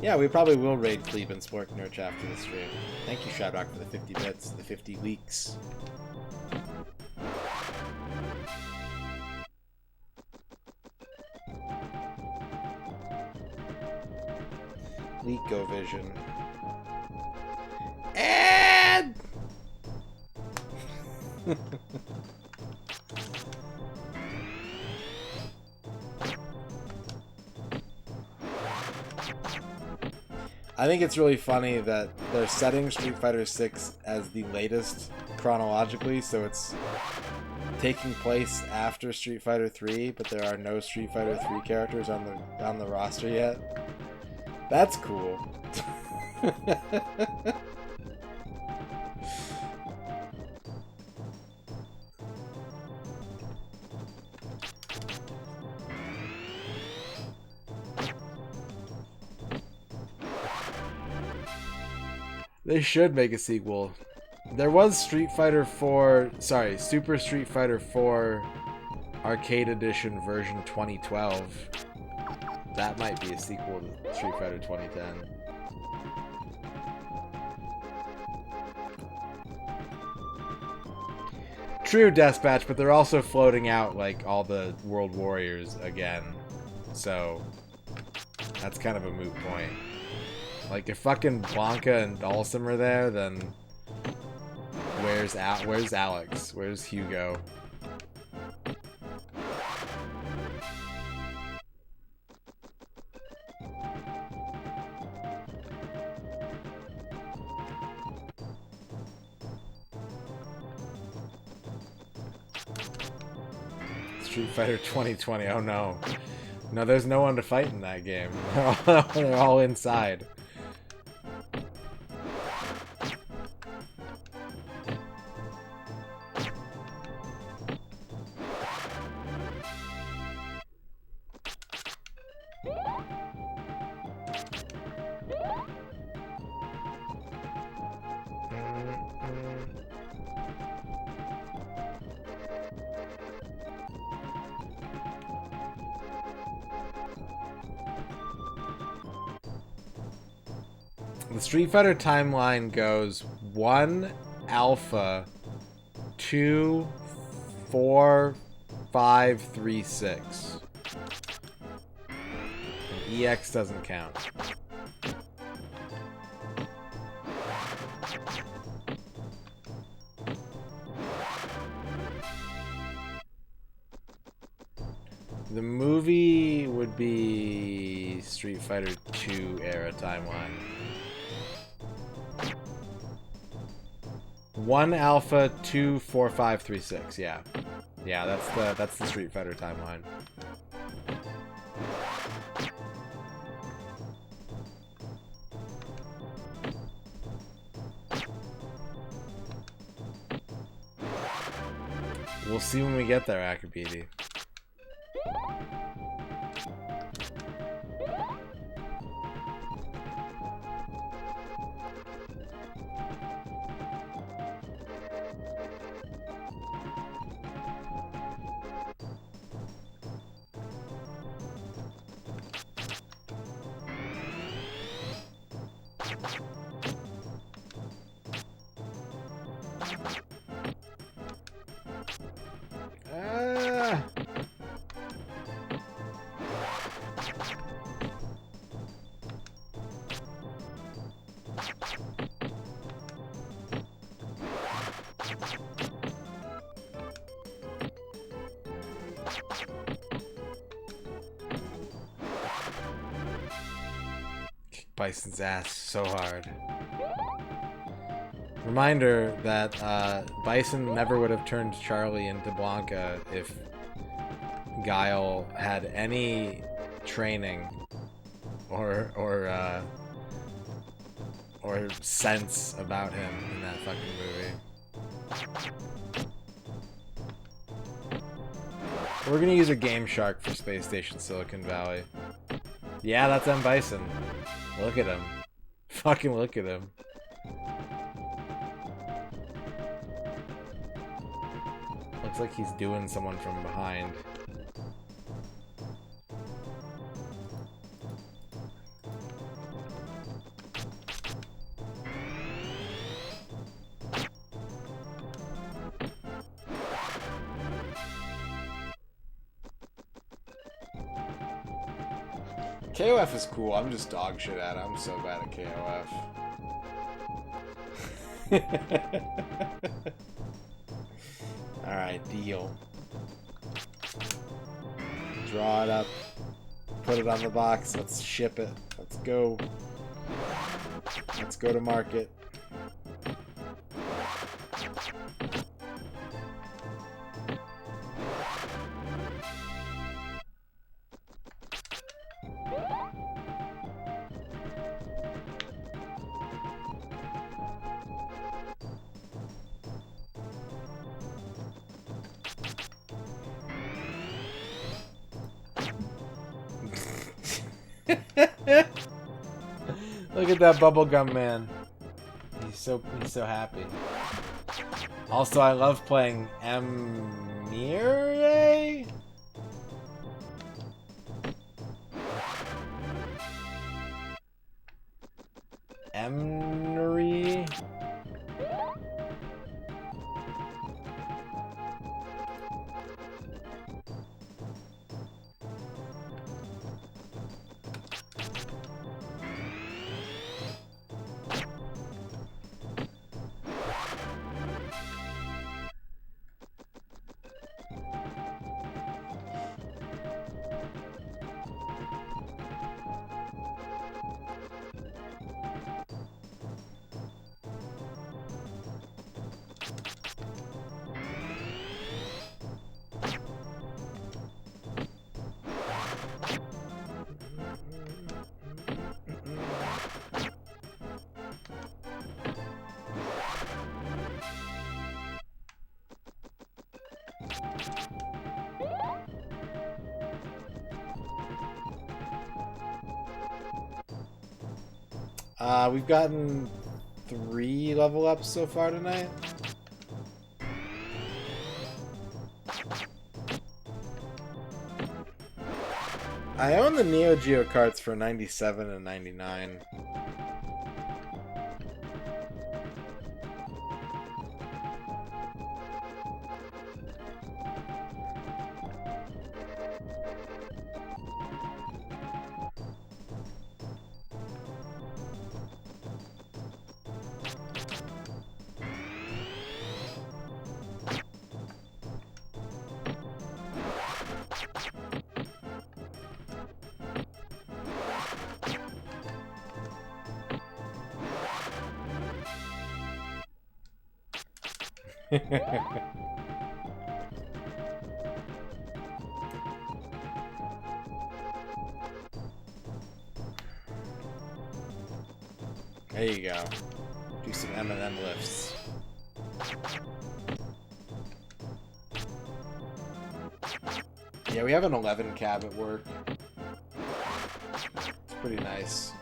Yeah, we probably will raid Cleve and Sporknurch after the stream. Thank you, Shadrock, for the 50 bits, the 50 leaks. Leak Go Vision. And I think it's really funny that they're setting Street Fighter 6 as the latest chronologically, so it's taking place after Street Fighter 3, but there are no Street Fighter 3 characters on the roster yet. That's cool. They should make a sequel. There was Super Street Fighter 4 Arcade Edition version 2012. That might be a sequel to Street Fighter 2010. True, Deathmatch, but they're also floating out like all the World Warriors again. So that's kind of a moot point. Like, if fucking Blanca and Dhalsim are there, then where's Alex? Where's Hugo? Street Fighter 2020. Oh no. No, there's no one to fight in that game. They're all inside. The Street Fighter timeline goes 1 alpha 2 4 5 3 6. And EX doesn't count. The movie would be Street Fighter 2 era timeline. 1 alpha 2 4 5 3 6. Yeah. Yeah, that's the Street Fighter timeline. We'll see when we get there, Akabidi. Bison's ass so hard. Reminder that Bison never would have turned Charlie into Blanca if Guile had any training or sense about him in that fucking movie. We're gonna use a Game Shark for Space Station Silicon Valley. Yeah, that's M. Bison. Look at him. Fucking look at him. Looks like he's doing someone from behind. KOF is cool. I'm just dog shit at it. I'm so bad at KOF. Alright, deal. Draw it up. Put it on the box. Let's ship it. Let's go. Let's go to market. Look at that bubblegum man. He's so happy. Also, I love playing Emire. Emiri. We've gotten 3 level ups so far tonight. I own the Neo Geo carts for 97 and 99. There you go. Do some M&M lifts. Yeah, we have an 11 cab at work. It's pretty nice.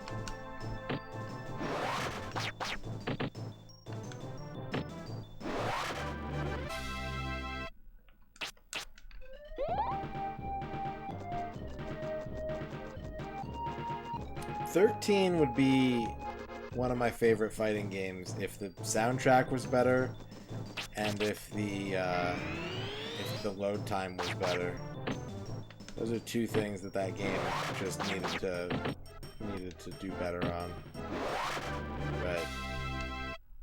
$13 would be one of my favorite fighting games if the soundtrack was better and if the load time was better. Those are 2 things that game just needed to do better on. But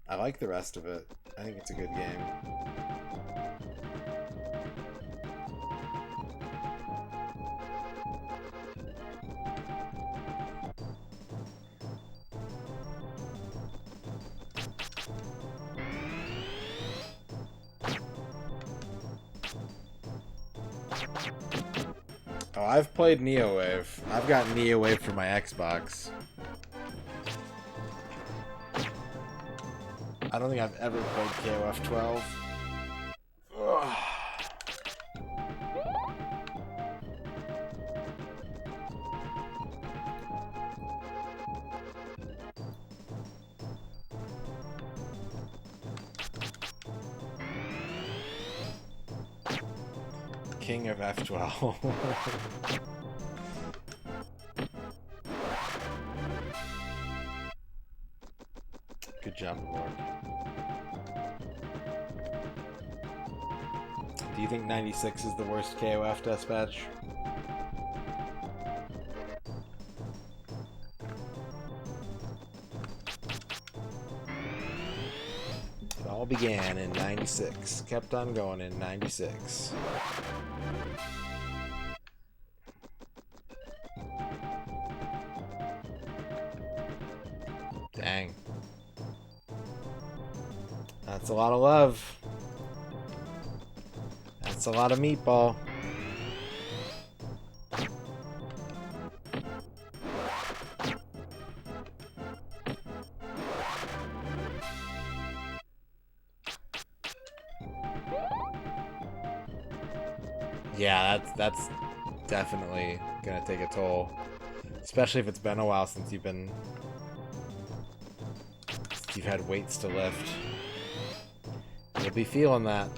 I like the rest of it. I think it's a good game. Oh, I've played NeoWave. I've got NeoWave for my Xbox. I don't think I've ever played KOF 12. Ugh. King of F12. Good job, Lord. Do you think 96 is the worst KOF dispatch? It all began in 96. Kept on going in 96. Dang. That's a lot of love. That's a lot of meatball. Yeah, that's definitely gonna take a toll. Especially if it's been a while since you've had weights to lift. You'll be feeling that.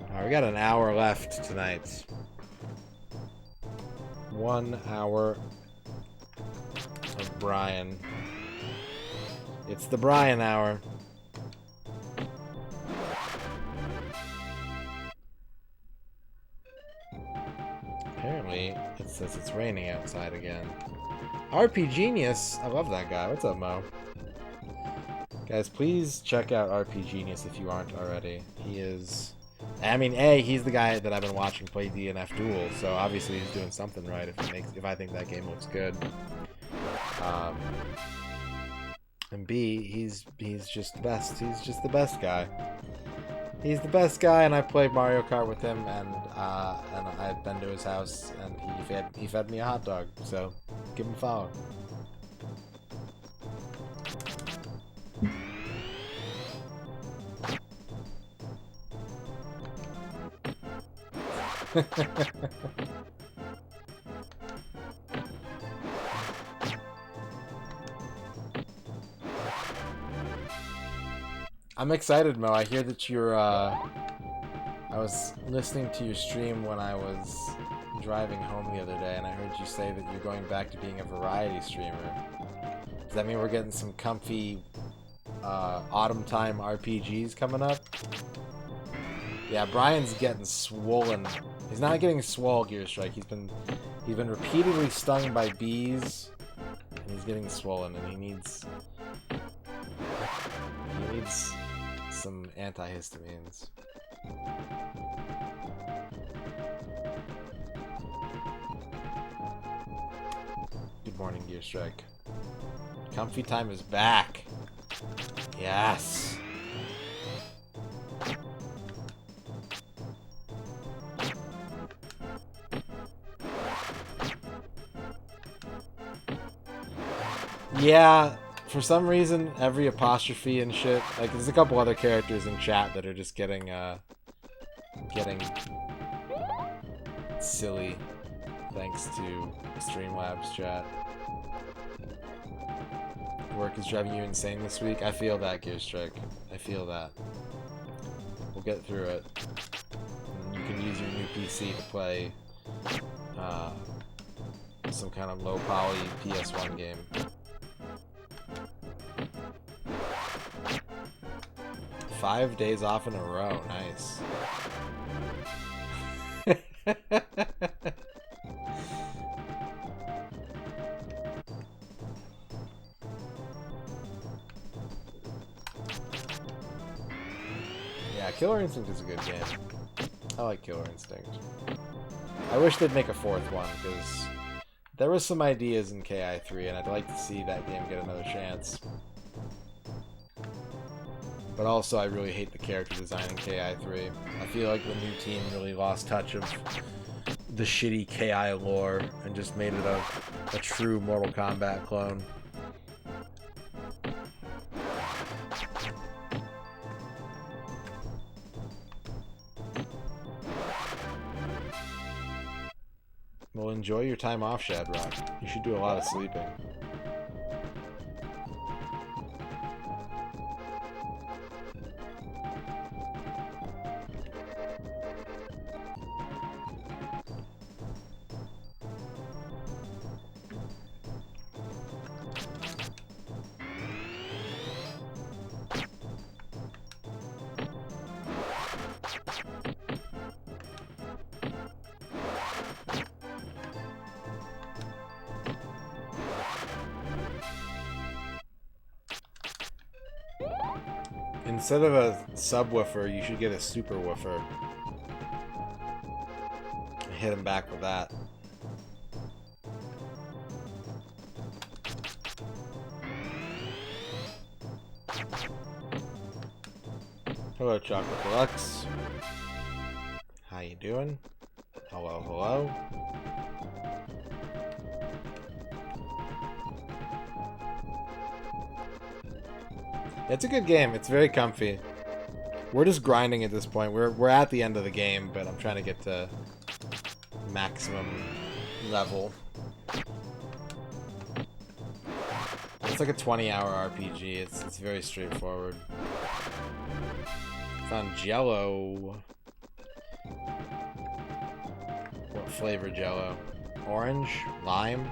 Alright, we got an hour left tonight. 1 hour of Brian. It's the Brian hour. Apparently, it says it's raining outside again. RP Genius! I love that guy. What's up, Mo? Guys, please check out RP Genius if you aren't already. He is... I mean, he's the guy that I've been watching play DNF Duel, so obviously he's doing something right if I think that game looks good. And B, he's just the best. He's just the best guy. He's the best guy, and I played Mario Kart with him, and I had been to his house, and he fed me a hot dog. So give him a follow. I'm excited, Mo. I hear that you're, I was listening to your stream when I was driving home the other day, and I heard you say that you're going back to being a variety streamer. Does that mean we're getting some comfy, autumn time RPGs coming up? Yeah, Brian's getting swollen. He's not getting swole, Gear Strike. He's been repeatedly stung by bees, and he's getting swollen, and he needs some antihistamines. Good morning, Gear Strike. Comfy time is back. Yes. Yeah, for some reason, every apostrophe and shit, like, there's a couple other characters in chat that are just getting silly, thanks to Streamlabs chat. Work is driving you insane this week. I feel that, Gear Strike. I feel that. We'll get through it. And you can use your new PC to play, some kind of low-poly PS1 game. Five days off in a row. Nice. Yeah, Killer Instinct is a good game. I like Killer Instinct. I wish they'd make a fourth one, because there was some ideas in KI3, and I'd like to see that game get another chance. But also, I really hate the character design in KI3. I feel like the new team really lost touch of the shitty KI lore and just made it a true Mortal Kombat clone. Well, enjoy your time off, Shadrock. You should do a lot of sleeping. Instead of a subwoofer, you should get a super woofer. Hit him back with that. Hello, Chocolate Deluxe. How you doing? Hello, hello. It's a good game. It's very comfy. We're just grinding at this point. We're at the end of the game, but I'm trying to get to maximum level. It's like a 20-hour RPG. It's very straightforward. Found Jello. What flavor Jello? Orange? Lime?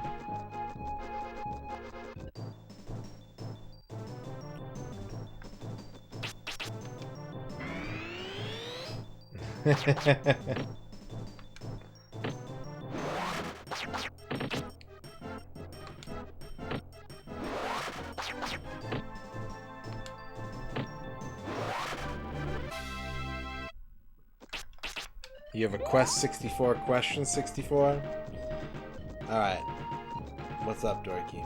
You have a Quest 64 question 64? Alright. What's up, Dorky?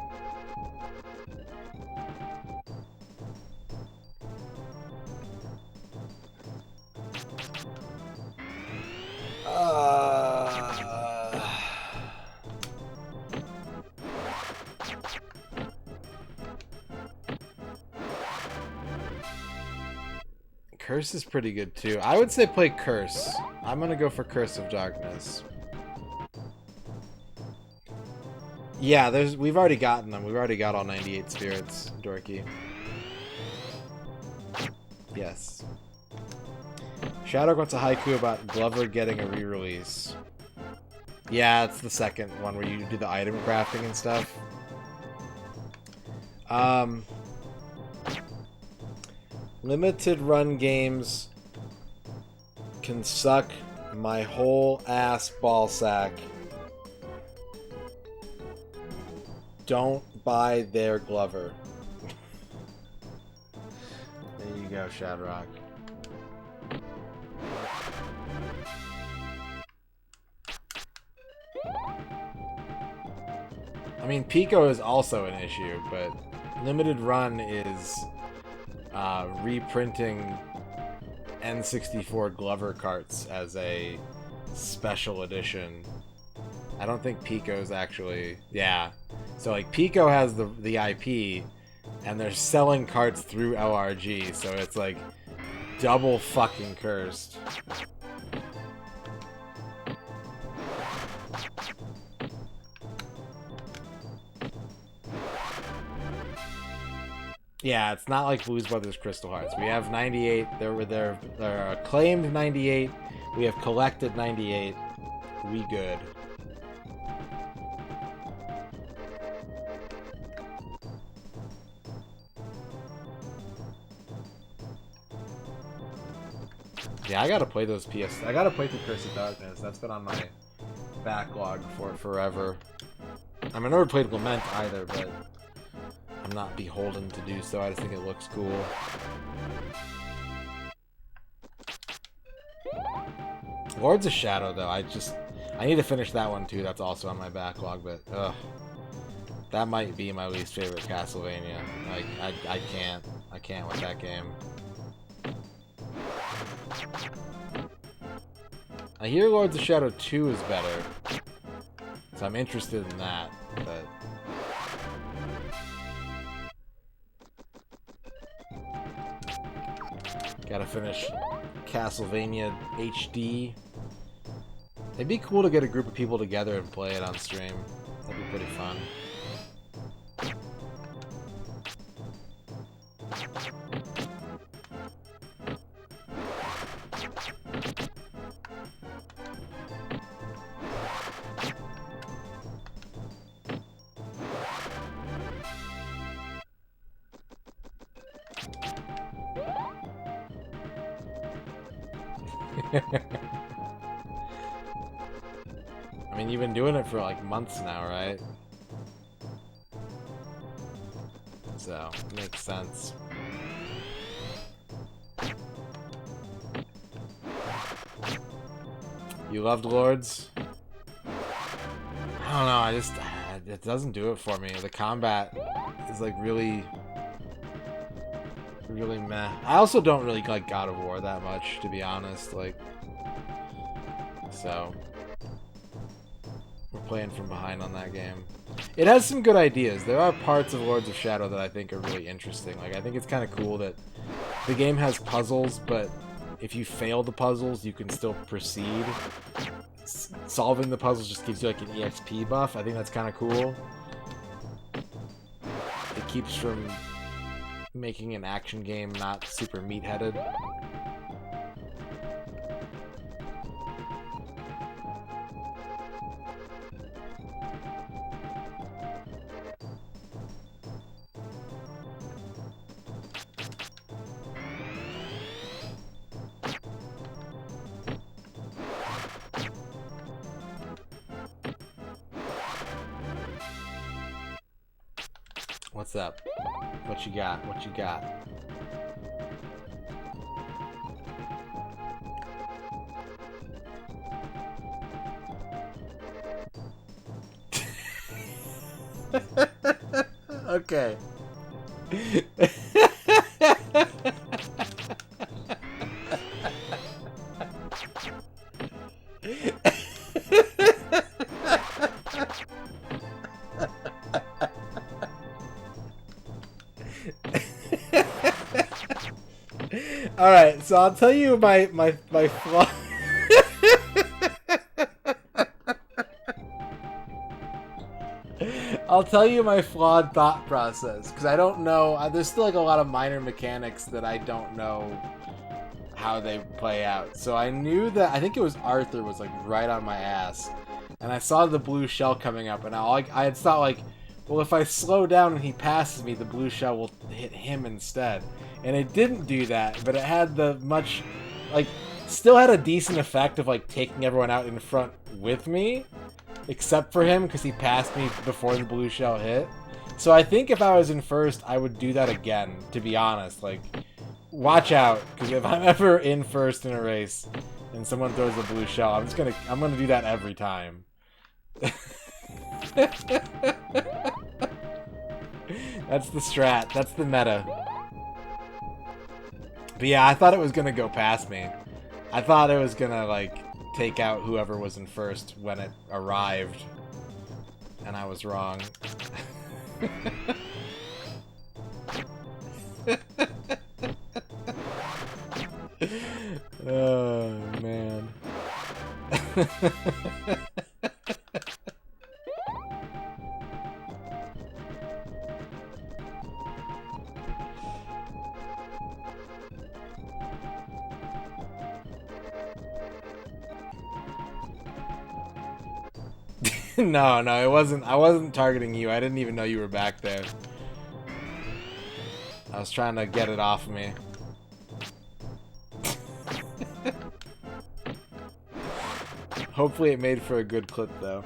Curse is pretty good too. I would say play Curse. I'm gonna go for Curse of Darkness. Yeah, we've already gotten them. We've already got all 98 spirits, Dorky. Yes. Shadow wants a haiku about Glover getting a re-release. Yeah, it's the second one where you do the item crafting and stuff. Limited run games can suck my whole ass ballsack. Don't buy their Glover. There you go, Shadrock. I mean, Pico is also an issue, but limited run is reprinting N64 Glover carts as a special edition. I don't think Pico's actually... Yeah. So, like, Pico has the IP, and they're selling carts through LRG, so it's, like, double fucking cursed. Yeah, it's not like Blues Brothers Crystal Hearts. We have 98. They're claimed 98. We have collected 98. We good. Yeah, I gotta play those PS. I gotta play through Curse of Darkness. That's been on my backlog for forever. I mean, I never played Lament either, but I'm not beholden to do so. I just think it looks cool. Lords of Shadow, though, I need to finish that one too. That's also on my backlog, but ugh, that might be my least favorite Castlevania. Like, I can't with that game. I hear Lords of Shadow 2 is better, so I'm interested in that, but... Gotta finish Castlevania HD. It'd be cool to get a group of people together and play it on stream. That'd be pretty fun. I mean, you've been doing it for like months now, right? So, makes sense. You loved Lords? I don't know, it doesn't do it for me. The combat is like really meh. I also don't really like God of War that much, to be honest. Like, so we're playing from behind on that game. It has some good ideas. There are parts of Lords of Shadow that I think are really interesting. Like, I think it's kind of cool that the game has puzzles, but if you fail the puzzles, you can still proceed. Solving the puzzles just gives you like an EXP buff. I think that's kind of cool. It keeps from making an action game not super meat-headed. What's up? What you got? What you got? Okay. Alright, so I'll tell you my flaw. I'll tell you my flawed thought process, because I don't know. There's still like a lot of minor mechanics that I don't know how they play out. So I knew that, I think it was Arthur was like right on my ass, and I saw the blue shell coming up, and I had thought like, well, if I slow down and he passes me, the blue shell will hit him instead. And it didn't do that, but it had the much, like, still had a decent effect of like taking everyone out in front with me. Except for him, because he passed me before the blue shell hit. So I think if I was in first, I would do that again, to be honest. Like, watch out, because if I'm ever in first in a race, and someone throws a blue shell, I'm gonna do that every time. That's the strat. That's the meta. But yeah, I thought it was gonna go past me. I thought it was gonna, like, take out whoever was in first when it arrived, and I was wrong. Oh man. No, it wasn't. I wasn't targeting you. I didn't even know you were back there. I was trying to get it off of me. Hopefully it made for a good clip, though.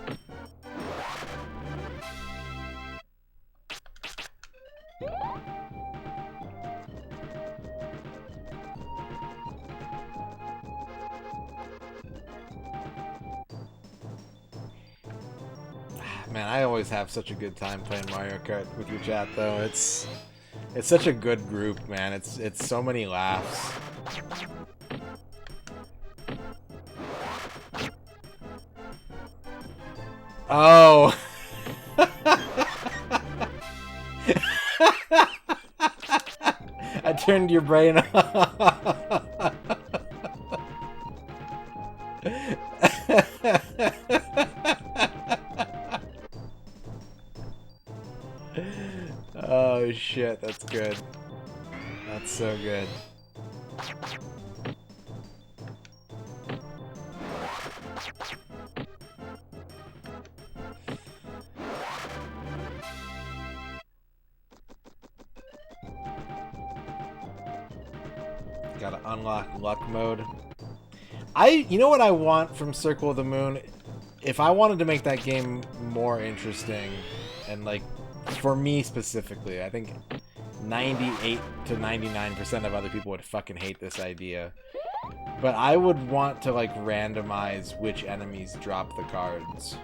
Man, I always have such a good time playing Mario Kart with your chat, though. It's such a good group, man. It's so many laughs. Oh. I turned your brain off. Oh shit, that's good. That's so good. Gotta unlock luck mode. You know what I want from Circle of the Moon? If I wanted to make that game more interesting, and like, for me specifically, I think 98 to 99% of other people would fucking hate this idea. But I would want to, like, randomize which enemies drop the cards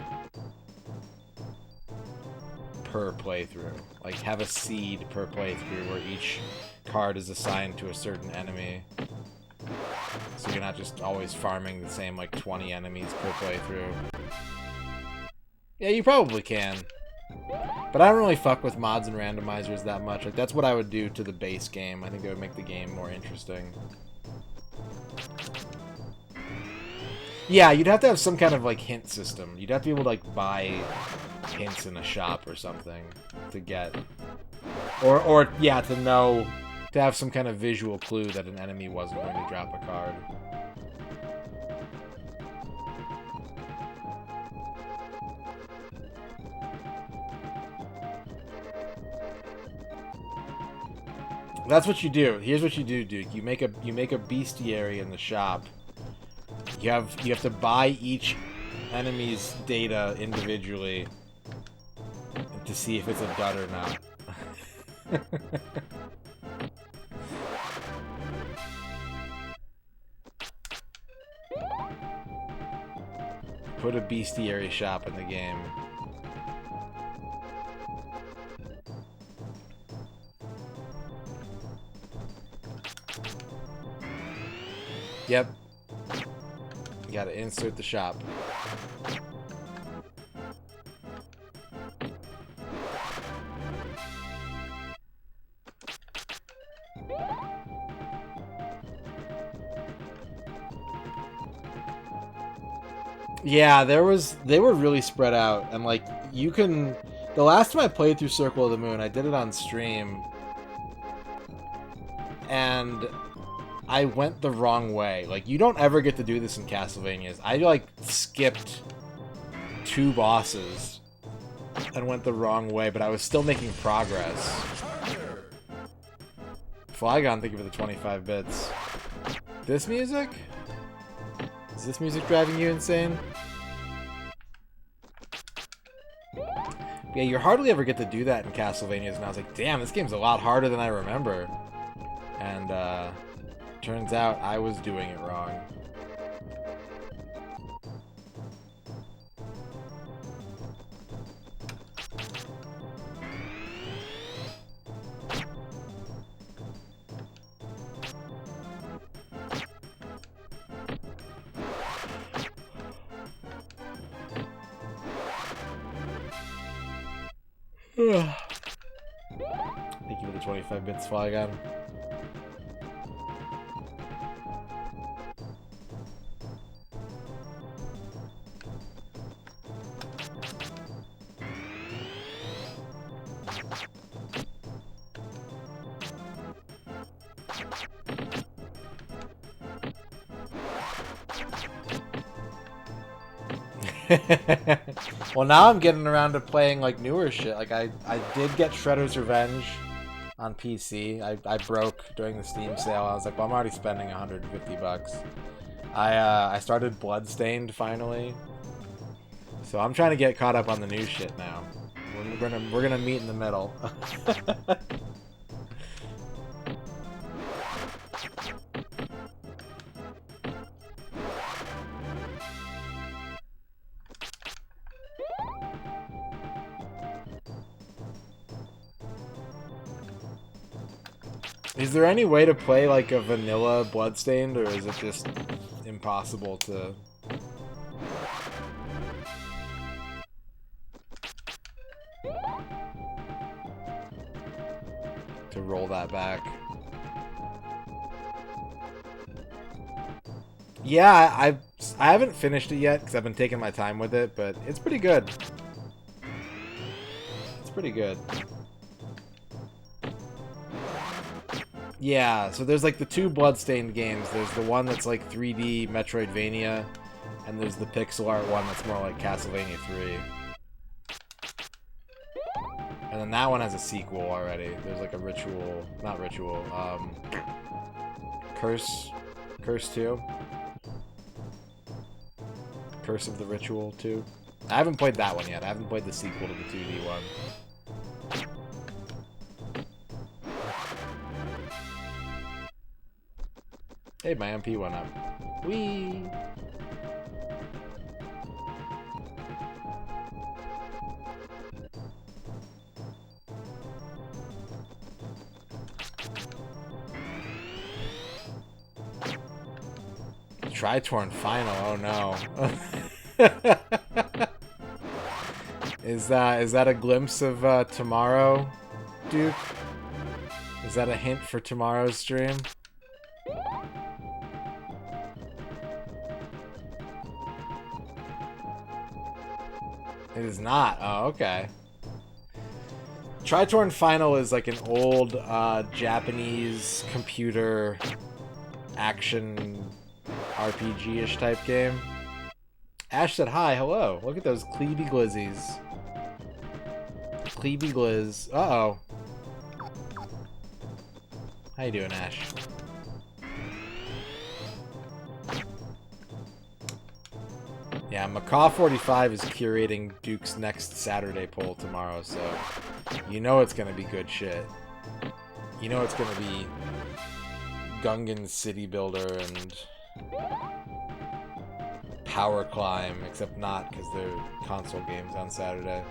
per playthrough. Like, have a seed per playthrough where each card is assigned to a certain enemy. So you're not just always farming the same, like, 20 enemies per playthrough. Yeah, you probably can. But I don't really fuck with mods and randomizers that much. Like, that's what I would do to the base game. I think it would make the game more interesting. Yeah, you'd have to have some kind of, like, hint system. You'd have to be able to, like, buy hints in a shop or something to get... Or yeah, to know... To have some kind of visual clue that an enemy wasn't going to drop a card. That's what you do. Here's what you do, Duke. You make a bestiary in the shop. You have to buy each enemy's data individually to see if it's a dud or not. Put a bestiary shop in the game. Yep. You gotta insert the shop. Yeah, they were really spread out, and like you can. The last time I played through Circle of the Moon, I did it on stream, and I went the wrong way. Like, you don't ever get to do this in Castlevanias. I like skipped 2 bosses and went the wrong way, but I was still making progress. Flygon, thank you for the 25 bits. This music? Is this music driving you insane? Yeah, you hardly ever get to do that in Castlevanias, and I was like, damn, this game's a lot harder than I remember. And, turns out I was doing it wrong. Thank you for the 25 bits, Flygon. Well, now I'm getting around to playing like newer shit. Like I did get Shredder's Revenge on PC. I broke during the Steam sale. I was like, well, I'm already spending 150 bucks. I started Bloodstained finally. So I'm trying to get caught up on the new shit now. We're gonna meet in the middle. Is there any way to play like a vanilla Bloodstained, or is it just impossible to... roll that back? Yeah, I haven't finished it yet because I've been taking my time with it, but it's pretty good. It's pretty good. Yeah, so there's like the 2 Bloodstained games. There's the one that's like 3D Metroidvania, and there's the pixel art one that's more like Castlevania 3. And then that one has a sequel already. There's like a ritual, not ritual, Curse 2. Curse of the Ritual 2. I haven't played that one yet. I haven't played the sequel to the 2D one. Hey, my MP went up. Whee! Tri-Torn Final, oh no. Is that a glimpse of tomorrow, Duke? Is that a hint for tomorrow's stream? It is not. Oh, okay. Tri-Torn Final is like an old Japanese computer action RPG-ish type game. Ash said hi, hello. Look at those Cleeby Glizzies. Cleeby Glizz. Uh-oh. How you doing, Ash? Yeah, Macaw45 is curating Duke's next Saturday poll tomorrow, so you know it's gonna be good shit. You know it's gonna be Gungan City Builder and Power Climb, except not because they're console games on Saturday.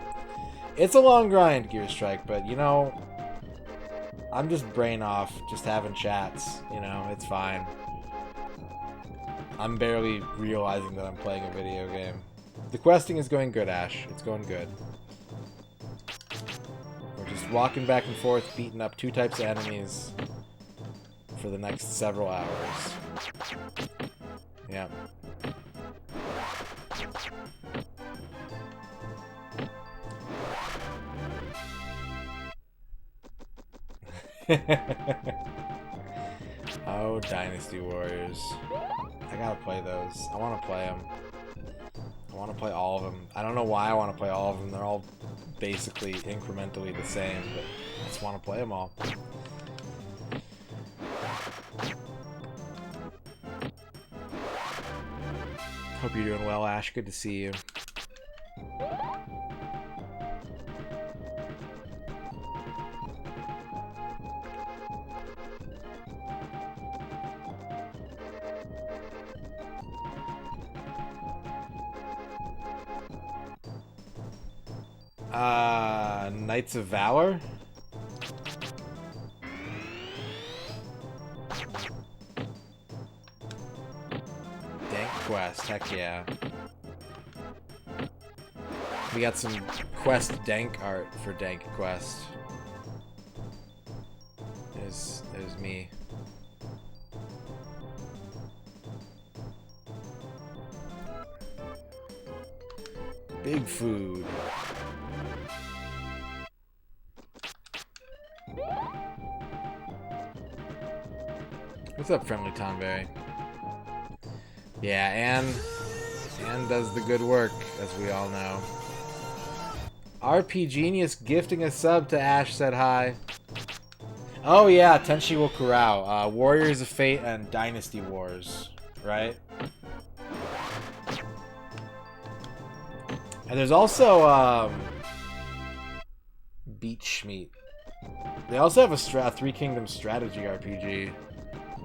It's a long grind, Gear Strike, but you know, I'm just brain off, just having chats, you know, it's fine. I'm barely realizing that I'm playing a video game. The questing is going good, Ash. It's going good. We're just walking back and forth, beating up 2 types of enemies for the next several hours. Yeah. Oh, Dynasty Warriors. I gotta play those. I want to play them. I want to play all of them. I don't know why I want to play all of them. They're all basically incrementally the same, but I just want to play them all. Hope you're doing well, Ash. Good to see you. Knights of Valor? Dank Quest, heck yeah. We got some Quest Dank art for Dank Quest. There's me. Big food. What's up, Friendly Tonberry? Yeah, Anne does the good work, as we all know. RP Genius gifting a sub to Ash said hi. Oh yeah, Tenshi wo Kurao. Warriors of Fate and Dynasty Wars, right? And there's also Beach Meat. They also have a Three Kingdoms strategy RPG.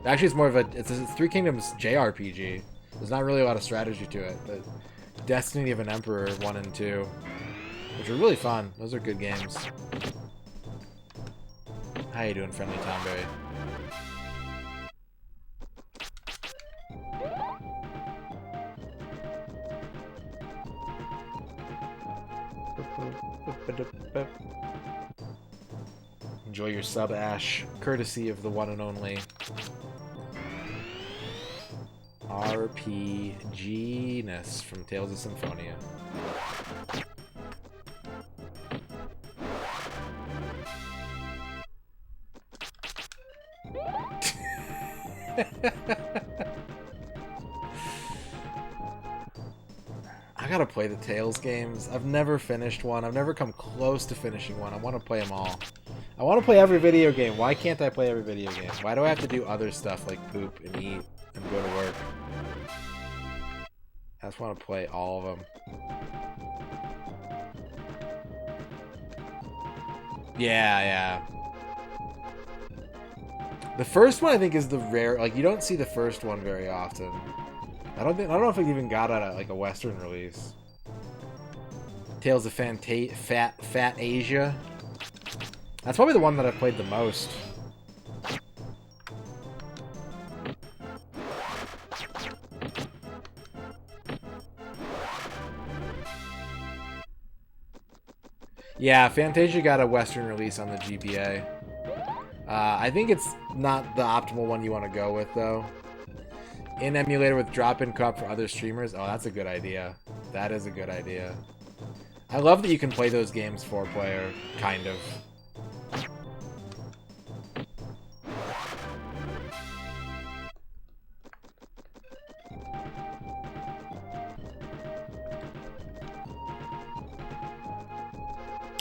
Actually, it's more of it's a Three Kingdoms JRPG. There's not really a lot of strategy to it, but Destiny of an Emperor 1 and 2, which are really fun. Those are good games. How you doing, Friendly Tomberry? Enjoy your sub, Ash, courtesy of the one and only RPGness from Tales of Symphonia. I gotta play the Tales games. I've never finished one. I've never come close to finishing one. I want to play them all. I want to play every video game. Why can't I play every video game? Why do I have to do other stuff like poop and eat and go to work? I just want to play all of them. Yeah. The first one I think is the rare. Like, you don't see the first one very often. I don't know if it even got out like a Western release. Tales of Fat Asia. That's probably the one that I've played the most. Yeah, Fantasia got a Western release on the GBA. I think it's not the optimal one you want to go with, though. In emulator with drop-in co-op for other streamers. Oh, that's a good idea. That is a good idea. I love that you can play those games 4-player, kind of.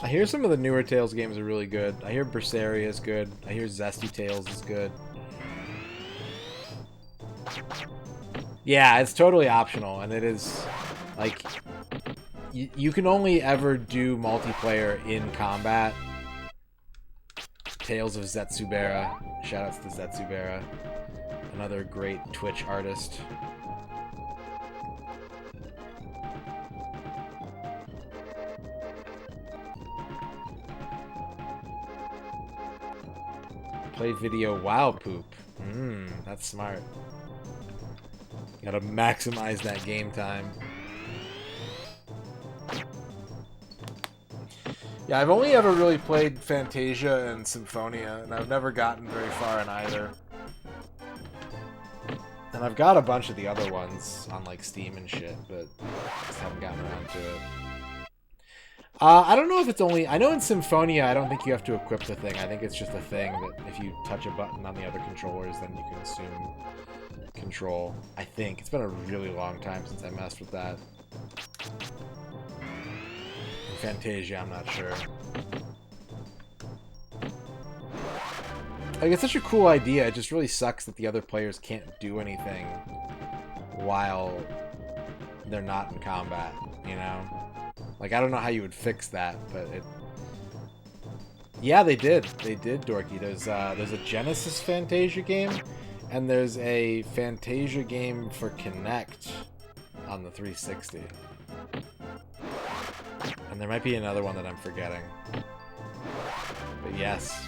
I hear some of the newer Tales games are really good. I hear Berseria is good. I hear Zesty Tales is good. Yeah, it's totally optional, and it is, like, you can only ever do multiplayer in combat. Tales of Zetsubera. Shoutouts to Zetsubera. Another great Twitch artist. Play video while poop. That's smart. You gotta maximize that game time. Yeah, I've only ever really played Fantasia and Symphonia, and I've never gotten very far in either. And And I've got a bunch of the other ones on like Steam and shit, but just haven't gotten around to it. I don't know if it's only... I know in Symphonia, I don't think you have to equip the thing. I think it's just a thing that if you touch a button on the other controllers, then you can assume control. I think. It's been a really long time since I messed with that. In Fantasia, I'm not sure. Like, it's such a cool idea. It just really sucks that the other players can't do anything while they're not in combat, you know? Like, I don't know how you would fix that, but it... Yeah, they did. They did, Dorky. There's a Genesis Fantasia game, and there's a Fantasia game for Kinect on the 360. And there might be another one that I'm forgetting. But yes.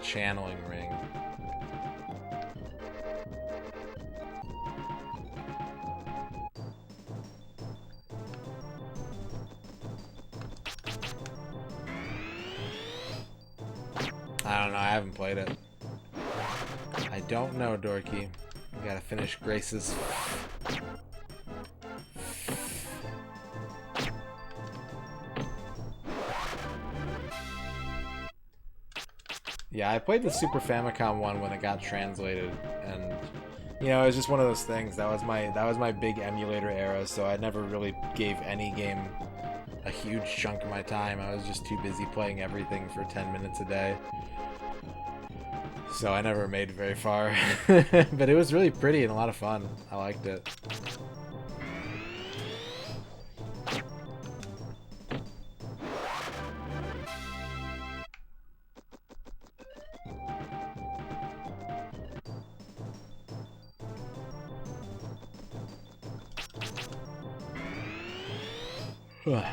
Channeling ring. I don't know, I haven't played it. I don't know, Dorky. We gotta finish Grace's... Yeah, I played the Super Famicom one when it got translated, and you know, it was just one of those things. That was my big emulator era, so I never really gave any game a huge chunk of my time. I was just too busy playing everything for 10 minutes a day. So I never made it very far. But it was really pretty and a lot of fun. I liked it. What?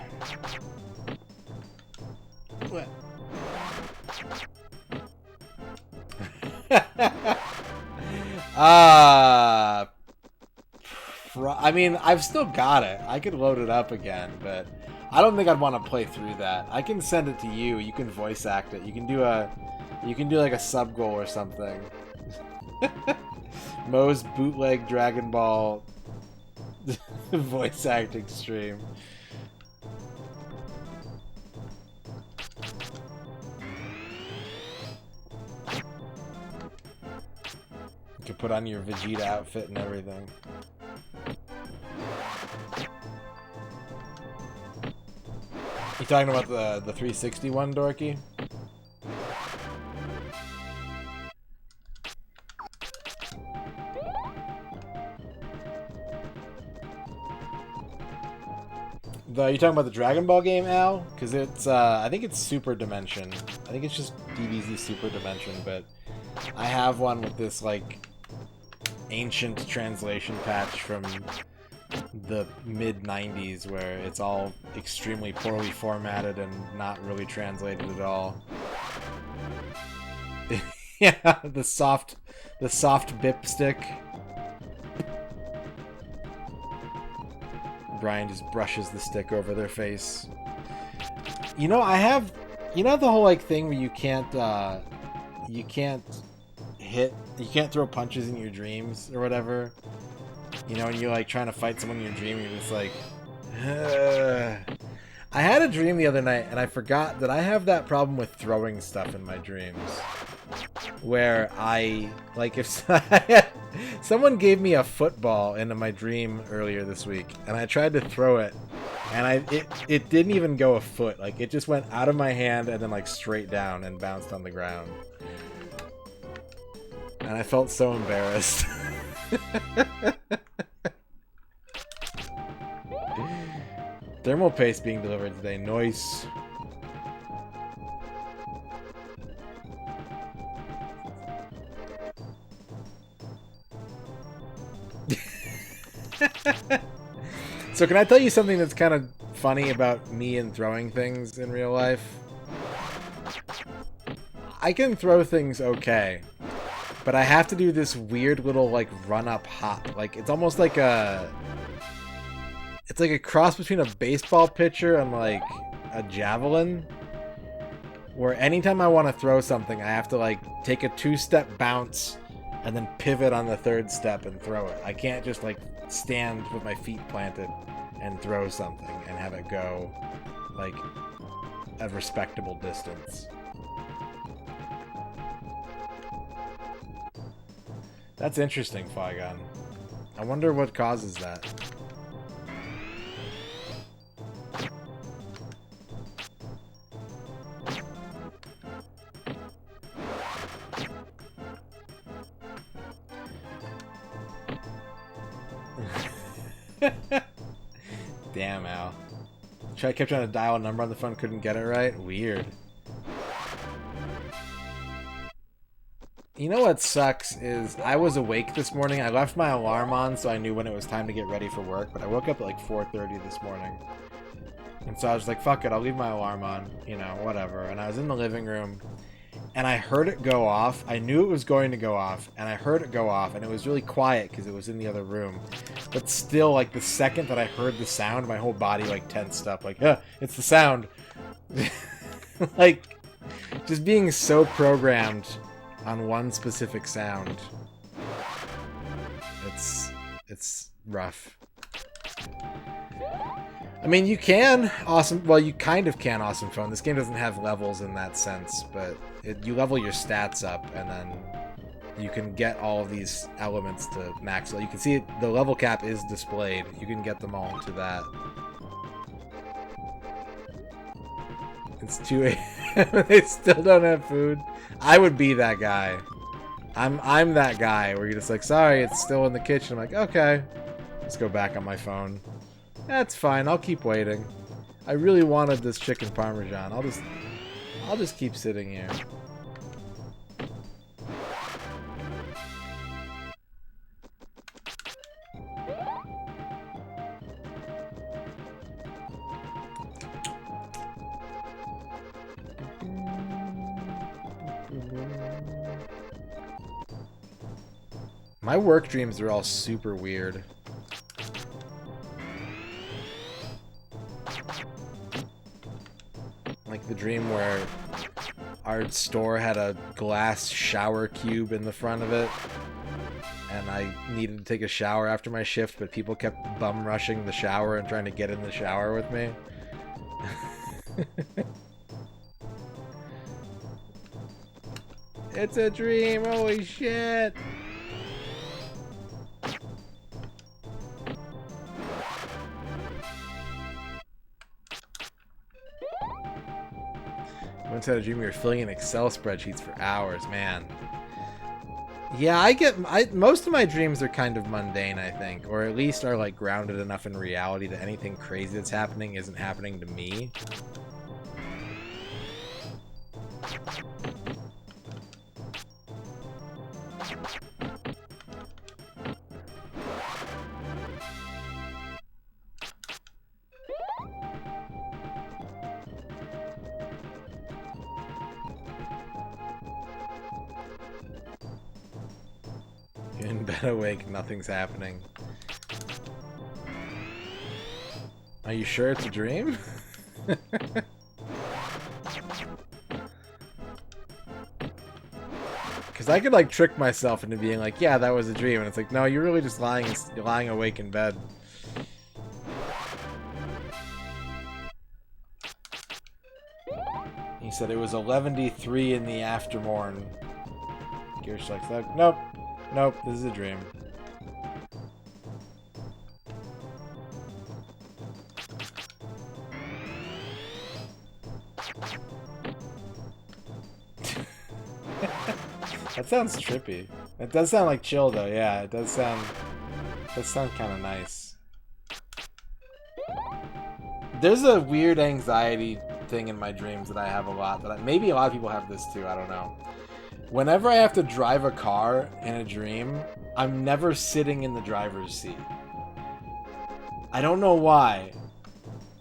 I mean, I've still got it. I could load it up again, but I don't think I'd want to play through that. I can send it to you. You can voice act it. You can do like a sub goal or something. Moe's bootleg Dragon Ball voice acting stream. You can put on your Vegeta outfit and everything. You talking about the 360 one, Dorky? You talking about the Dragon Ball game, Al? Because it's, I think it's Super Dimension. I think it's just DBZ Super Dimension, but I have one with this, like, ancient translation patch from the mid-90s where it's all extremely poorly formatted and not really translated at all. Yeah, the soft bip stick. Brian just brushes the stick over their face. You know, you know the whole like thing where you can't throw punches in your dreams or whatever? You know, and you're like trying to fight someone in your dream and you're just like, ugh. I had a dream the other night and I forgot that I have that problem with throwing stuff in my dreams. Where if someone gave me a football into my dream earlier this week and I tried to throw it and it didn't even go a foot. Like, it just went out of my hand and then like straight down and bounced on the ground. And I felt so embarrassed. Thermal paste being delivered today. Nice. So can I tell you something that's kind of funny about me and throwing things in real life? I can throw things okay, but I have to do this weird little like run-up hop. Like, it's almost like it's like a cross between a baseball pitcher and like a javelin, where anytime I want to throw something, I have to like take a 2-step bounce and then pivot on the 3rd step and throw it. I can't just like stand with my feet planted and throw something and have it go like a respectable distance. That's interesting, Flygon. I wonder what causes that. Damn, Al. I kept trying to dial a number on the phone, couldn't get it right. Weird. You know what sucks is I was awake this morning. I left my alarm on so I knew when it was time to get ready for work, but I woke up at like 4:30 this morning. And so I was like, fuck it, I'll leave my alarm on, you know, whatever. And I was in the living room and I heard it go off. I knew it was going to go off and I heard it go off and it was really quiet because it was in the other room. But still, like the second that I heard the sound, my whole body like tensed up, like, it's the sound. Like, just being so programmed on one specific sound. It's rough. I mean, you can awesome. Well, you kind of can awesome phone. This game doesn't have levels in that sense, but you level your stats up, and then you can get all of these elements to max. So you can see it, the level cap is displayed. You can get them all to that. It's 2 a.m. They still don't have food. I would be that guy. I'm that guy where you're just like, sorry, it's still in the kitchen. I'm like, okay, let's go back on my phone. That's fine. I'll keep waiting. I really wanted this chicken parmesan. I'll just keep sitting here. My work dreams are all super weird. Like the dream where our store had a glass shower cube in the front of it, and I needed to take a shower after my shift, but people kept bum rushing the shower and trying to get in the shower with me. It's a dream, holy shit! Once had a dream you were filling in Excel spreadsheets for hours, man. Yeah, most of my dreams are kind of mundane, I think, or at least are like grounded enough in reality that anything crazy that's happening isn't happening to me. In bed awake, nothing's happening. Are you sure it's a dream? Because I could like trick myself into being like, yeah, that was a dream, and it's like, no, you're really just lying awake in bed. He said it was 11:03 in the aftermorn. Gear's like, nope. Nope, this is a dream. That sounds trippy. It does sound like chill though, yeah, it does sound kind of nice. There's a weird anxiety thing in my dreams that I have a lot, maybe a lot of people have this too, I don't know. Whenever I have to drive a car in a dream, I'm never sitting in the driver's seat. I don't know why,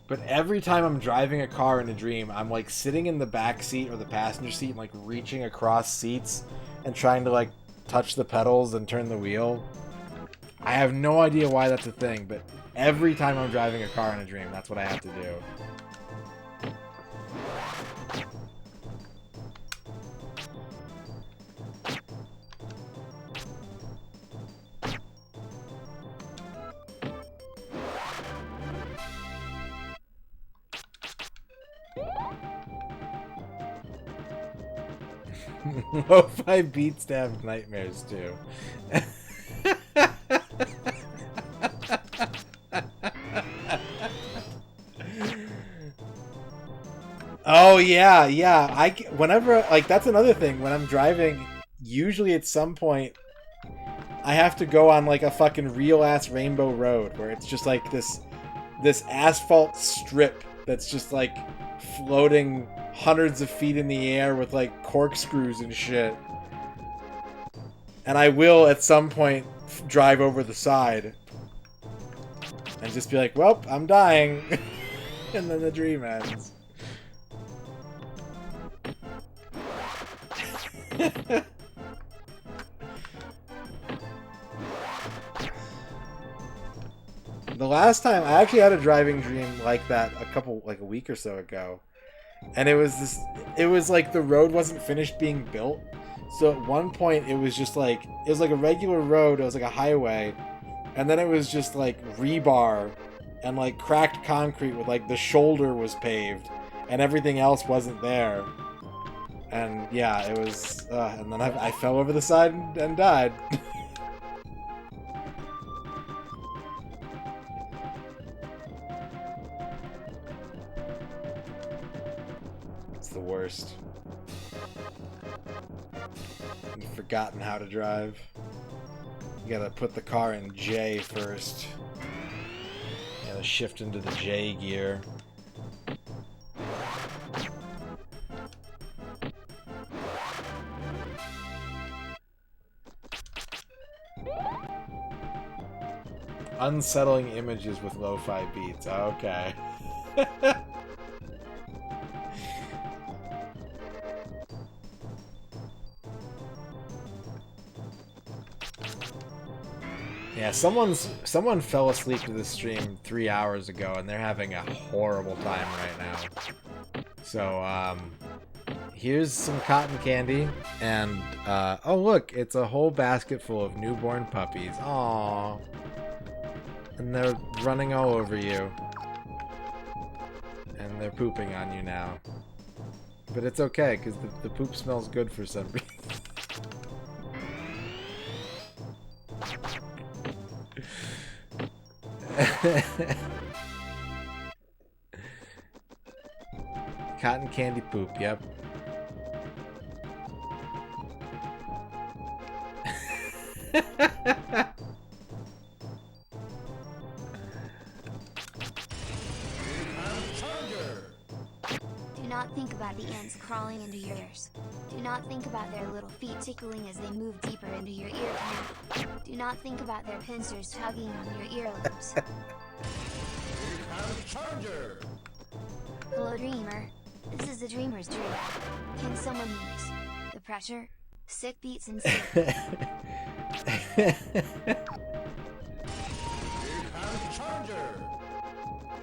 but every time I'm driving a car in a dream, I'm like sitting in the back seat or the passenger seat and like reaching across seats and trying to like touch the pedals and turn the wheel. I have no idea why that's a thing, but every time I'm driving a car in a dream, that's what I have to do. Lo-fi beats to have nightmares too. Oh yeah, yeah. Whenever, like, that's another thing. When I'm driving, usually at some point, I have to go on like a fucking real ass rainbow road where it's just like this asphalt strip that's just like floating hundreds of feet in the air with like corkscrews and shit. And I will at some point drive over the side and just be like, "Well, I'm dying," and then the dream ends. The last time I actually had a driving dream like that a week or so ago. And it was like the road wasn't finished being built. So at one point it was like a regular road, it was like a highway, and then it was just like rebar and like cracked concrete with like the shoulder was paved and everything else wasn't there. And yeah, it was and then I fell over the side and died. The worst. You've forgotten how to drive. You gotta put the car in J first. You gotta shift into the J gear. Unsettling images with lo-fi beats. Okay. Yeah, someone fell asleep to the stream 3 hours ago, and they're having a horrible time right now. So, here's some cotton candy, and, oh look, it's a whole basket full of newborn puppies. Aww. And they're running all over you. And they're pooping on you now. But it's okay, because the poop smells good for some reason. Cotton candy poop, yep. Do not think about the ants crawling into your ears. Do not think about their little feet tickling as they move deeper into your ear canal. Do not think about their pincers tugging on your earlobes. Hello, dreamer. This is the dreamer's dream. Can someone use the pressure? Sick beats and sleep.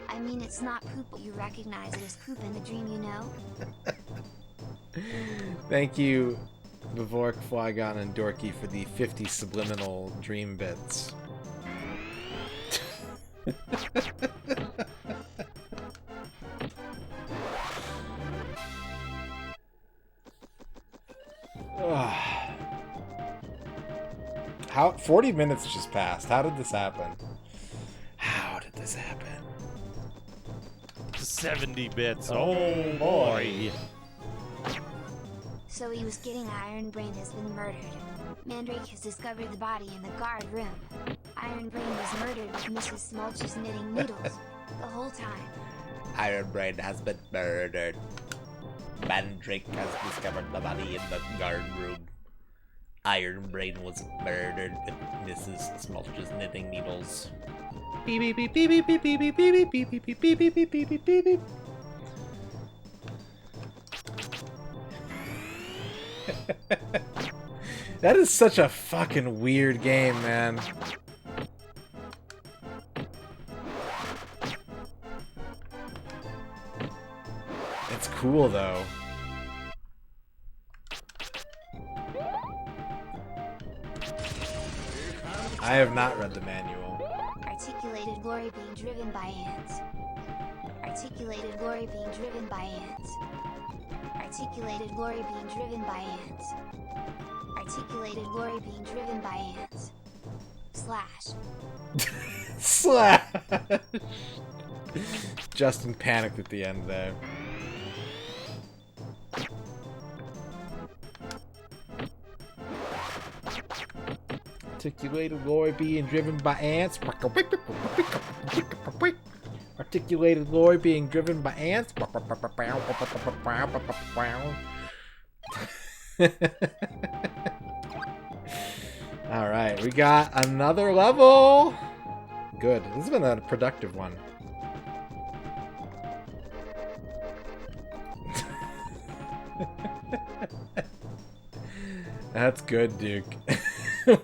I mean, it's not poop, but you recognize it as poop in the dream, you know? Thank you, Vivork, Flygon, and Dorky for the 50 subliminal dream bits. How 40 minutes just passed. How did this happen? How did this happen? 70 bits. Oh boy. So he was getting Iron Brain has been murdered. Mandrake has discovered the body in the guard room. Iron Brain was murdered with Mrs. Smulch's knitting needles the whole time. Iron Brain has been murdered. Mandrake has discovered the body in the guard room. Iron Brain was murdered with Mrs. Smulch's knitting needles. Beep beep beep beep beep beep beep beep beep beep beep beep beep beep beep beep beep beep. That is such a fucking weird game, man. It's cool though. I have not read the manual. Articulated glory being driven by ants. Articulated glory being driven by ants. Articulated lorry being driven by ants. Articulated lorry being driven by ants. Slash. Slash. Justin panicked at the end there. Articulated lorry being driven by ants. Articulated lorry being driven by ants. Alright, we got another level. Good. This has been a productive one. That's good, Duke.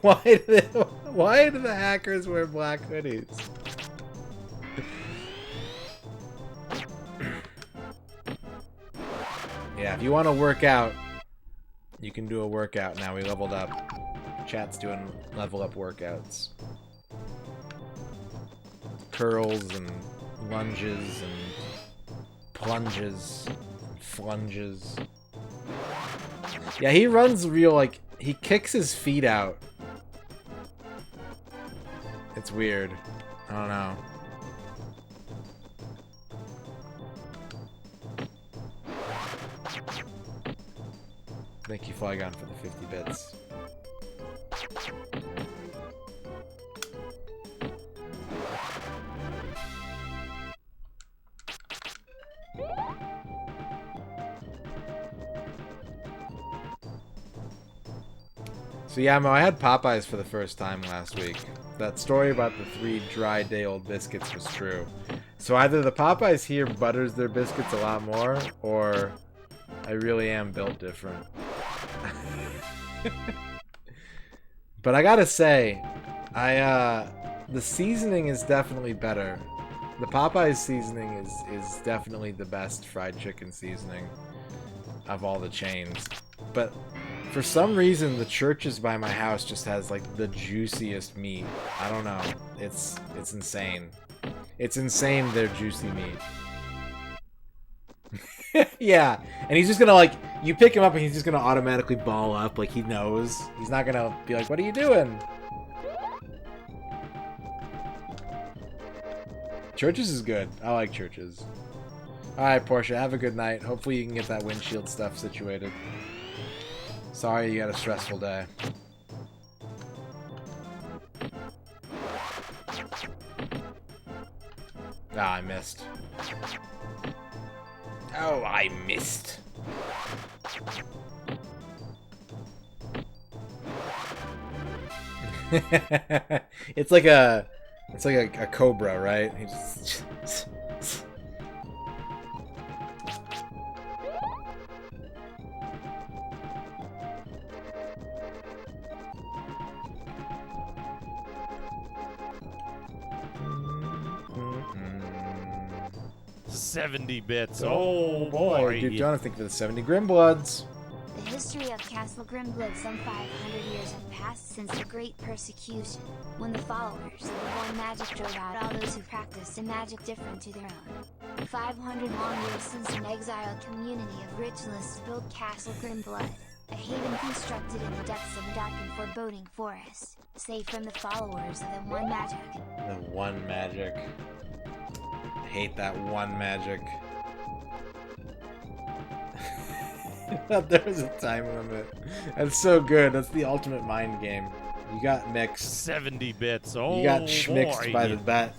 Why do the hackers wear black hoodies? Yeah, if you want to work out, you can do a workout now. We leveled up. Chat's doing level up workouts. Curls and lunges and plunges, flunges. Yeah, he runs real, like, he kicks his feet out. It's weird. I don't know. Thank you, Flygon, for the 50 bits. So yeah, Mo, I had Popeyes for the first time last week. That story about the 3 dry day-old biscuits was true. So either the Popeyes here butters their biscuits a lot more, or I really am built different. But I gotta say, the seasoning is definitely better. The Popeyes seasoning is definitely the best fried chicken seasoning of all the chains. But for some reason, the Church's by my house just has like the juiciest meat. I don't know. It's insane. It's insane, their juicy meat. Yeah, and he's just gonna, like, you pick him up and he's just gonna automatically ball up, like he knows. He's not gonna be like, what are you doing? Church's is good. I like Church's. Alright, Portia, have a good night. Hopefully you can get that windshield stuff situated. Sorry you had a stressful day. Ah, I missed. Oh, I missed. It's like a cobra, right? He just $70 bits. Oh boy. Dude, don't think for the 70 Grimbloods. The history of Castle Grimblood. Some 500 years have passed since the Great Persecution, when the followers of the One Magic drove out all those who practiced a magic different to their own. 500 long years since an exiled community of ritualists built Castle Grimblood, a haven constructed in the depths of a dark and foreboding forest, safe from the followers of the One Magic. The One Magic. I hate that One Magic. There was a time limit. That's so good. That's the ultimate mind game. You got mixed. 70 bits. Oh, you got schmixed by the bet.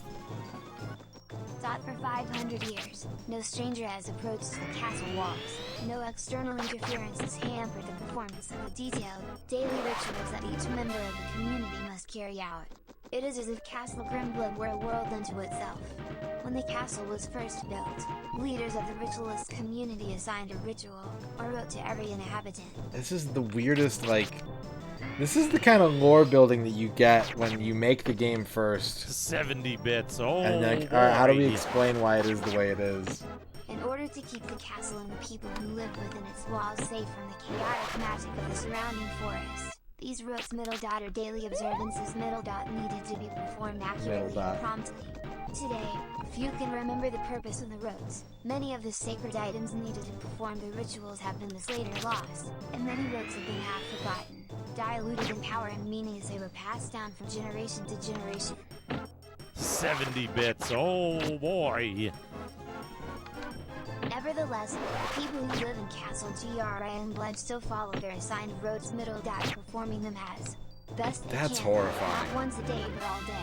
Thought for 500 years, no stranger has approached the castle walls. No external interference has hampered the performance of the detailed, daily rituals that each member of the community must carry out. It is as if Castle Grimblood were a world unto itself. When the castle was first built, leaders of the ritualist community assigned a ritual, or wrote to every inhabitant. This is the weirdest, like... This is the kind of lore building that you get when you make the game first. 70 bits. Oh, and like, alright, how do we explain why it is the way it is? In order to keep the castle and the people who live within its walls safe from the chaotic magic of the surrounding forest, these rotes or daily observances needed to be performed accurately and promptly. Today, few can remember the purpose of the rotes. Many of the sacred items needed to perform the rituals have been later lost, and many rotes have been half forgotten, diluted in power and meaning as they were passed down from generation to generation. 70 bits, oh boy. Nevertheless, the people who live in Castle Grin Blood still follow their assigned rotes middle dot, performing them as best they That's can, horrifying. not once a day but all day,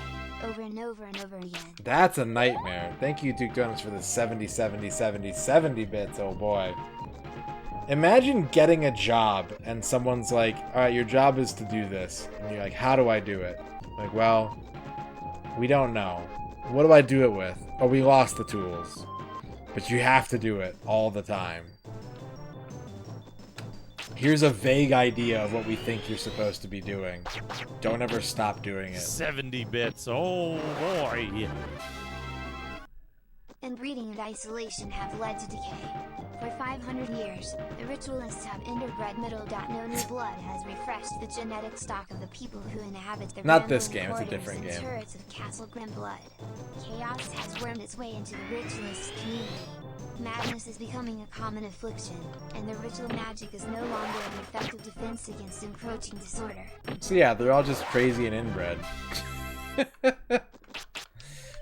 over and over and over again. That's a nightmare. Thank you, Duke Donuts, for the 70, 70, 70, 70 bits, oh boy. Imagine getting a job and someone's like, alright, your job is to do this. And you're like, how do I do it? Like, well, we don't know. What do I do it with? Oh, we lost the tools. But you have to do it all the time. Here's a vague idea of what we think you're supposed to be doing. Don't ever stop doing it. 70 bits, oh boy. And breeding and isolation have led to decay. For 500 years, the ritualists have interbred middle dot. No new blood has refreshed the genetic stock of the people who inhabit the Not this rambling game, it's a corridors different and game. turrets of Castle Grimblood. Chaos has wormed its way into the ritualist community. Madness is becoming a common affliction, and the ritual magic is no longer an effective defense against encroaching disorder. So yeah, they're all just crazy and inbred.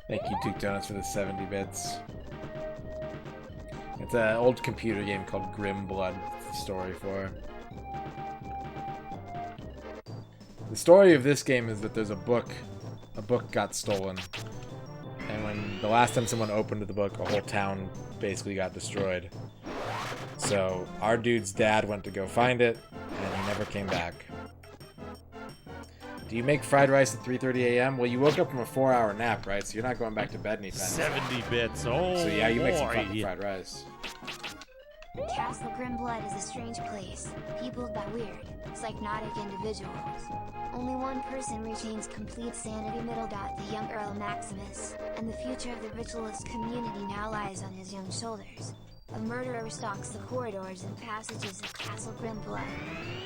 Thank you, Duke Donuts, for the 70 bits. It's an old computer game called Grim Blood. It's the story for. The story of this game is that there's a book. A book got stolen. And when the last time someone opened the book, a whole town basically got destroyed. So our dude's dad went to go find it, and he never came back. Do you make fried rice at 3:30 a.m.? Well, you woke up from a 4-hour nap, right? So you're not going back to bed anytime. 70 bits, oh So yeah, you make some boy. fucking fried rice. Castle Grimblood is a strange place, peopled by weird, psychotic individuals. Only one person retains complete sanity middle dot, the young Earl Maximus, and the future of the ritualist community now lies on his young shoulders. A murderer stalks the corridors and passages of Castle Grimblood.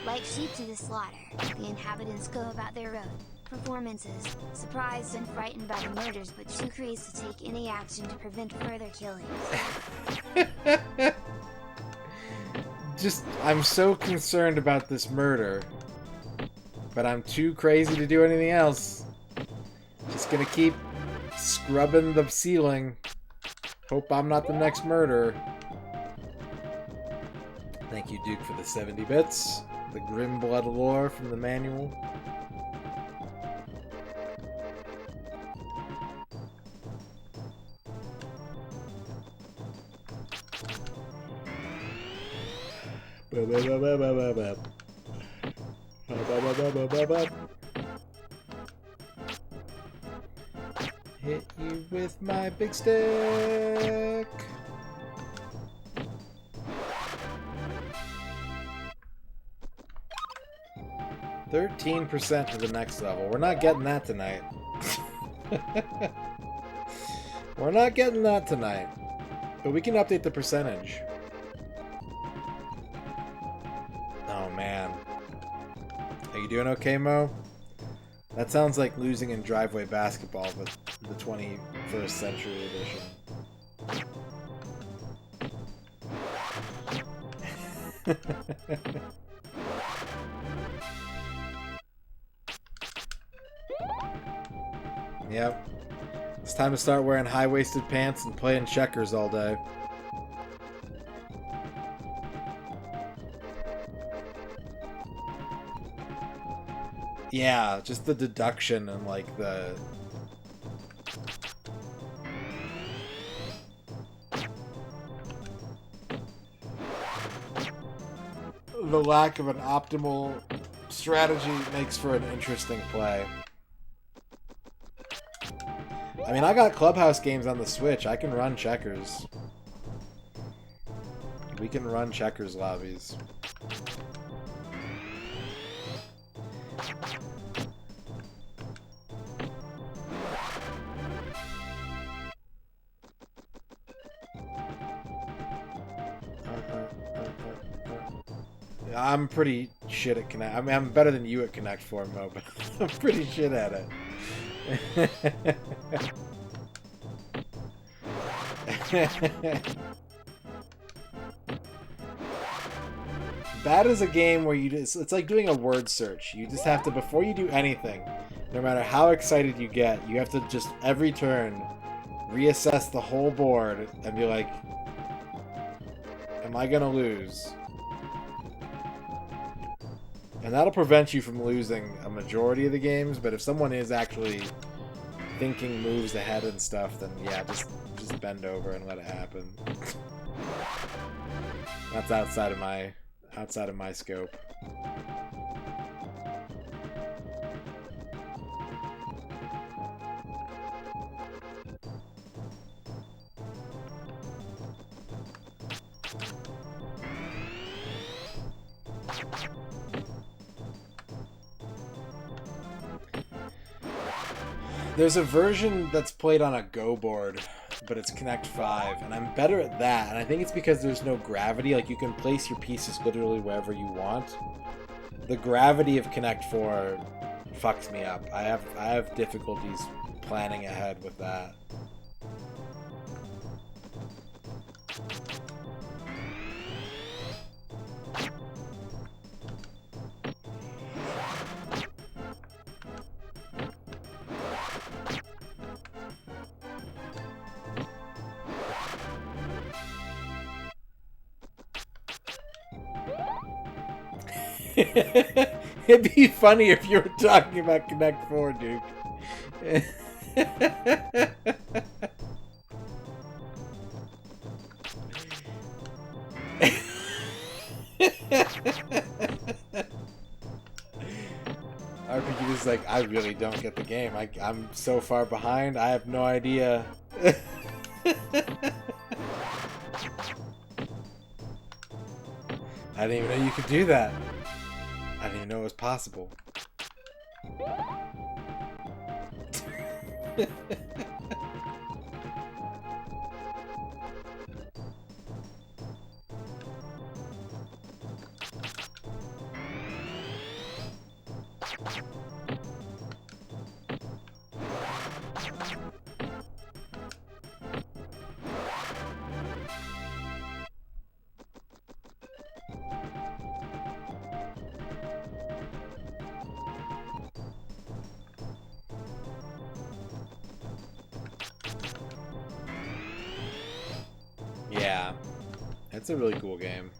Like sheep to the slaughter, the inhabitants go about their road performances, surprised and frightened by the murders, but too crazed to take any action to prevent further killings. I'm so concerned about this murder, but I'm too crazy to do anything else. Just gonna keep scrubbing the ceiling. Hope I'm not the next murderer. Thank you, Duke, for the 70 bits. The Grim Blood lore from the manual. Hit you with my big stick. %13% to the next level. We're not getting that tonight. We're not getting that tonight. But we can update the percentage. Oh, man. Are you doing okay, Mo? That sounds like losing in driveway basketball, but the 21st century edition. Yep. It's time to start wearing high-waisted pants and playing checkers all day. Yeah, just the deduction and like the lack of an optimal strategy makes for an interesting play. I mean, I got Clubhouse games on the Switch. I can run checkers. We can run checkers lobbies. I'm pretty shit at Connect. I mean, I'm better than you at Connect 4, Mo, but I'm pretty shit at it. That is a game where you just, it's like doing a word search. You just have to, before you do anything, no matter how excited you get, you have to just every turn reassess the whole board and be like, am I gonna lose? And that'll prevent you from losing a majority of the games, but if someone is actually thinking moves ahead and stuff, then yeah, just bend over and let it happen. That's outside of my scope. There's a version that's played on a Go board, but it's Connect 5, and I'm better at that, and I think it's because there's no gravity. Like, you can place your pieces literally wherever you want. The gravity of Connect 4 fucks me up. I have difficulties planning ahead with that. It'd be funny if you were talking about Connect 4, Duke. RPG is like, I really don't get the game. I'm so far behind, I have no idea. I didn't even know you could do that. I didn't even know it was possible. Yeah, it's a really cool game.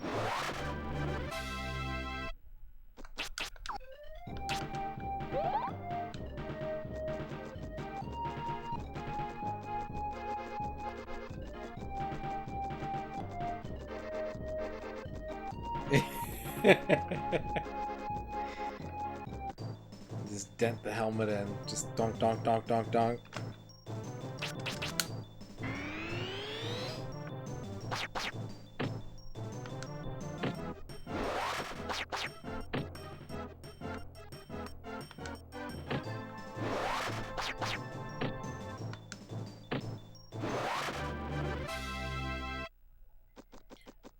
Just dent the helmet in. Just donk, donk, donk, donk, donk.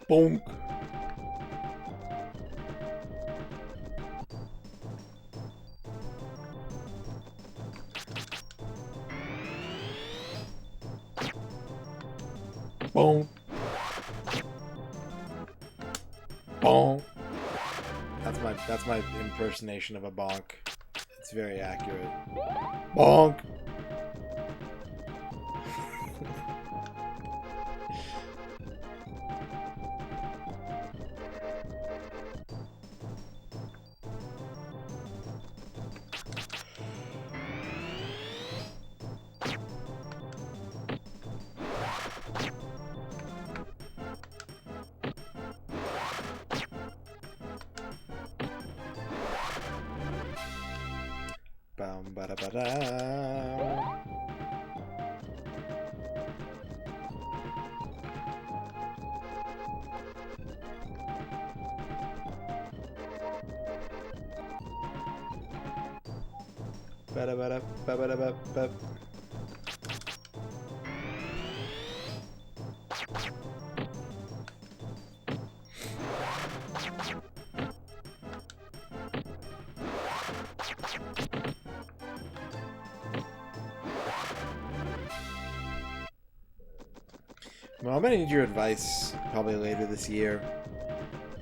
Bonk. Bonk. Bonk. That's my impersonation of a bonk. It's very accurate. Bonk. Bum ba da ba da. Ba da ba da ba ba da ba ba. Well, I'm gonna need your advice probably later this year.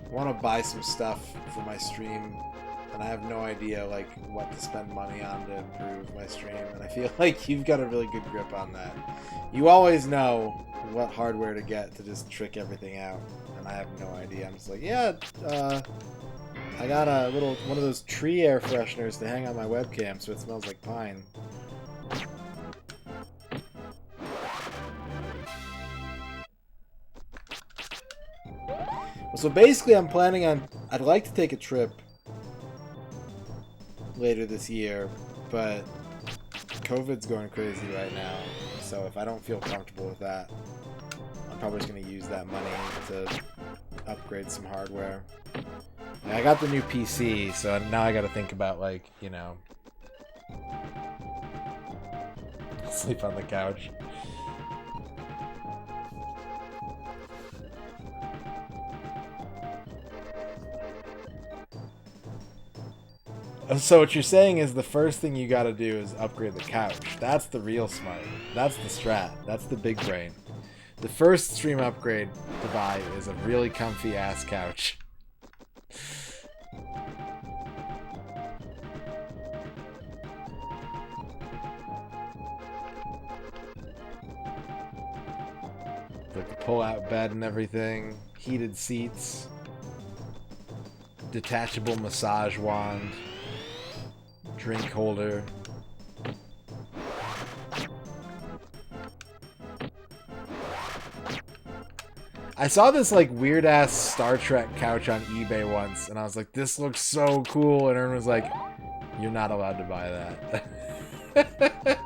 I want to buy some stuff for my stream, and I have no idea like what to spend money on to improve my stream. And I feel like you've got a really good grip on that. You always know what hardware to get to just trick everything out, and I have no idea. I'm just like, yeah, I got a little one of those tree air fresheners to hang on my webcam so it smells like pine. So basically, I'm planning on... I'd like to take a trip later this year, but COVID's going crazy right now. So if I don't feel comfortable with that, I'm probably just going to use that money to upgrade some hardware. Yeah, I got the new PC, so now I got to think about, like, you know... sleep on the couch. So what you're saying is the first thing you gotta do is upgrade the couch. That's the real smart. That's the strat. That's the big brain. The first stream upgrade to buy is a really comfy ass couch. Like the pull-out bed and everything. Heated seats. Detachable massage wand. Drink holder. I saw this like weird ass Star Trek couch on eBay once, and I was like, this looks so cool, and everyone was like, you're not allowed to buy that.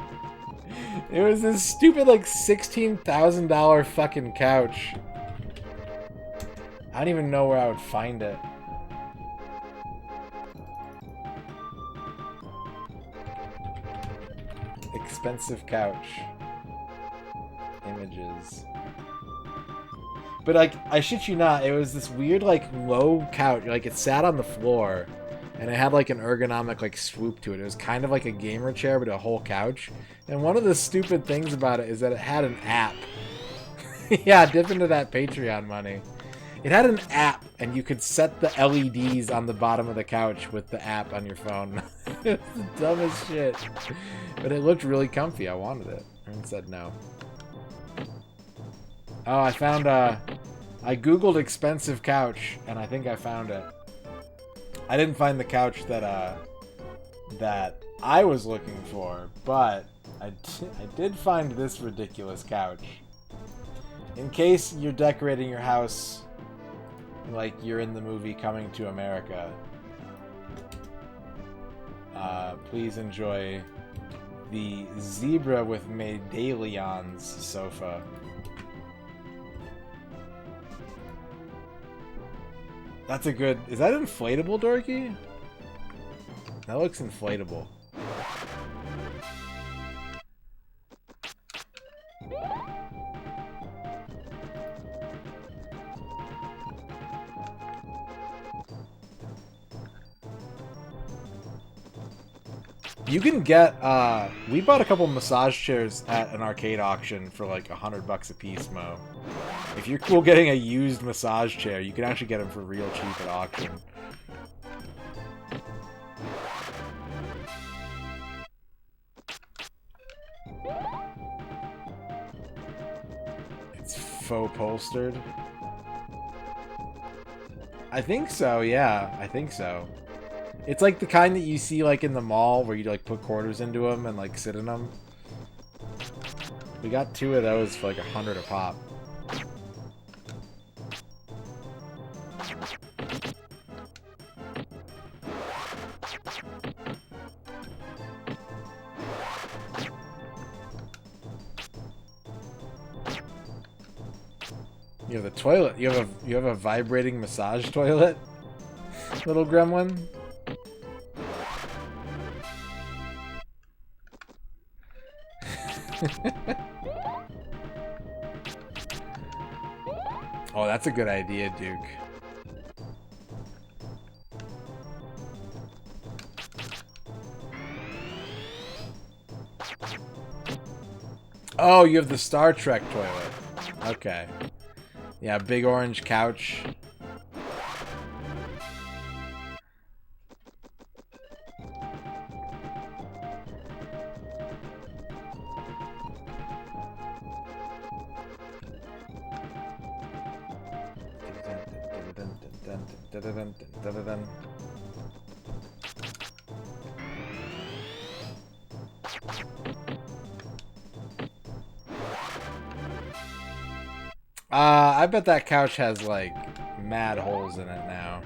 It was this stupid like $16,000 fucking couch. I don't even know where I would find it. Expensive couch. Images. But like, I shit you not, it was this weird like low couch. Like it sat on the floor and it had like an ergonomic like swoop to it. It was kind of like a gamer chair but a whole couch. And one of the stupid things about it is that it had an app. Yeah, dip into that Patreon money. It had an app, and you could set the LEDs on the bottom of the couch with the app on your phone. It was the dumbest shit. But it looked really comfy. I wanted it. And said no. Oh, I found I googled expensive couch, and I think I found it. I didn't find the couch that that I was looking for, but I did find this ridiculous couch. In case you're decorating your house like you're in the movie Coming to America, please enjoy the zebra with medallions sofa. That's a good... Is that inflatable, Dorky? That looks inflatable. You can get, we bought a couple massage chairs at an arcade auction for like $100 a piece, Mo. If you're cool getting a used massage chair, you can actually get them for real cheap at auction. It's faux upholstered. I think so, yeah. I think so. It's like the kind that you see like in the mall where you like put quarters into them and like sit in them. We got 2 of those for like $100 a pop. You have a toilet. You have a vibrating massage toilet, little gremlin. Oh, that's a good idea, Duke. Oh, you have the Star Trek toilet. Okay. Yeah, big orange couch. I bet that couch has like mad holes in it now,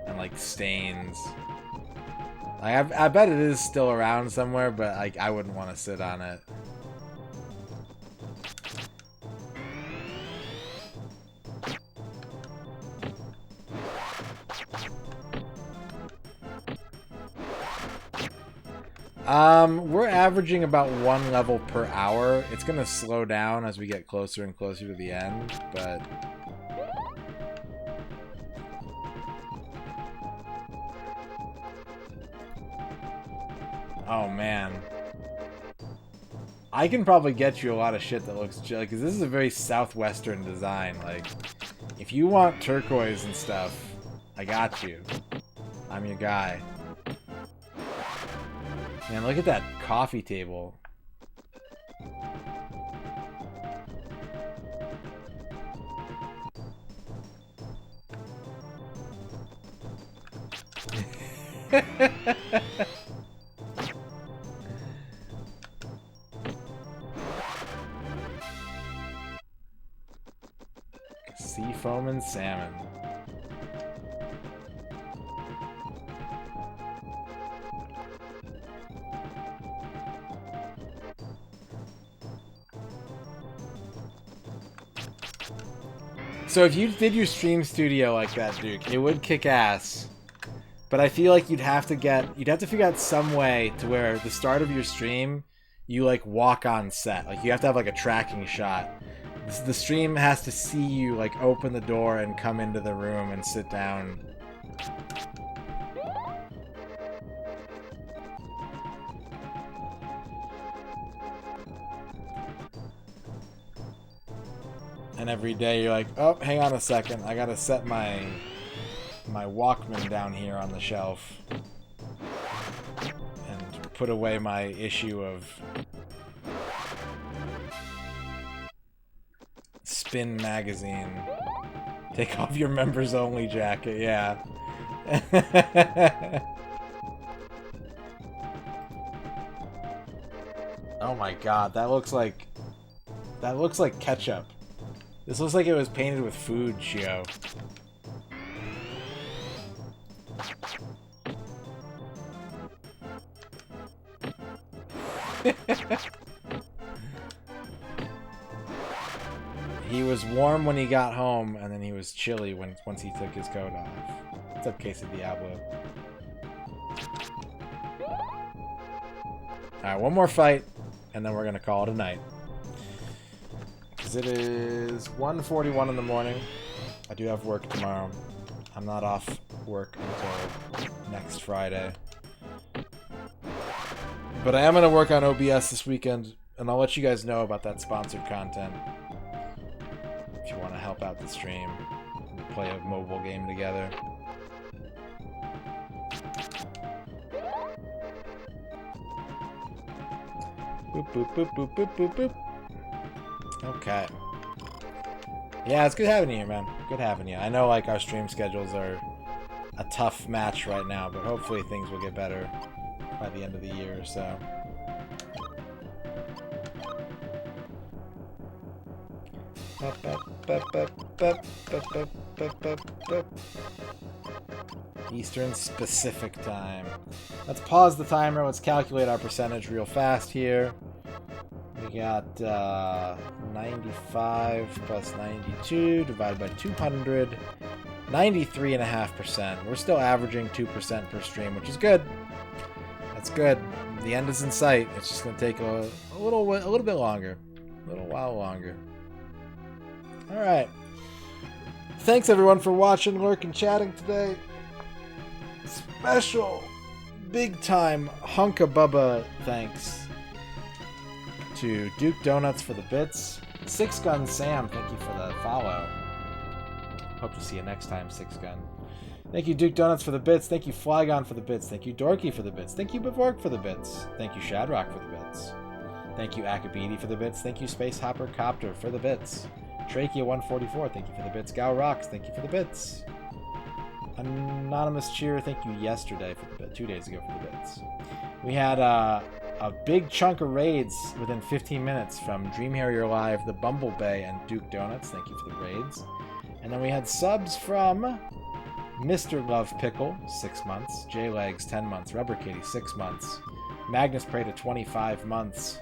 and like stains. Like I bet it is still around somewhere, but like I wouldn't want to sit on it. We're averaging about 1 level per hour. It's gonna slow down as we get closer and closer to the end, but... Oh, man. I can probably get you a lot of shit that looks like, because this is a very southwestern design. Like, if you want turquoise and stuff, I got you. I'm your guy. Man, look at that coffee table. Seafoam and salmon. So if you did your stream studio like that, Duke, it would kick ass. But I feel like you'd have to figure out some way to where at the start of your stream, you like walk on set. Like you have to have like a tracking shot. The stream has to see you like open the door and come into the room and sit down. And every day you're like, oh, hang on a second, I gotta set my Walkman down here on the shelf and put away my issue of Spin magazine. Take off your members only jacket, yeah. Oh my god, that looks like ketchup. This looks like it was painted with food, Shio. He was warm when he got home, and then he was chilly once he took his coat off. What's up, Queso Diablo? Alright, one more fight, and then we're gonna call it a night. It is 1:41 in the morning. I do have work tomorrow. I'm not off work until next Friday. But I am going to work on OBS this weekend, and I'll let you guys know about that sponsored content. If you want to help out the stream and play a mobile game together. Boop, boop, boop, boop, boop, boop, boop. Okay. Yeah, it's good having you here, man. Good having you. I know, like, our stream schedules are a tough match right now, but hopefully things will get better by the end of the year or so. Eastern Specific Time. Let's pause the timer. Let's calculate our percentage real fast here. We got 95 plus 92 divided by 200. 93.5%. We're still averaging 2% per stream, which is good. That's good. The end is in sight. It's just going to take a little bit longer. A little while longer. Alright. Thanks everyone for watching, lurking, chatting today. Special, big time, hunka bubba thanks to Duke Donuts for the bits. Six Gun Sam, thank you for the follow. Hope to see you next time, Six Gun. Thank you, Duke Donuts, for the bits. Thank you, Flygon, for the bits. Thank you, Dorky, for the bits. Thank you, Bevork, for the bits. Thank you, Shadrock, for the bits. Thank you, Akabidi, for the bits. Thank you, Space Hopper Copter, for the bits. Trachea144, thank you for the bits. Gal Rocks, thank you for the bits. Anonymous Cheer, thank you yesterday for the bit, 2 days ago for the bits. We had a big chunk of raids within 15 minutes from Dream Harrier Live, the Bumblebee, and Duke Donuts. Thank you for the raids. And then we had subs from Mr. Love Pickle, 6 months. J-Legs, 10 months. Rubber Kitty, 6 months. Magnus Prada, 25 months.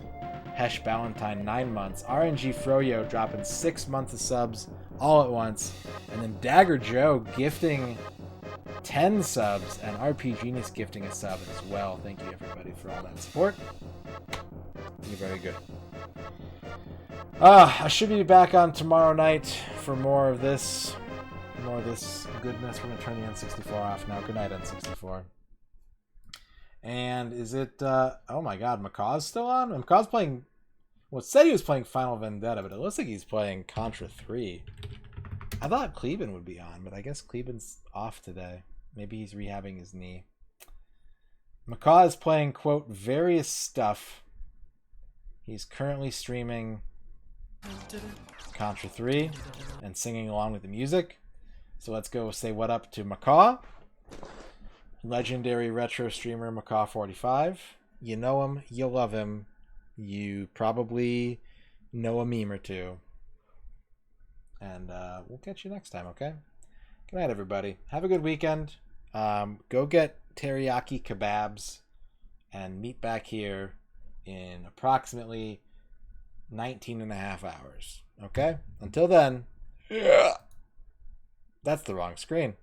Hesh Ballantyne, 9 months. RNG Froyo dropping 6 months of subs all at once. And then Dagger Joe gifting 10 subs, and RP Genius gifting a sub as well. Thank you, everybody, for all that support. You're very good. I should be back on tomorrow night for more of this goodness. We're going to turn the N64 off now. Good night, N64. And is it... oh my god, Macaw's still on? Macaw's playing... Well, it said he was playing Final Vendetta, but it looks like he's playing Contra 3. I thought Kleben would be on, but I guess Kleben's off today. Maybe he's rehabbing his knee. Macaw is playing, quote, various stuff. He's currently streaming Contra 3 and singing along with the music. So let's go say what up to Macaw. Legendary retro streamer Macaw45. You know him, you love him. You probably know a meme or two. And we'll catch you next time, okay? Good night, everybody. Have a good weekend. Go get teriyaki kebabs and meet back here in approximately 19 and a half hours. Okay? Until then, that's the wrong screen.